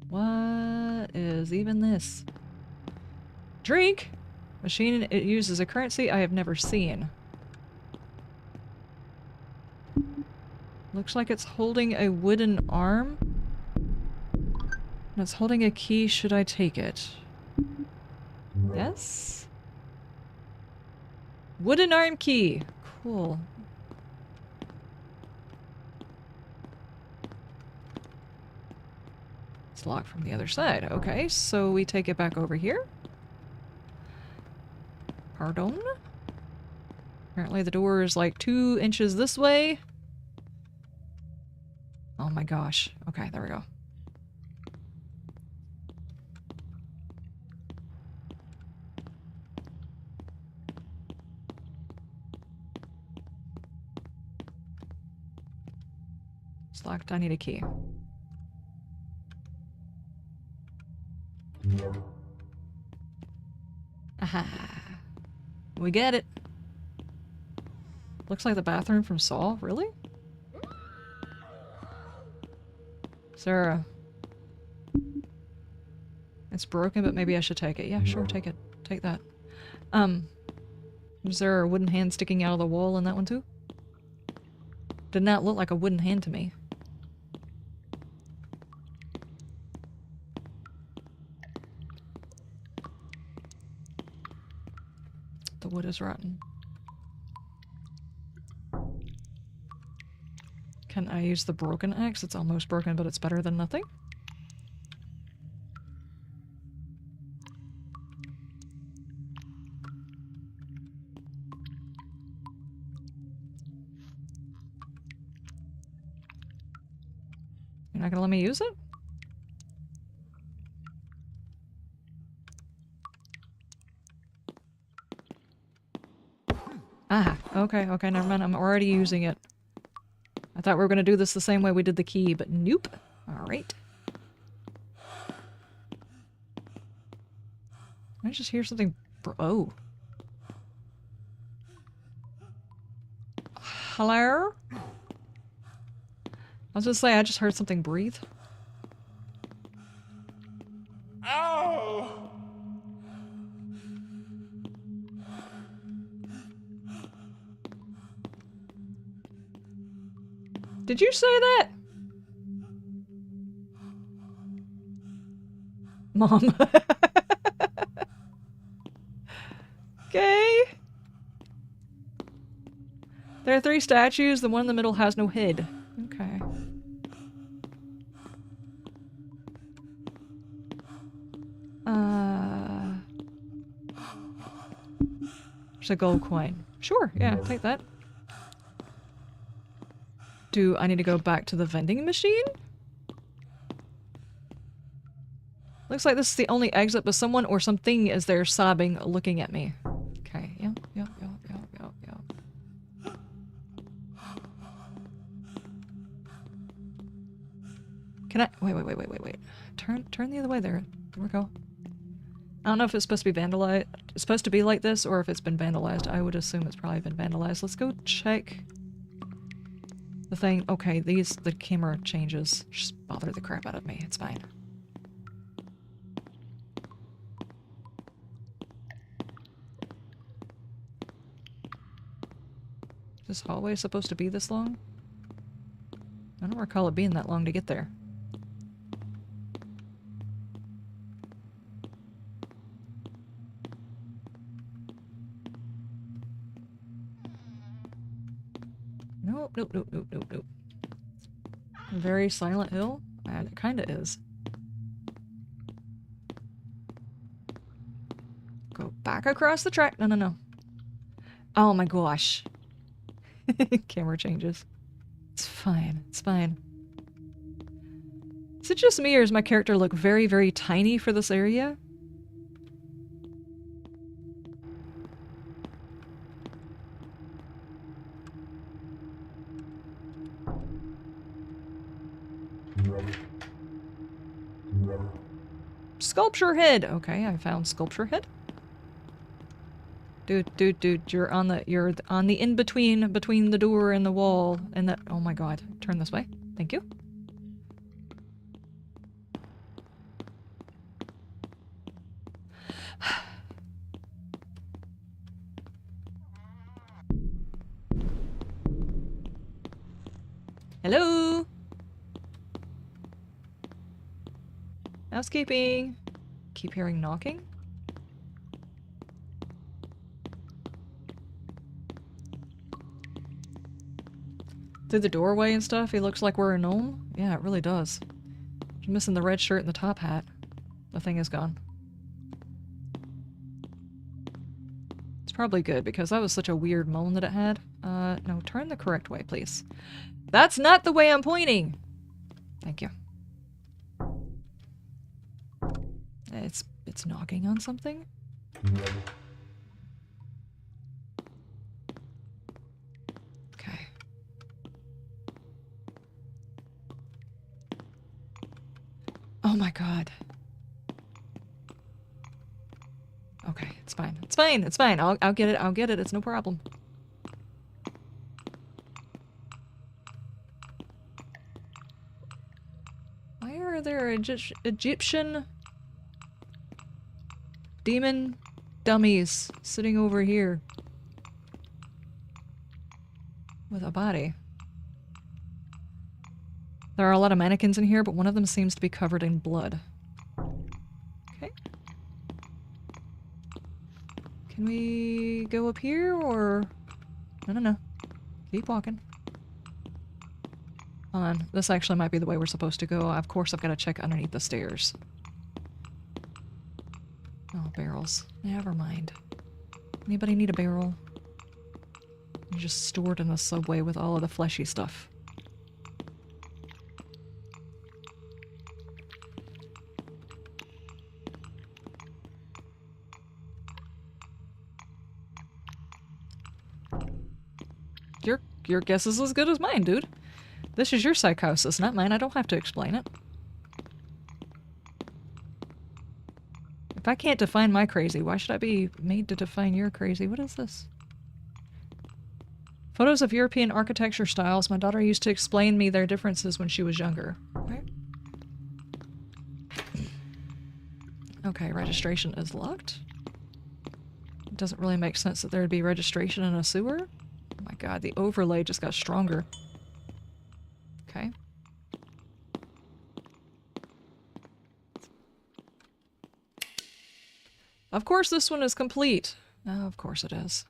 What is even this? Drink? Machine it uses a currency I have never seen. Looks like it's holding a wooden arm. And it's holding a key. Should I take it? Yes? Wooden arm key. Cool. It's locked from the other side. Okay, so we take it back over here. Pardon? Apparently the door is like 2 inches this way. Oh my gosh. Okay, there we go. It's locked. I need a key. Aha. We get it. Looks like the bathroom from Saw. Really? Sarah. It's broken, but maybe I should take it. Yeah, sure, take it. Take that. Is there a wooden hand sticking out of the wall in that one too? Did not look like a wooden hand to me. The wood is rotten. Can I use the broken axe? It's almost broken, but it's better than nothing. You're not gonna let me use it? Ah, okay, okay, never mind. I'm already using it. I thought we were gonna do this the same way we did the key, but nope. Alright. I just hear something. Oh. Hello? I was gonna say, I just heard something breathe. Ow! Did you say that? Mom. Okay. There are 3 statues. The one in the middle has no head. Okay. There's a gold coin. Sure, yeah, take that. Do I need to go back to the vending machine? Looks like this is the only exit, but someone or something is there sobbing, looking at me. Okay, yep. Can I- wait. Turn the other way there. There we go. I don't know if it's supposed to be vandalized. It's supposed to be like this, or if it's been vandalized. I would assume it's probably been vandalized. Let's go check the thing. Okay, the camera changes. Just bother the crap out of me. It's fine. Is this hallway supposed to be this long? I don't recall it being that long to get there. Nope. Very Silent Hill? And it kinda is. back across the track. No, no, no. Oh my gosh. Camera changes. It's fine. It's fine. Is it just me or does my character look very, very tiny for this area? Sculpture head! Okay, I found sculpture head. Dude, you're on the in-between between the door and the wall and that— oh my god. Turn this way. Thank you. Hello? Housekeeping. Keep hearing knocking. Through the doorway and stuff, he looks like we're a gnome. Yeah, it really does. I'm missing the red shirt and the top hat. The thing is gone. It's probably good because that was such a weird moan that it had. No, turn the correct way, please. That's not the way I'm pointing! Thank you. It's knocking on something? Okay. Oh my god. Okay, it's fine. It's fine, it's fine. I'll get it, I'll get it. It's no problem. Why are there Egyptian demon dummies sitting over here with a body? There are a lot of mannequins in here, but one of them seems to be covered in blood. Okay. Can we go up here or— no, no, no. Keep walking. Hold on. This actually might be the way we're supposed to go. Of course I've got to check underneath the stairs. Oh, barrels. Never mind. Anybody need a barrel? You're just stored in the subway with all of the fleshy stuff. Your guess is as good as mine, dude. This is your psychosis, not mine. I don't have to explain it. If I can't define my crazy, why should I be made to define your crazy? What is this? Photos of European architecture styles. My daughter used to explain me their differences when she was younger. Okay. Okay, registration is locked. It doesn't really make sense that there would be registration in a sewer. Oh my god, the overlay just got stronger. Okay. Of course this one is complete. Oh, of course it is.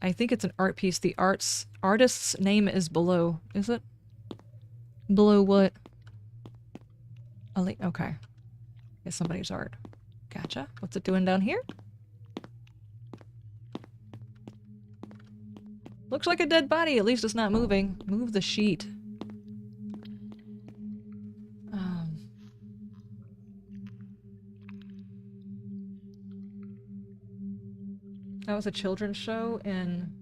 I think it's an art piece. The artist's name is below. Is it? Below what? Okay. It's somebody's art. Gotcha. What's it doing down here? Looks like a dead body. At least it's not moving. Move the sheet. That was a children's show and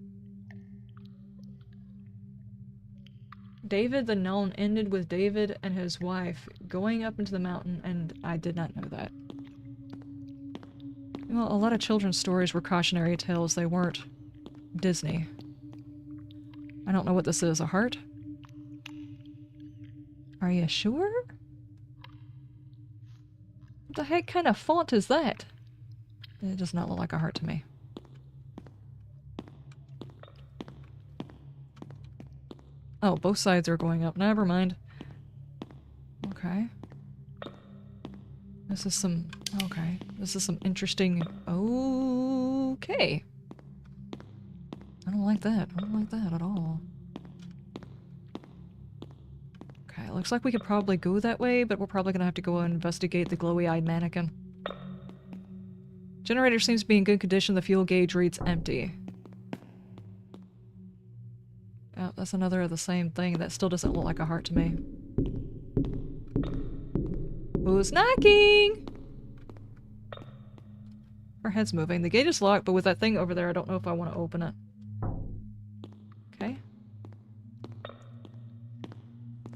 David the Gnome ended with David and his wife going up into the mountain, and I did not know that. Well, a lot of children's stories were cautionary tales. They weren't Disney. I don't know what this is. A heart? Are you sure? What the heck kind of font is that? It does not look like a heart to me. Oh, both sides are going up. Never mind. Okay. This is some... okay. This is some interesting... okay. I don't like that. I don't like that at all. Okay, looks like we could probably go that way, but we're probably gonna have to go and investigate the glowy-eyed mannequin. Generator seems to be in good condition. The fuel gauge reads empty. Oh, that's another of the same thing. That still doesn't look like a heart to me. Who's knocking? Her head's moving. The gate is locked, but with that thing over there, I don't know if I want to open it. Okay.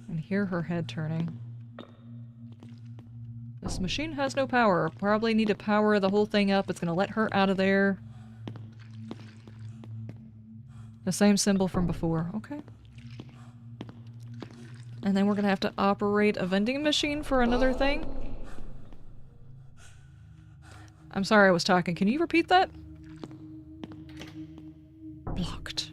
And hear her head turning. This machine has no power. Probably need to power the whole thing up. It's gonna let her out of there. The same symbol from before. Okay. And then we're gonna have to operate a vending machine for another thing. I'm sorry I was talking. Can you repeat that? Blocked.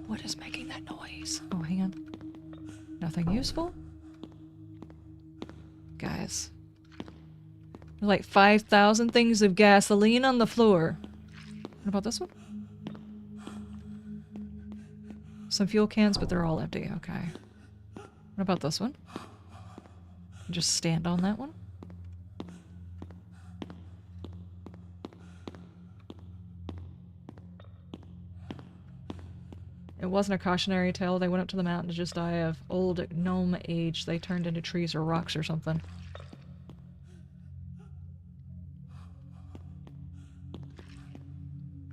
What is making that noise? Oh, hang on. Nothing useful? Guys. There's like 5,000 things of gasoline on the floor. What about this one? Some fuel cans, but they're all empty. Okay. What about this one? Just stand on that one. It wasn't a cautionary tale. They went up to the mountain to just die of old gnome age. They turned into trees or rocks or something.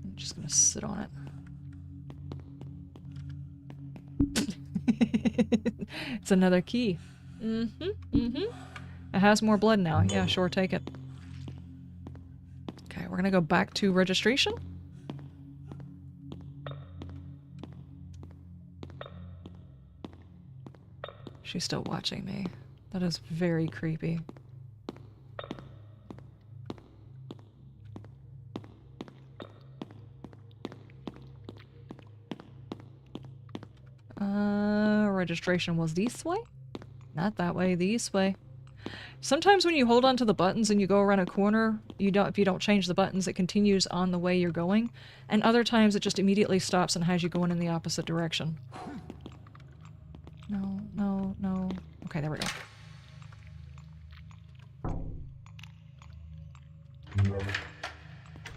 I'm just gonna sit on it. It's another key. It has more blood now. Yeah, sure, take it. Okay, we're gonna go back to registration. She's still watching me. That is very creepy. Registration was this way? Not that way, this way. Sometimes when you hold onto the buttons and you go around a corner, if you don't change the buttons, it continues on the way you're going. And other times it just immediately stops and has you going in the opposite direction. No, no, no. Okay, there we go.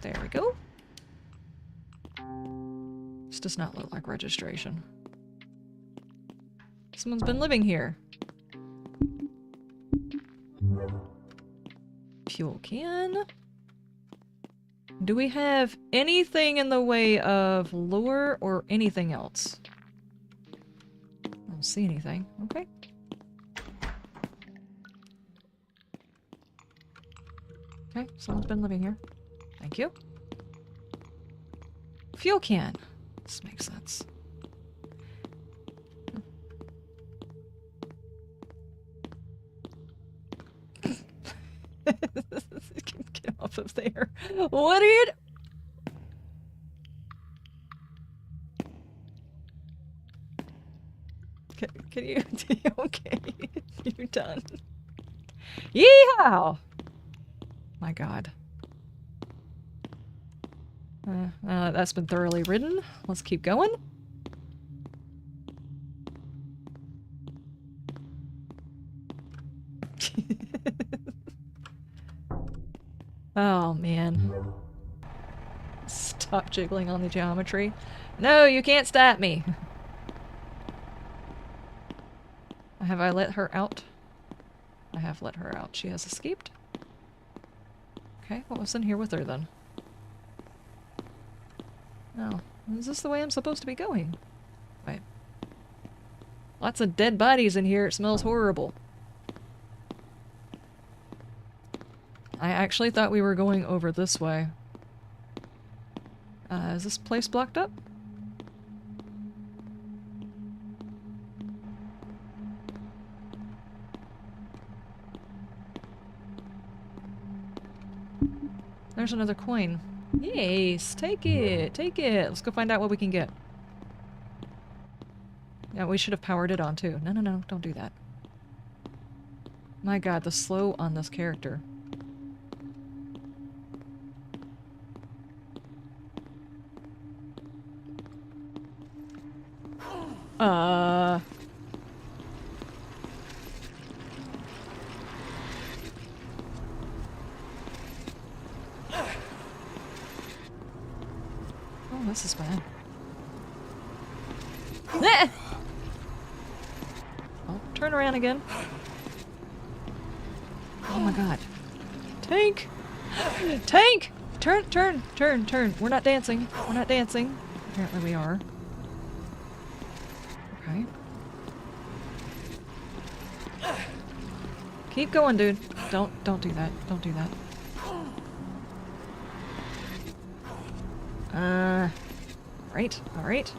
There we go. This does not look like registration. Someone's been living here. Fuel can. Do we have anything in the way of lure or anything else? I don't see anything. Okay. Okay, someone's been living here. Thank you. Fuel can. This makes sense. Get off of there. What are you Can you okay. You're done. Yeehaw! My god. That's been thoroughly ridden. Let's keep going. Oh, man. Stop jiggling on the geometry. No, you can't stop me. Have I let her out? I have let her out. She has escaped. Okay, what was in here with her then? Oh, is this the way I'm supposed to be going? Wait. Lots of dead bodies in here. It smells horrible. I actually thought we were going over this way. Is this place blocked up? There's another coin. Yes, take it, take it. Let's go find out what we can get. Yeah, we should have powered it on too. No, no, no, don't do that. My god, the slow on this character. Oh, this is bad. Ah! Oh, turn around again. Oh my god. Tank! Tank! Turn, turn, turn, turn. We're not dancing. We're not dancing. Apparently we are. Okay. Keep going, dude. Don't do that. Don't do that. Right, alright.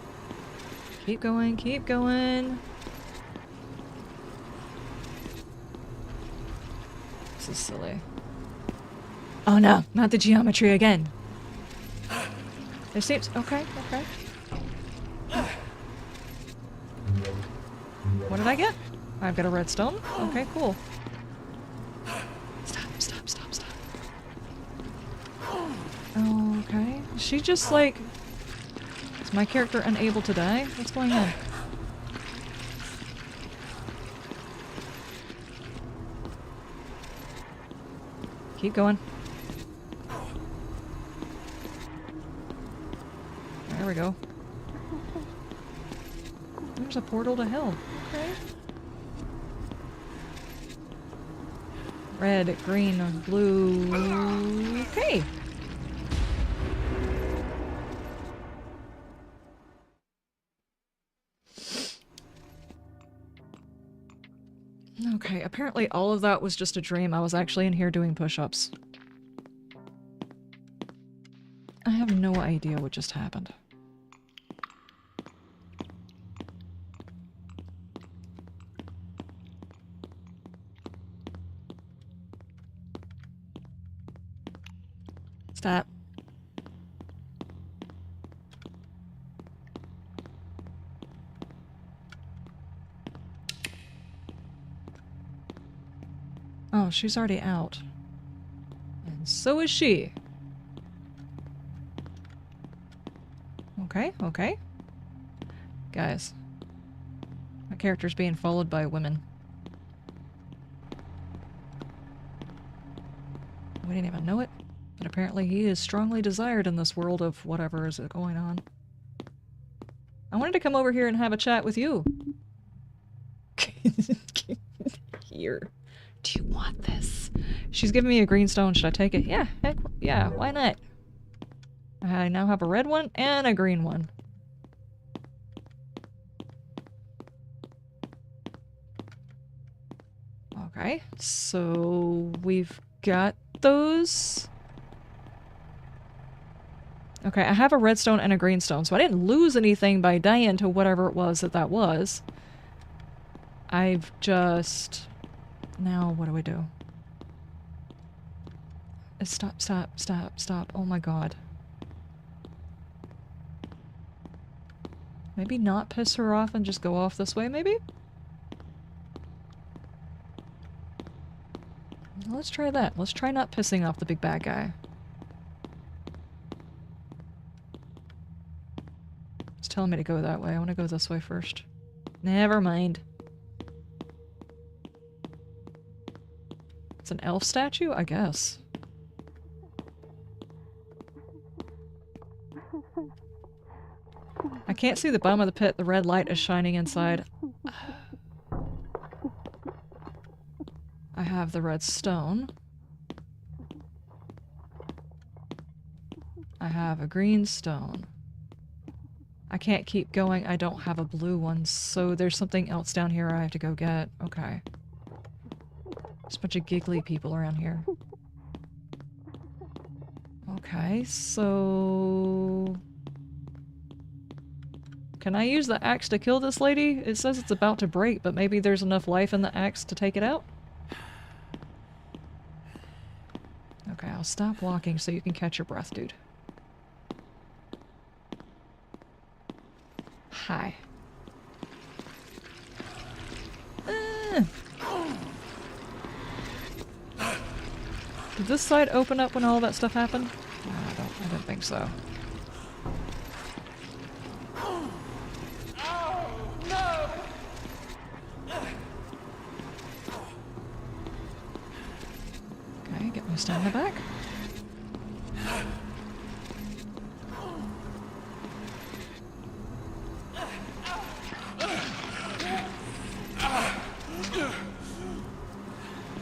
Keep going, keep going. This is silly. Oh no, not the geometry again. There seems... okay, okay. What did I get? I've got a redstone. Okay, cool. Stop, stop, stop, stop. Okay. Is she just like... is my character unable to die? What's going on? Keep going. There we go. There's a portal to hell. Okay. Red, green, blue. Okay. Okay, apparently all of that was just a dream. I was actually in here doing push-ups. I have no idea what just happened. Stop. Oh, she's already out. And so is she. Okay, okay. Guys. My character's being followed by women. We didn't even know it. But apparently he is strongly desired in this world of whatever is going on. I wanted to come over here and have a chat with you. Here. Do you want this? She's giving me a green stone. Should I take it? Yeah, heck yeah, why not? I now have a red one and a green one. Okay, so we've got those. Okay, I have a redstone and a greenstone, so I didn't lose anything by dying to whatever it was that was. I've just... now, what do we do? Stop, stop, stop, stop. Oh my god. Maybe not piss her off and just go off this way, maybe? Let's try that. Let's try not pissing off the big bad guy. It's telling me to go that way. I want to go this way first. Never mind. It's an elf statue? I guess. I can't see the bottom of the pit. The red light is shining inside. I have the red stone. I have a green stone. I can't keep going. I don't have a blue one, so there's something else down here I have to go get. Okay. There's a bunch of giggly people around here. Okay, so... can I use the axe to kill this lady? It says it's about to break, but maybe there's enough life in the axe to take it out? Okay, I'll stop walking so you can catch your breath, dude. Hi. Did this side open up when all that stuff happened? No, I don't think so. No! we stand in the back?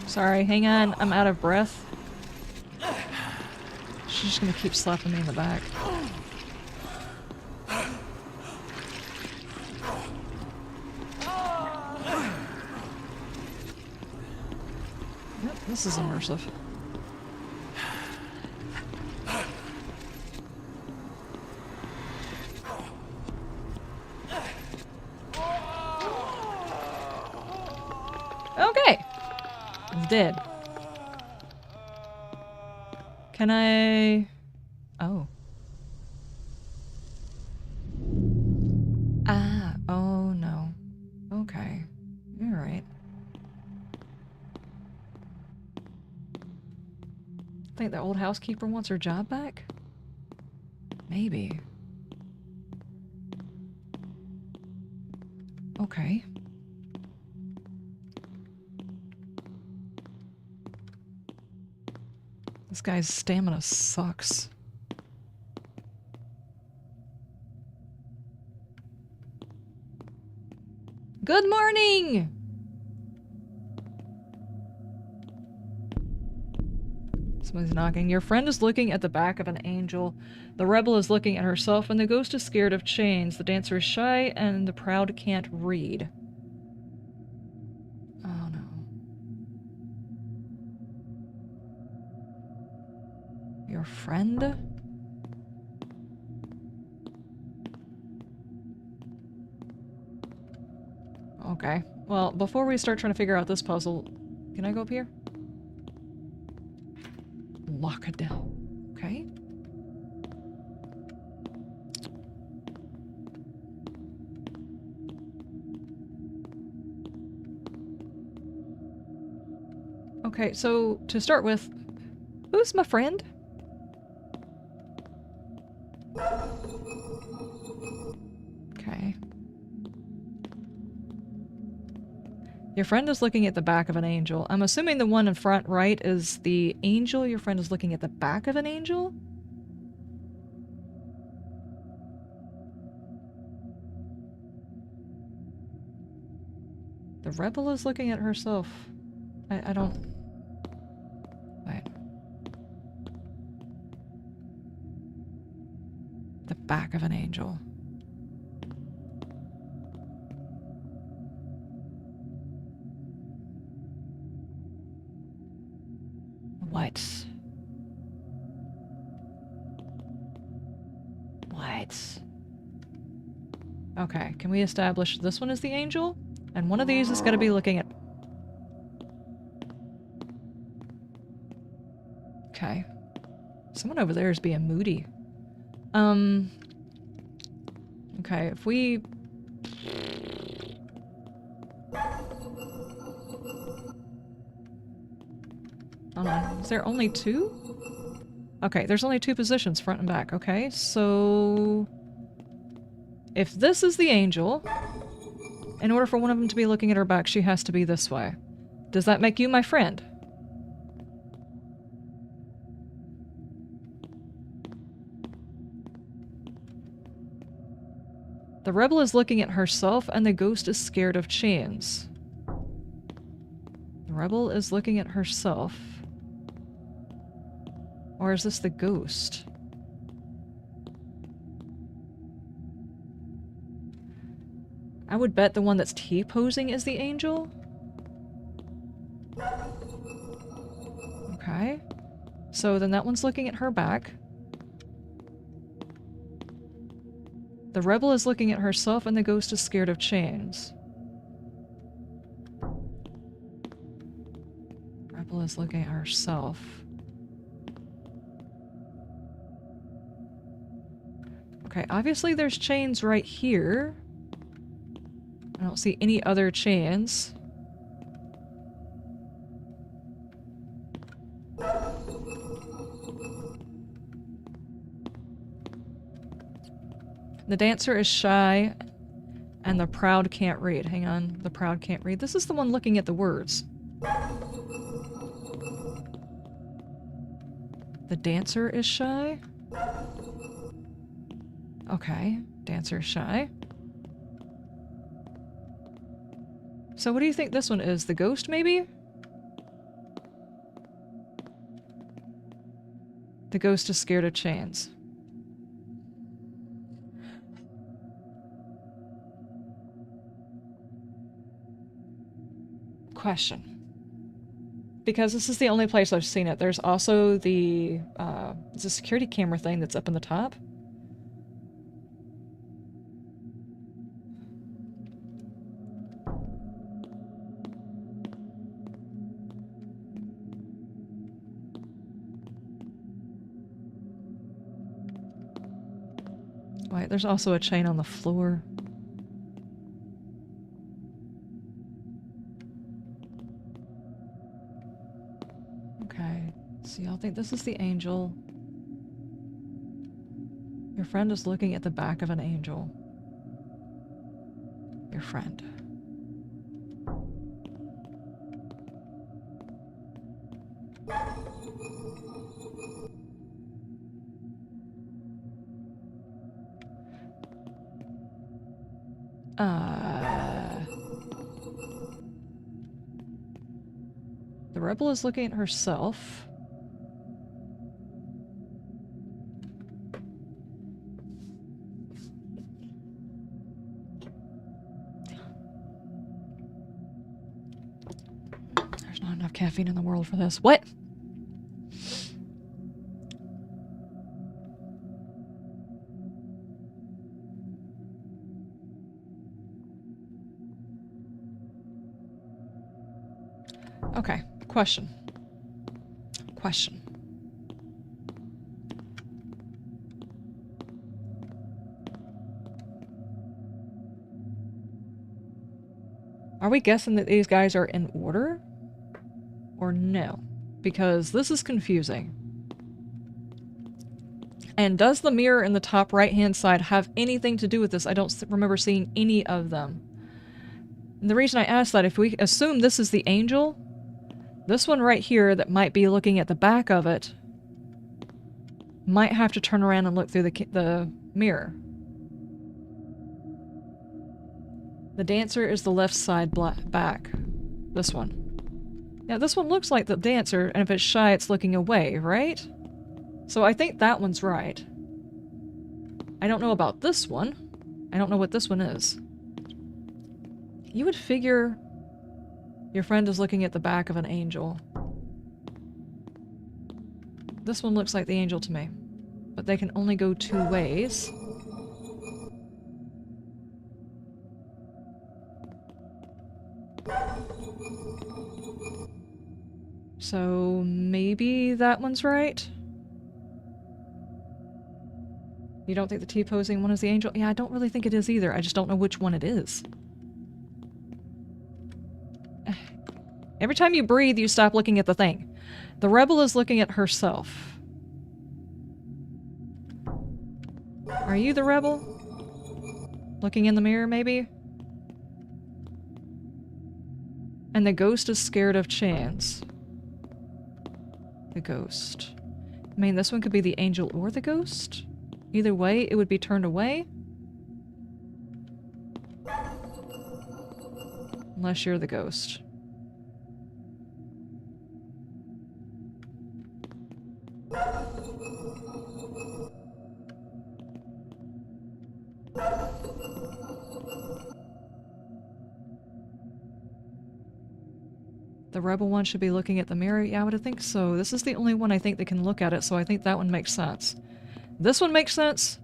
Sorry, hang on. I'm out of breath. She's just gonna keep slapping me in the back. Yep, this is immersive. Okay. It's dead. Can I... Oh. Ah, oh no. Okay. Alright. Think the old housekeeper wants her job back? Maybe. Okay. This guy's stamina sucks. Good morning! Somebody's knocking. Your friend is looking at the back of an angel. The rebel is looking at herself, and the ghost is scared of chains. The dancer is shy, and the proud can't read. Oh no. Your friend? Okay. Well, before we start trying to figure out this puzzle, can I go up here? Lock it down. Okay. Okay, so to start with, who's my friend? Okay. Your friend is looking at the back of an angel. I'm assuming the one in front right is the angel. Your friend is looking at the back of an angel? The rebel is looking at herself. I don't... Wait. The back of an angel. What? What? Okay, can we establish this one is the angel? And one of these is gonna be looking at... Okay. Someone over there is being moody. Okay, if we... Hold on, is there only two? Okay, there's only two positions, front and back. Okay, so... If this is the angel, in order for one of them to be looking at her back, she has to be this way. Does that make you my friend? The rebel is looking at herself, and the ghost is scared of chains. The rebel is looking at herself. Or is this the ghost? I would bet the one that's T-posing is the angel. Okay. So then that one's looking at her back. The rebel is looking at herself, and the ghost is scared of chains. Rebel is looking at herself. Okay, obviously there's chains right here. I don't see any other chains. The dancer is shy, and the proud can't read. Hang on, the proud can't read. This is the one looking at the words. The dancer is shy? Okay, dancer is shy. So what do you think this one is? The ghost, maybe? The ghost is scared of chains. Question. Because this is the only place I've seen it. There's also the, it's a security camera thing that's up in the top. Wait, there's also a chain on the floor. Okay, so y'all think this is the angel. Your friend is looking at the back of an angel. Your friend. The rebel is looking at herself. There's not enough caffeine in the world for this. What? Okay, question. Question. Are we guessing that these guys are in order? Or no? Because this is confusing. And does the mirror in the top right-hand side have anything to do with this? I don't remember seeing any of them. And the reason I ask that, if we assume this is the angel, this one right here that might be looking at the back of it might have to turn around and look through the mirror. The dancer is the left side back. This one. Now this one looks like the dancer, and if it's shy, it's looking away, right? So I think that one's right. I don't know about this one. I don't know what this one is. You would figure your friend is looking at the back of an angel. This one looks like the angel to me. But they can only go two ways. So maybe that one's right? You don't think the T-posing one is the angel? Yeah, I don't really think it is either. I just don't know which one it is. Every time you breathe, you stop looking at the thing. The rebel is looking at herself. Are you the rebel? Looking in the mirror, maybe? And the ghost is scared of Chance. The ghost. I mean, this one could be the angel or the ghost. Either way, it would be turned away. Unless you're the ghost. The rebel one should be looking at the mirror. Yeah, I would think so. This is the only one I think that can look at it, so I think that one makes sense. This one makes sense.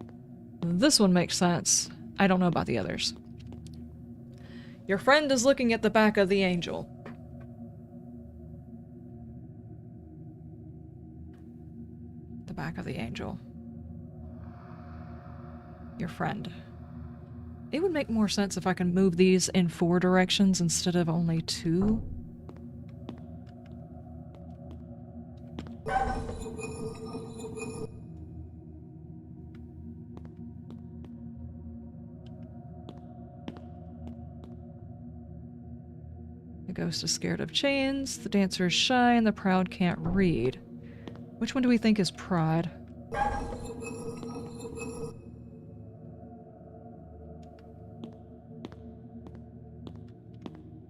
This one makes sense. I don't know about the others. Your friend is looking at the back of the angel. The back of the angel. Your friend. It would make more sense if I can move these in 4 directions instead of only 2. The ghost is scared of chains, the dancer is shy, and the proud can't read. Which one do we think is Pride?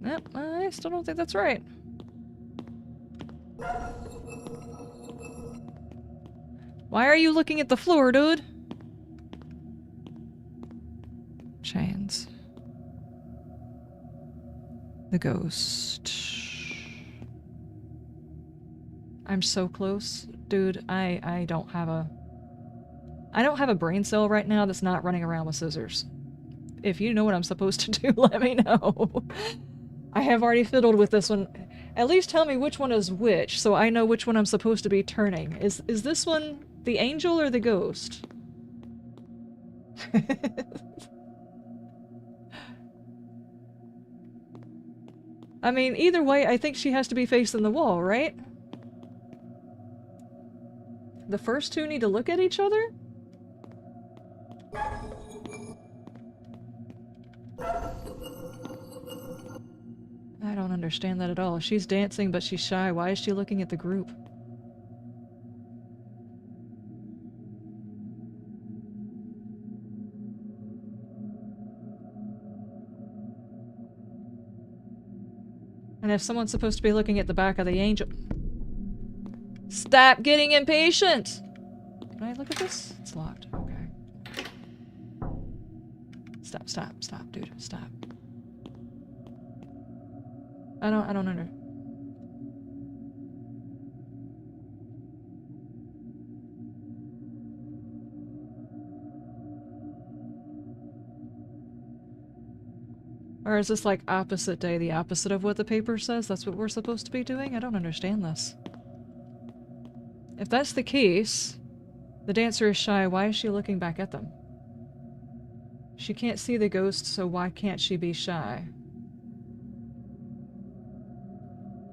Nope, I still don't think that's right. Why are you looking at the floor, dude? Chains. The ghost. I'm so close. Dude, I don't have a brain cell right now that's not running around with scissors. If you know what I'm supposed to do, let me know. I have already fiddled with this one. At least tell me which one is which, so I know which one I'm supposed to be turning. Is this one the angel or the ghost? I mean, either way, I think she has to be facing the wall, right? The first two need to look at each other? I don't understand that at all. She's dancing, but she's shy. Why is she looking at the group? And if someone's supposed to be looking at the back of the angel... Stop getting impatient! Can I look at this? It's locked. Okay. Stop, dude. Stop. I don't under... Or is this like opposite day, the opposite of what the paper says? That's what we're supposed to be doing? I don't understand this. If that's the case, the dancer is shy. Why is she looking back at them? She can't see the ghost, so why can't she be shy?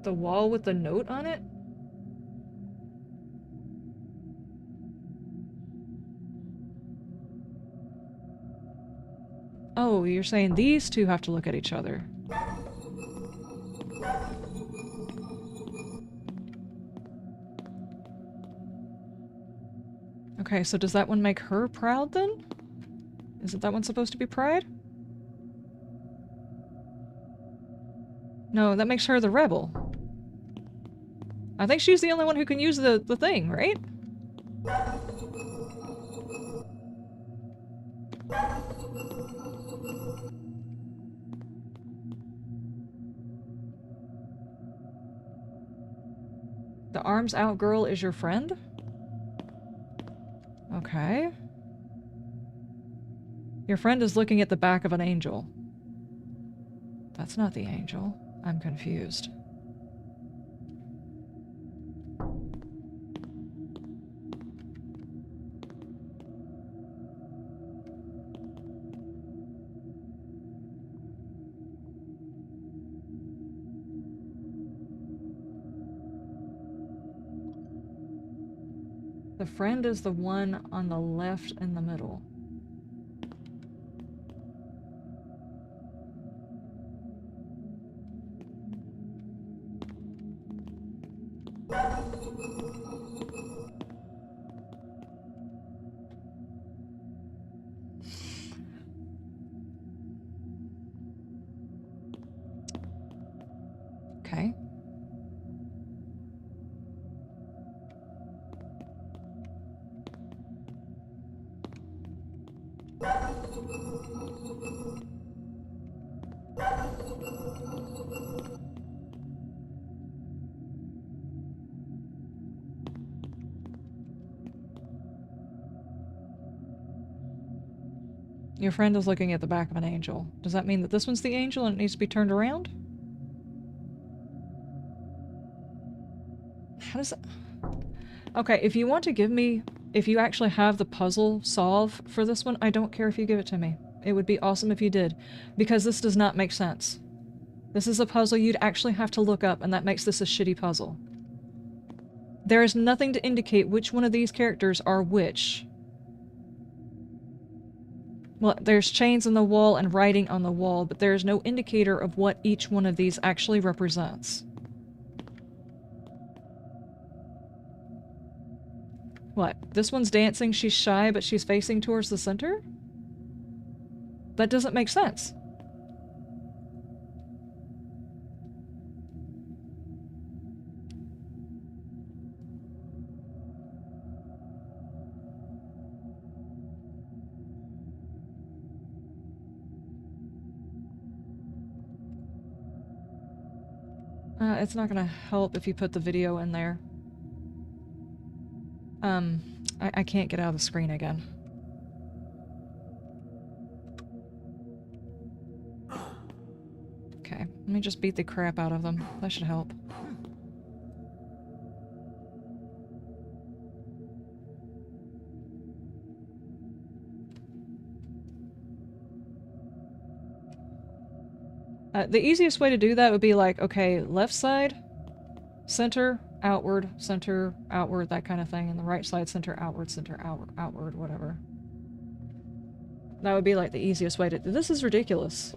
The wall with the note on it? Oh, you're saying these two have to look at each other. Okay, so does that one make her proud then? Isn't that one supposed to be Pride? No, that makes her the rebel. I think she's the only one who can use the thing, right? The arms out girl is your friend? Okay. Your friend is looking at the back of an angel. That's not the angel. I'm confused. The friend is the one on the left in the middle. Okay. Your friend is looking at the back of an angel. Does that mean that this one's the angel and it needs to be turned around? How does that... Okay, if you want to give me... If you actually have the puzzle solve for this one, I don't care if you give it to me. It would be awesome if you did. Because this does not make sense. This is a puzzle you'd actually have to look up, and that makes this a shitty puzzle. There is nothing to indicate which one of these characters are which. Well, there's chains on the wall and writing on the wall, but there is no indicator of what each one of these actually represents. What? This one's dancing, she's shy, but she's facing towards the center? That doesn't make sense. It's not gonna help if you put the video in there. I can't get out of the screen again. Okay, let me just beat the crap out of them. That should help. The easiest way to do that would be like, okay, left side, center, outward, that kind of thing, and the right side, center, outward, whatever. That would be like the easiest way to... This is ridiculous.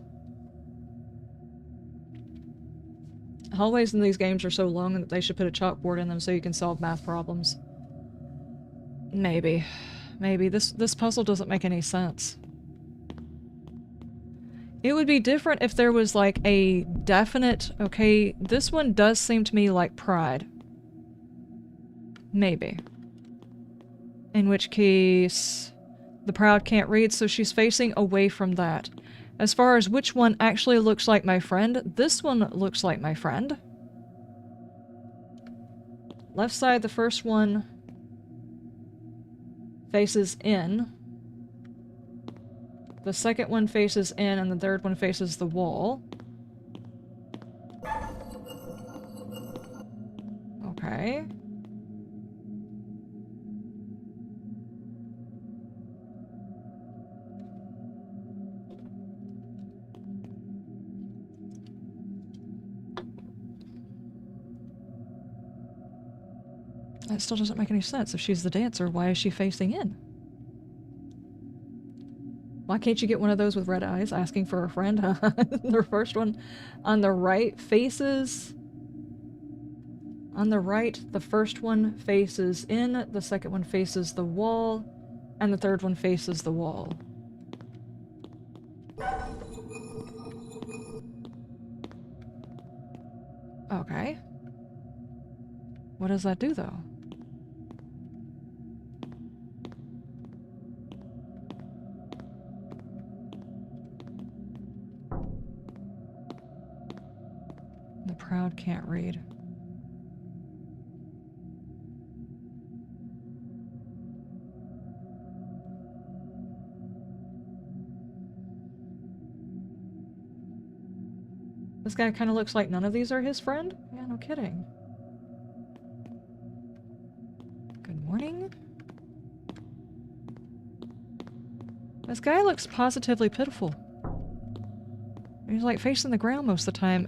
Hallways in these games are so long that they should put a chalkboard in them so you can solve math problems. Maybe. Maybe. This puzzle doesn't make any sense. It would be different if there was like a definite, okay, this one does seem to me like pride. Maybe. In which case, the proud can't read, so she's facing away from that. As far as which one actually looks like my friend, this one looks like my friend. Left side, the first one faces in. The second one faces in, and the third one faces the wall. Okay. That still doesn't make any sense. If she's the dancer, why is she facing in? Why can't you get one of those with red eyes asking for a friend? The first one on the right faces... On the right, the first one faces in, the second one faces the wall, and the third one faces the wall. Okay. What does that do, though? The proud can't read. This guy kind of looks like none of these are his friend? Yeah, no kidding. Good morning. This guy looks positively pitiful. He's like facing the ground most of the time.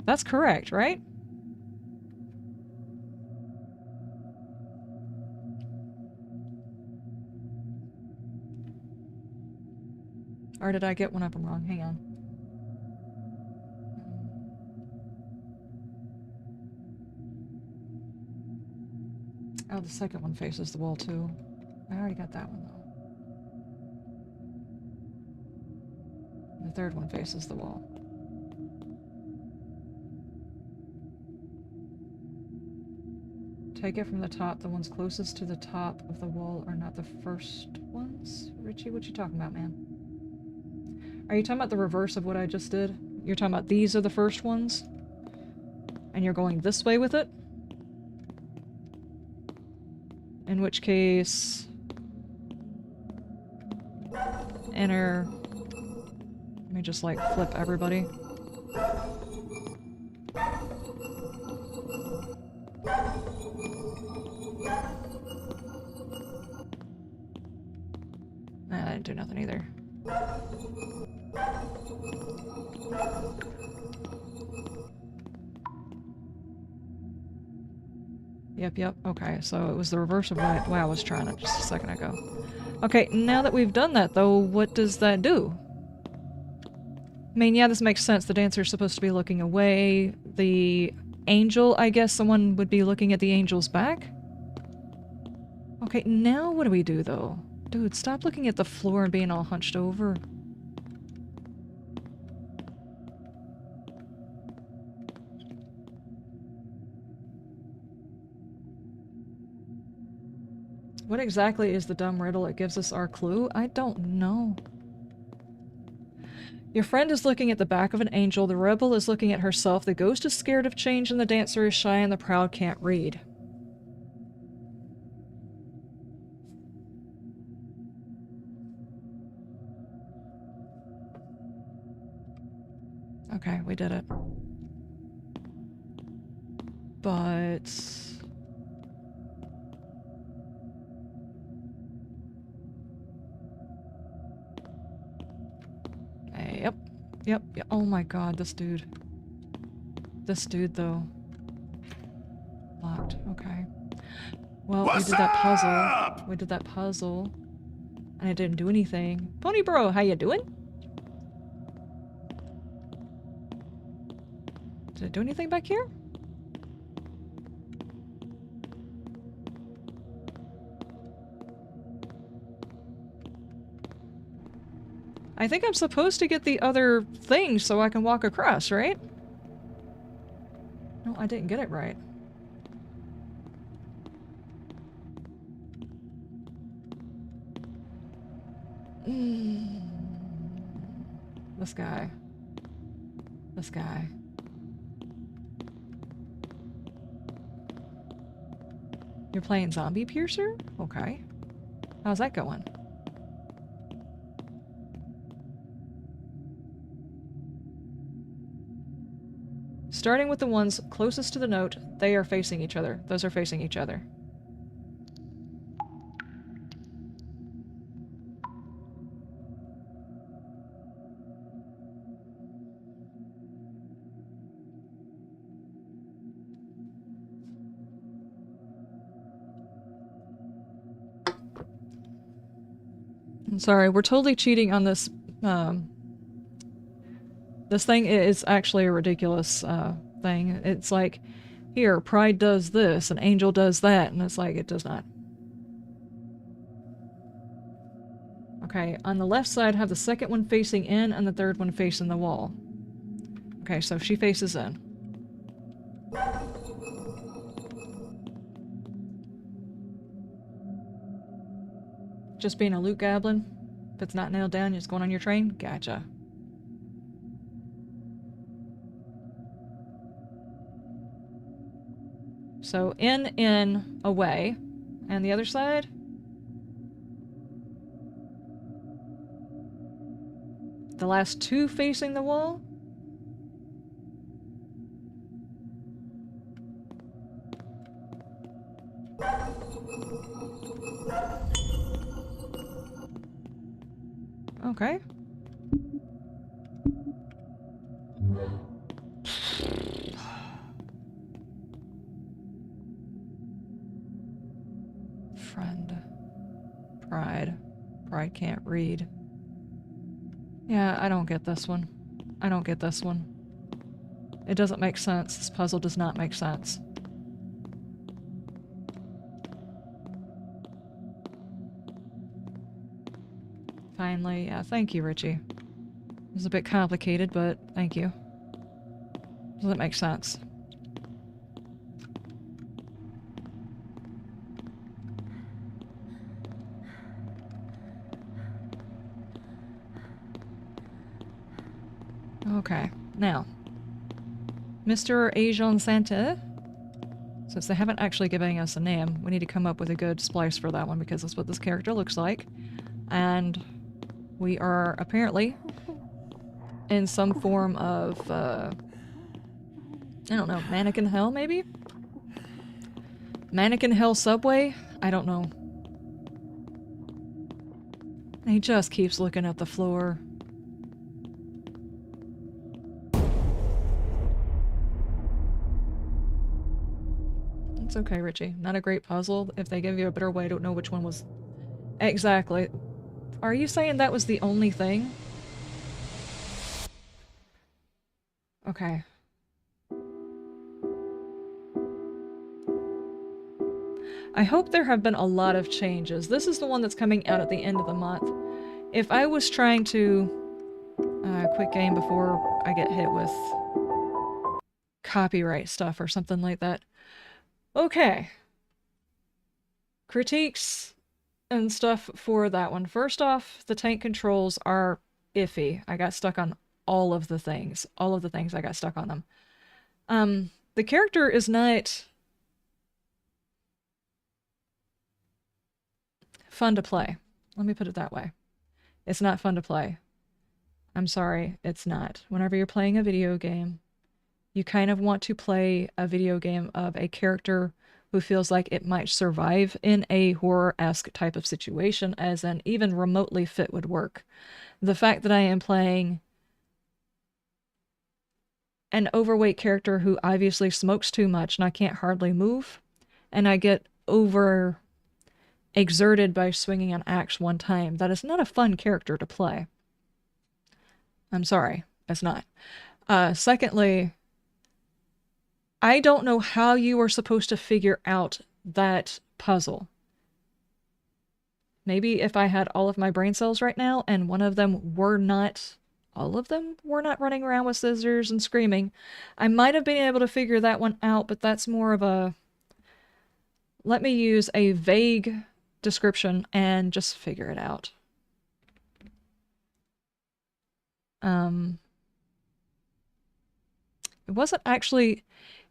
That's correct, right? Or did I get one of them wrong? Hang on. Oh, the second one faces the wall too. I already got that one though. The third one faces the wall. Take it from the top. The ones closest to the top of the wall are not the first ones. Richie, what you talking about, man? Are you talking about the reverse of what I just did? You're talking about these are the first ones? And you're going this way with it? In which case... Enter... Let me just, like, flip everybody. Nah, that didn't do nothing either. Yep, okay, so it was the reverse of what I was trying to just a second ago. Okay, now that we've done that, though, what does that do? I mean, yeah, this makes sense. The dancer's supposed to be looking away. The angel, I guess someone would be looking at the angel's back? Okay, now what do we do, though? Dude, stop looking at the floor and being all hunched over. What exactly is the dumb riddle that gives us our clue? I don't know. Your friend is looking at the back of an angel, the rebel is looking at herself, the ghost is scared of change, and the dancer is shy, and the proud can't read. Okay, we did it. But... Yep. Yep. Oh my god, this dude. This dude, though. Locked. Okay. Well, we did that puzzle. We did that puzzle. And it didn't do anything. Pony Bro, how you doing? Did it do anything back here? I think I'm supposed to get the other thing so I can walk across, right? No, I didn't get it right. This guy. This guy. You're playing Zombie Piercer? Okay. How's that going? Starting with the ones closest to the note, they are facing each other. Those are facing each other. I'm sorry, we're totally cheating on this. This thing is actually a ridiculous thing. It's like, here, Pride does this, and Angel does that, and it's like, it does not. Okay, on the left side, have the second one facing in, and the third one facing the wall. Okay, so she faces in. Just being a loot goblin? If it's not nailed down, you're just going on your train? Gotcha. So in, away. And the other side? The last two facing the wall? Okay. Friend. Pride. Pride can't read. Yeah, I don't get this one. I don't get this one. It doesn't make sense. This puzzle does not make sense. Finally, yeah, thank you, Richie. It was a bit complicated, but thank you. Doesn't make sense. Okay, now, Mr. Asian Santa, since they haven't actually given us a name, we need to come up with a good splice for that one because that's what this character looks like. And we are apparently in some form of, I don't know, Mannequin Hell maybe? Mannequin Hell subway? I don't know. He just keeps looking at the floor. It's okay, Richie. Not a great puzzle. If they give you a better way, I don't know which one was... Exactly. Are you saying that was the only thing? Okay. I hope there have been a lot of changes. This is the one that's coming out at the end of the month. If I was trying to quit game before I get hit with copyright stuff or something like that. Okay. Critiques and stuff for that one. First off, the tank controls are iffy. I got stuck on all of the things. All of the things I got stuck on them. The character is not fun to play. Let me put it that way. It's not fun to play. I'm sorry, it's not. Whenever you're playing a video game, you kind of want to play a video game of a character who feels like it might survive in a horror-esque type of situation, as an even remotely fit would work. The fact that I am playing an overweight character who obviously smokes too much and I can't hardly move, and I get over exerted by swinging an axe one time, that is not a fun character to play. I'm sorry, it's not. Secondly, I don't know how you are supposed to figure out that puzzle. Maybe if I had all of my brain cells right now and one of them were not, all of them were not running around with scissors and screaming, I might have been able to figure that one out, but that's more of a, let me use a vague description and just figure it out.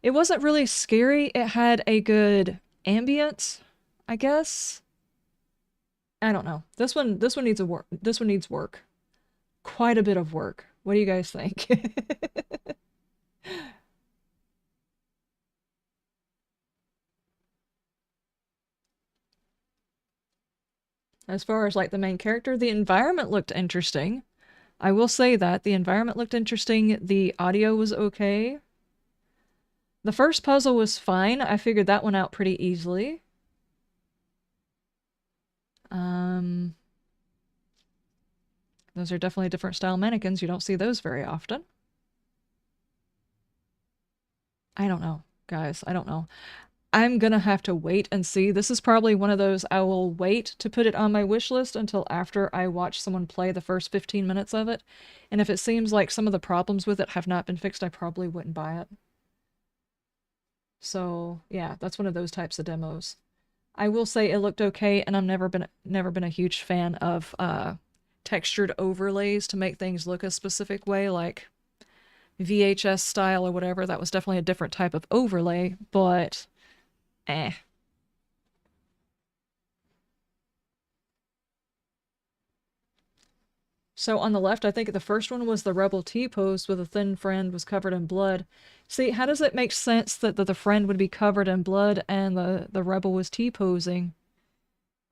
It wasn't really scary. It had a good ambience, I guess. I don't know. This one needs work. This one needs work. Quite a bit of work. What do you guys think? As far as like the main character, the environment looked interesting. I will say that the environment looked interesting. The audio was okay. The first puzzle was fine. I figured that one out pretty easily. Those are definitely different style mannequins. You don't see those very often. I don't know, guys. I don't know. I'm gonna have to wait and see. This is probably one of those I will wait to put it on my wish list until after I watch someone play the first 15 minutes of it. And if it seems like some of the problems with it have not been fixed, I probably wouldn't buy it. So yeah, that's one of those types of demos. I will say it looked okay, and I've never been a huge fan of textured overlays to make things look a specific way, like VHS style or whatever. That was definitely a different type of overlay, but eh. So on the left, I think the first one was the rebel T-pose with a thin friend was covered in blood. See, how does it make sense that the friend would be covered in blood and the rebel was T-posing?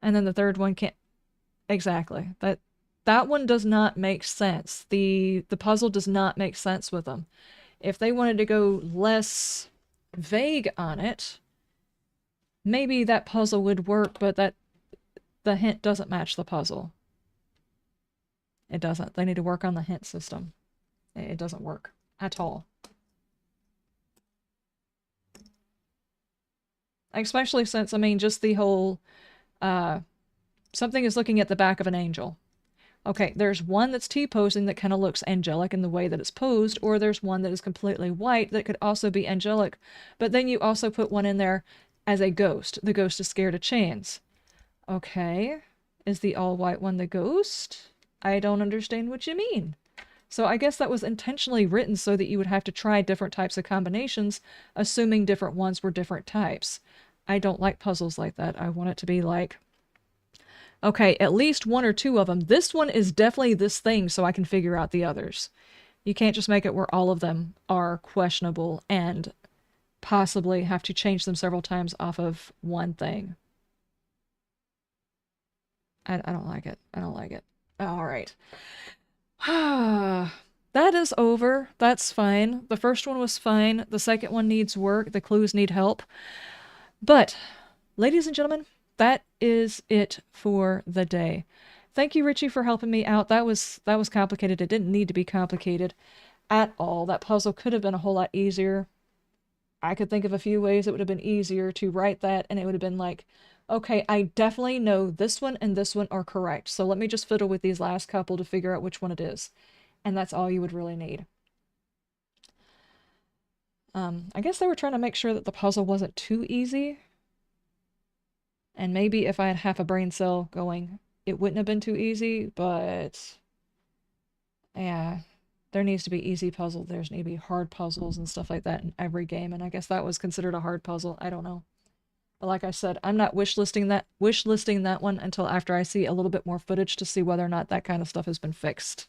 And then the third one can't... Exactly. That one does not make sense. The puzzle does not make sense with them. If they wanted to go less vague on it, maybe that puzzle would work, but the hint doesn't match the puzzle. It doesn't. They need to work on the hint system. It doesn't work at all. Especially since, I mean, just the whole, something is looking at the back of an angel. Okay, there's one that's T-posing that kind of looks angelic in the way that it's posed, or there's one that is completely white that could also be angelic, but then you also put one in there as a ghost. The ghost is scared of chains. Okay, is the all-white one the ghost? I don't understand what you mean. So I guess that was intentionally written so that you would have to try different types of combinations, assuming different ones were different types. I don't like puzzles like that. I want it to be like, okay, at least one or two of them. This one is definitely this thing, so I can figure out the others. You can't just make it where all of them are questionable and possibly have to change them several times off of one thing. I don't like it. I don't like it. All right. That is over. That's fine. The first one was fine. The second one needs work. The clues need help. But, ladies and gentlemen, that is it for the day. Thank you, Richie, for helping me out. That was complicated. It didn't need to be complicated at all. That puzzle could have been a whole lot easier. I could think of a few ways it would have been easier to write that, and it would have been like, okay, I definitely know this one and this one are correct, so let me just fiddle with these last couple to figure out which one it is. And that's all you would really need. I guess they were trying to make sure that the puzzle wasn't too easy. And maybe if I had half a brain cell going, it wouldn't have been too easy, but yeah, there needs to be easy puzzles. There's need to be hard puzzles and stuff like that in every game, and I guess that was considered a hard puzzle. I don't know. But like I said, I'm not wishlisting that one until after I see a little bit more footage to see whether or not that kind of stuff has been fixed.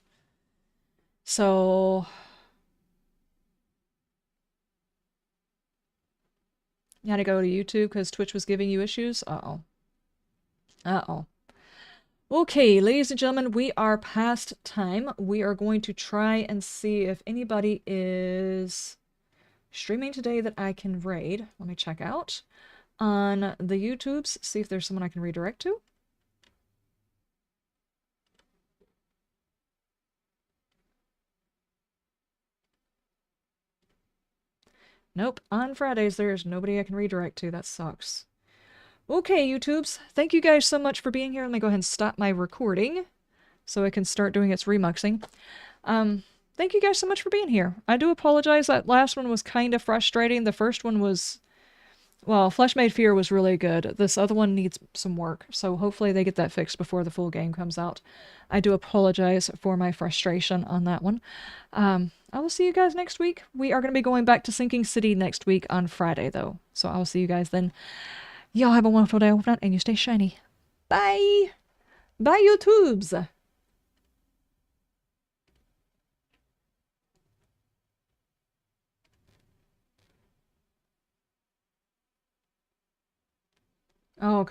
So you had to go to YouTube because Twitch was giving you issues? Uh-oh. Uh-oh. Okay, ladies and gentlemen, we are past time. We are going to try and see if anybody is streaming today that I can raid. Let me check out on the YouTubes, see if there's someone I can redirect to. Nope, on Fridays there's nobody I can redirect to. That sucks. Okay, YouTubes, thank you guys so much for being here. Let me go ahead and stop my recording so it can start doing its remuxing. Thank you guys so much for being here. I do apologize, that last one was kind of frustrating. The first one was, well, Flesh Made Fear was really good. This other one needs some work, so hopefully they get that fixed before the full game comes out. I do apologize for my frustration on that one. I will see you guys next week. We are going to be going back to Sinking City next week on Friday, though. So I will see you guys then. Y'all have a wonderful day, and you stay shiny. Bye! Bye, YouTubes! Oh, okay.